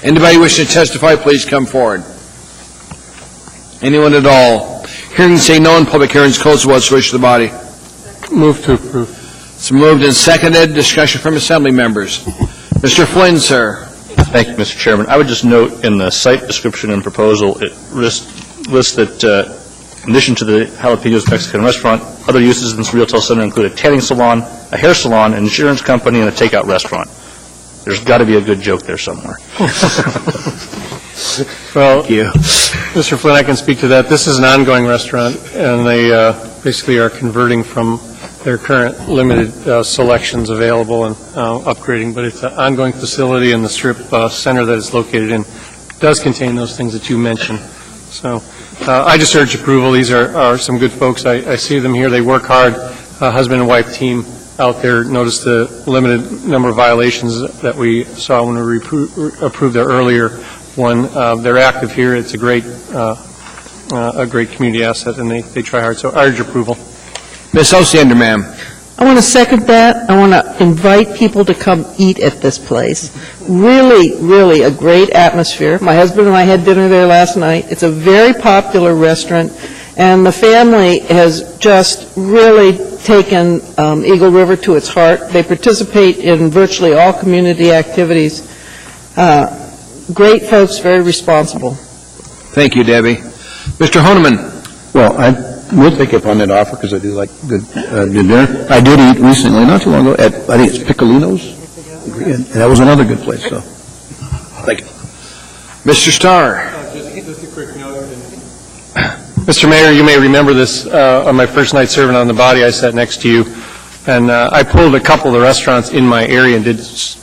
Anybody wishing to testify, please come forward. Anyone at all? Hearing and saying no in public hearings, close. What's the wish of the body? Move to approve. It's moved and seconded. Discussion from assembly members. Mr. Flynn, sir. Thank you, Mr. Chairman. I would just note in the site description and proposal, it lists that in addition to the Jalapenos Mexican Restaurant, other uses in this retail center include a tanning salon, a hair salon, an insurance company, and a takeout restaurant. There's got to be a good joke there somewhere. Well, Mr. Flynn, I can speak to that. This is an ongoing restaurant, and they basically are converting from their current limited selections available and upgrading, but it's an ongoing facility, and the strip center that it's located in does contain those things that you mentioned. So I just urge approval. These are some good folks. I see them here. They work hard, husband and wife team out there. Notice the limited number of violations that we saw when we approved their earlier one. They're active here. It's a great community asset, and they try hard. So I urge approval. Ms. Ossiander, ma'am. I want to second that. I want to invite people to come eat at this place. Really, really a great atmosphere. My husband and I had dinner there last night. It's a very popular restaurant, and the family has just really taken Eagle River to its heart. They participate in virtually all community activities. Great folks, very responsible. Thank you, Debbie. Mr. Honeman. Well, I will take up on that offer because I do like good dinner. I did eat recently, not too long ago, at, I think it's Piccolino's, and that was another good place, so thank you. Mr. Starr. Just a quick note. Mr. Mayor, you may remember this on my first night serving on the body. I sat next to you, and I pulled a couple of the restaurants in my area and did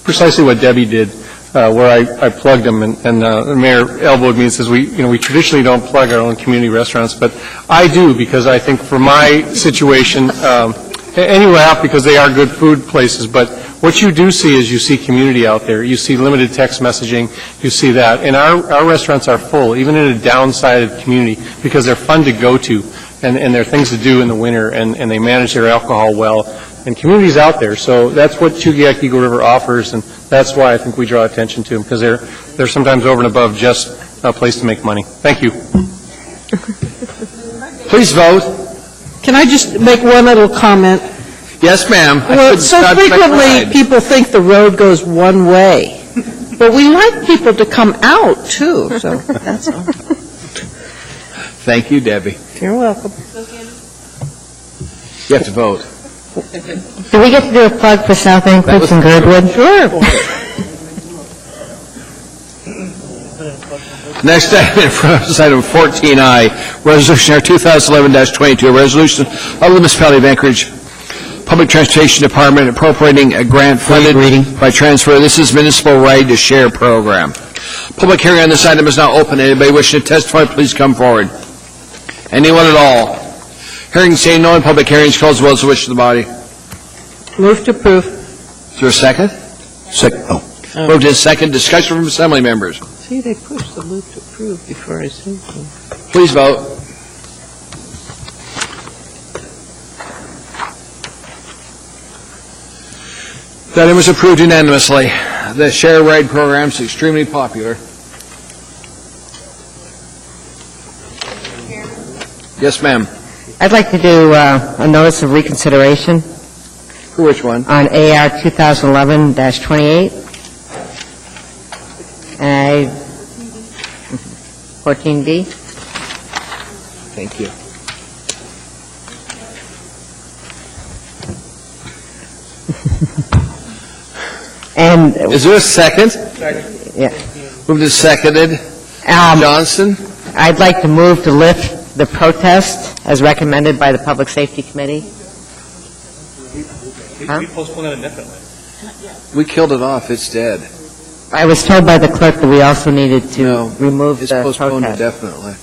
precisely what Debbie did, where I plugged them, and the mayor elbowed me and says, we traditionally don't plug our own community restaurants, but I do, because I think for my situation, and you laugh because they are good food places, but what you do see is you see community out there. You see limited text messaging. You see that. And our restaurants are full, even in a downside community, because they're fun to go to, and they're things to do in the winter, and they manage their alcohol well. And community's out there. So that's what Chugiak Eagle River offers, and that's why I think we draw attention to them, because they're sometimes over and above just a place to make money. Thank you. Please vote. Can I just make one little comment? Yes, ma'am. Well, so frequently people think the road goes one way, but we like people to come out, too, so that's all. Thank you, Debbie. You're welcome. You have to vote. Do we get to do a plug for South Anchorage and Girdwood? Sure. Next item in front of us, item 14I, Resolution R 2011-22, a resolution of the Municipality of Anchorage Public Transportation Department appropriating a grant funded by transfer. This is Municipal Ride to Share program. Public hearing on this item is now open. Anybody wishing to testify, please come forward. Anyone at all? Hearing saying no, and public hearing is closed. What's the wish of the body? Move to approve. Is there a second? Second. Moved in second. Discussion from assembly members. See, they pushed the move to approve before I say so. Please vote. That item was approved unanimously. The share ride program is extremely popular. Yes, ma'am. I'd like to do a notice of reconsideration. For which one? On AR 2011-28. 14B. Thank you. And is there a second? Yeah. Moved and seconded. Johnson? I'd like to move to lift the protest as recommended by the Public Safety Committee. We postponed that indefinitely. We killed it off. It's dead. I was told by the clerk that we also needed to remove the protest. It's postponed indefinitely.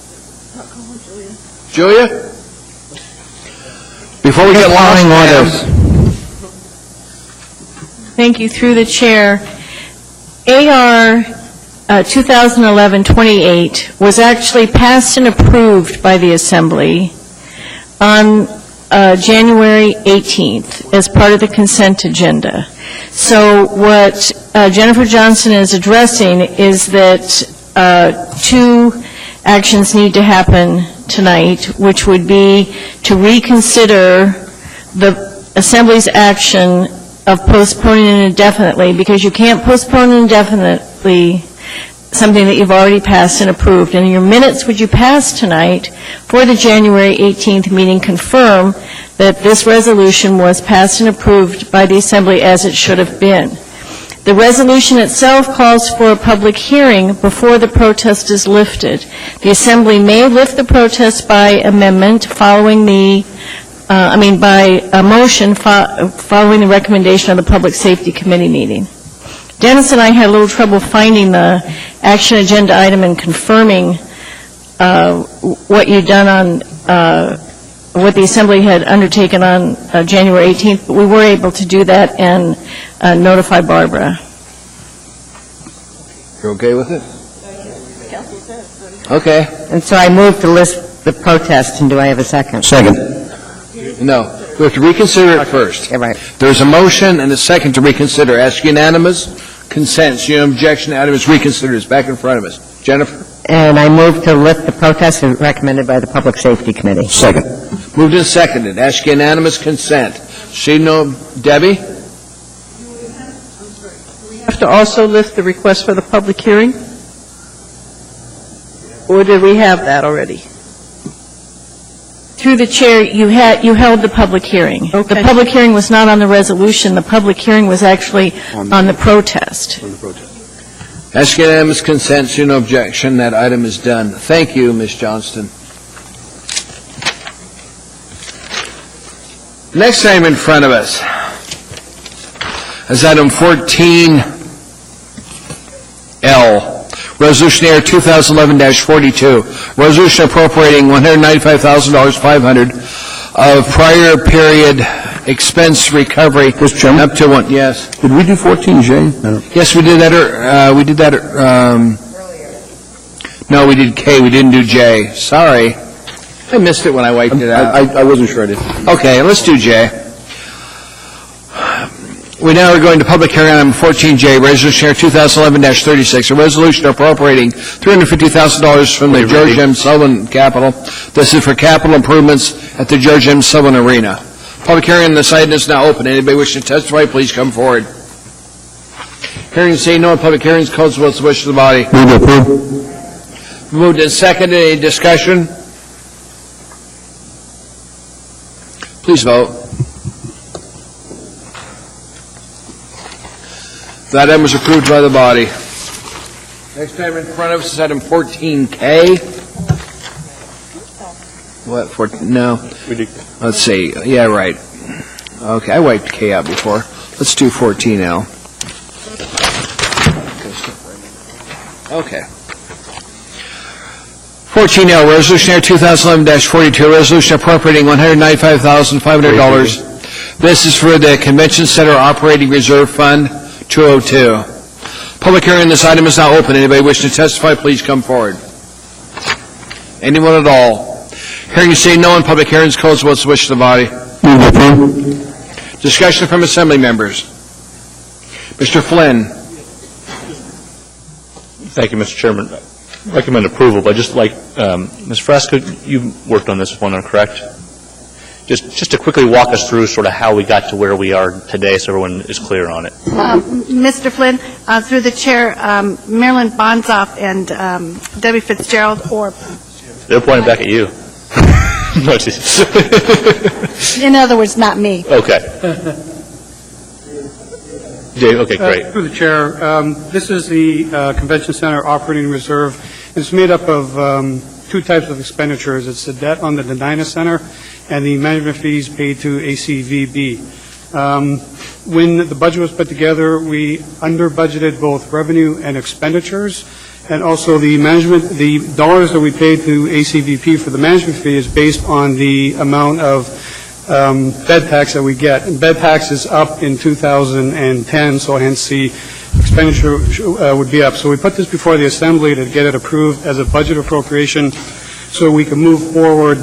Julia? Before we get lost, orders. Thank you. Through the chair, AR 2011-28 was actually passed and approved by the Assembly on January 18th as part of the consent agenda. So what Jennifer Johnson is addressing is that two actions need to happen tonight, which would be to reconsider the Assembly's action of postponing it indefinitely, because you can't postpone indefinitely something that you've already passed and approved. And in your minutes, would you pass tonight for the January 18th meeting confirm that this resolution was passed and approved by the Assembly as it should have been? The resolution itself calls for a public hearing before the protest is lifted. The Assembly may lift the protest by amendment following the by a motion following the recommendation of the Public Safety Committee meeting. Dennis and I had a little trouble finding the action agenda item and confirming what you'd done on what the Assembly had undertaken on January 18th, but we were able to do that and notify Barbara. You're okay with it? Okay. And so I move to list the protest, and do I have a second? Second. No. We have to reconsider it first. Yeah, right. There's a motion and a second to reconsider. Ask unanimous consent. Your objection to item is reconsidered. It's back in front of us. Jennifer? And I move to lift the protest as recommended by the Public Safety Committee. Second. Moved and seconded. Ask unanimous consent. See no, Debbie? Have to also lift the request for the public hearing? Or did we have that already? Through the chair, you held the public hearing. Okay. The public hearing was not on the resolution. The public hearing was actually on the protest. Ask unanimous consent. See no objection. That item is done. Thank you, Ms. Johnston. Next item in front of us is item 14L. Resolution AR 2011-42, resolution appropriating $195,500 of prior period expense recovery. Mr. Chairman? Up to one, yes. Did we do 14J? Yes, we did that, no, we did K, we didn't do J. Sorry. I missed it when I wiped it out. I wasn't sure I did. Okay, let's do J. We now are going to public hearing on 14J, Resolution 2011-36, a resolution appropriating $350,000 from the George M. Sullivan Capital. This is for capital improvements at the George M. Sullivan Arena. Public hearing on this item is now open. Anybody wishing to testify, please come forward. Hearing saying no, public hearing is closed. What's the wish of the body? Move to approve. Moved and seconded. Any discussion? Please vote. That item was approved by the body. Next item in front of us is item 14K. What? 14? No. Let's see. Yeah, right. Okay, I wiped K out before. Let's do 14L. Okay. 14L, Resolution 2011-42, resolution appropriating $195,500. This is for the Convention Center Operating Reserve Fund 202. Public hearing on this item is now open. Anybody wishing to testify, please come forward. Anyone at all? Hearing you say no, and public hearing is closed. What's the wish of the body? Discussion from assembly members. Mr. Flynn. Thank you, Mr. Chairman. I recommend approval, but just like Ms. Fresco, you worked on this one, correct? Just to quickly walk us through sort of how we got to where we are today so everyone is clear on it. Mr. Flynn, through the chair, Marilyn Bonzoff and Debbie Fitzgerald, or... They're pointing back at you. No, in other words, not me. Okay. Dave, okay, great. Through the chair, this is the Convention Center Operating Reserve. It's made up of two types of expenditures. It's the debt on the Denina Center and the management fees paid to ACVB. When the budget was put together, we under-budgeted both revenue and expenditures, and also the dollars that we paid to ACVP for the management fee is based on the amount of bed tax that we get. And bed tax is up in 2010, so hence the expenditure would be up. So we put this before the Assembly to get it approved as a budget appropriation so we can move forward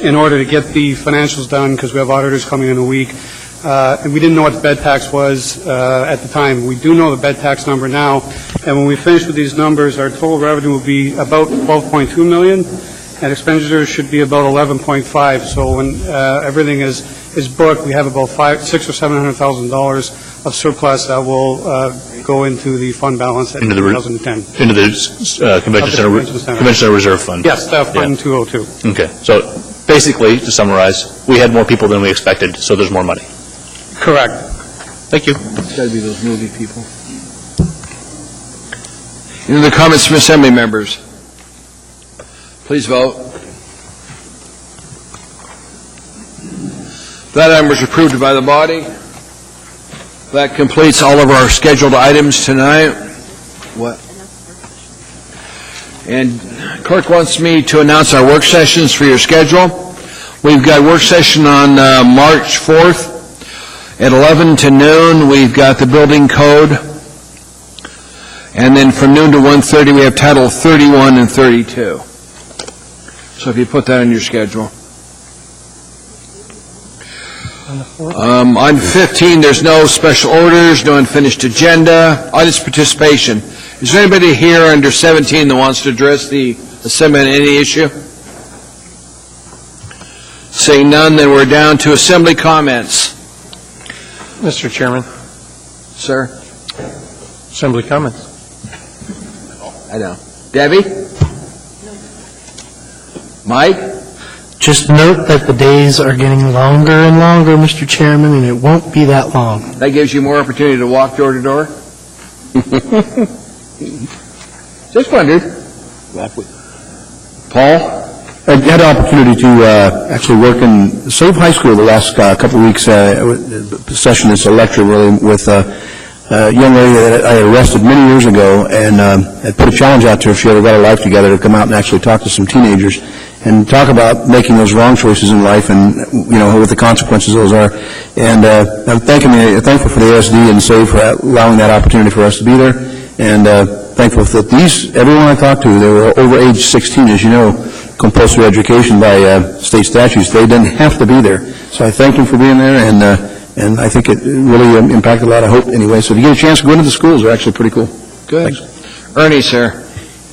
in order to get the financials done, because we have auditors coming in a week. And we didn't know what the bed tax was at the time. We do know the bed tax number now, and when we finish with these numbers, our total revenue will be about $12.2 million, and expenditures should be about 11.5. So when everything is booked, we have about $600,000 or $700,000 of surplus that will go into the fund balance at 2010. Into the Convention Center Reserve Fund. Yes, Fund 202. Okay. So basically, to summarize, we had more people than we expected, so there's more money. Correct. Thank you. It's got to be those movie people. Any other comments from assembly members? Please vote. That item was approved by the body. That completes all of our scheduled items tonight. What? And clerk wants me to announce our work sessions for your schedule. We've got work session on March 4th at 11 to noon. We've got the building code. And then from noon to 1:30, we have Title 31 and 32. So if you put that on your schedule. On 15, there's no special orders, no unfinished agenda. Audience participation. Is there anybody here under 17 that wants to address the Assembly on any issue? Seeing none, then we're down to Assembly comments. Mr. Chairman. Sir? Assembly comments. I know. Debbie? Mike? Just note that the days are getting longer and longer, Mr. Chairman, and it won't be that long. That gives you more opportunity to walk door to door? Just wondered. Paul? I had an opportunity to actually work in Sullivan High School the last couple of weeks, session. It's a lecture really with a young lady that I arrested many years ago, and I put a challenge out to her if she ever got her life together to come out and actually talk to some teenagers and talk about making those wrong choices in life and, you know, what the consequences of those are. And I'm thankful for the ASD and SAVE for allowing that opportunity for us to be there, and thankful that everyone I talked to, they were over age 16, as you know, compulsory education by state statutes. They didn't have to be there. So I thank them for being there, and I think it really impacted a lot of hope anyway. So if you get a chance to go into the schools, they're actually pretty cool. Good. Thanks. Ernie, sir.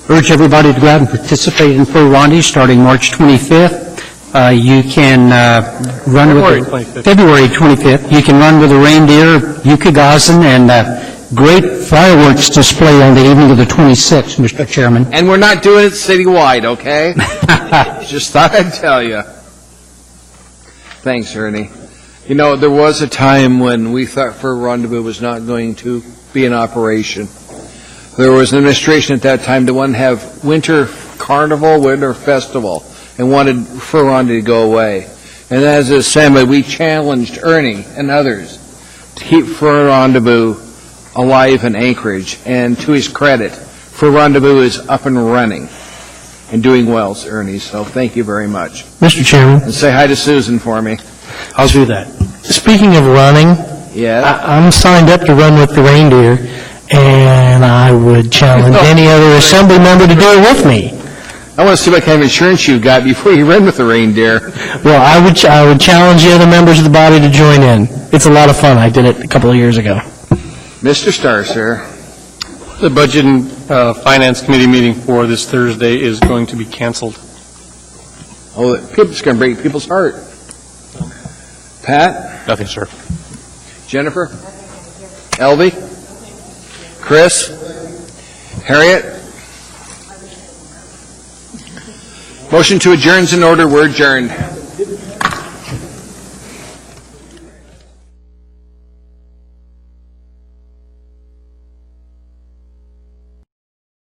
Urge everybody to go out and participate in Fur Rondy starting March 25th. You can run with February 25th. You can run with a reindeer, Yukigazan, and great fireworks display on the evening of the 26th, Mr. Chairman. And we're not doing it citywide, okay? Just thought I'd tell you. Thanks, Ernie. You know, there was a time when we thought Fur Rendezvous was not going to be in operation. There was an administration at that time that wanted to have winter carnival, winter festival, and wanted Fur Rendezvous to go away. And as a assembly, we challenged Ernie and others to keep Fur Rendezvous alive in Anchorage. And to his credit, Fur for Rendezvous is up and running and doing well, Ernie, so thank you very much. Mr. Chairman, And say hi to Susan for me. I'll do that. Speaking of running, I'm signed up to run with the reindeer, and I would challenge any other assembly member to do it with me. I want to see what kind of insurance you got before you run with the reindeer. Well, I would challenge the other members of the body to join in. It's a lot of fun. I did it a couple of years ago. Mr. Starr, sir. The Budget and Finance Committee meeting for this Thursday is going to be canceled. Oh, it's going to break people's heart. Pat? Nothing, sir. Jennifer? Elvie? Chris? Harriet? Motion to adjourn's in order. We're adjourned.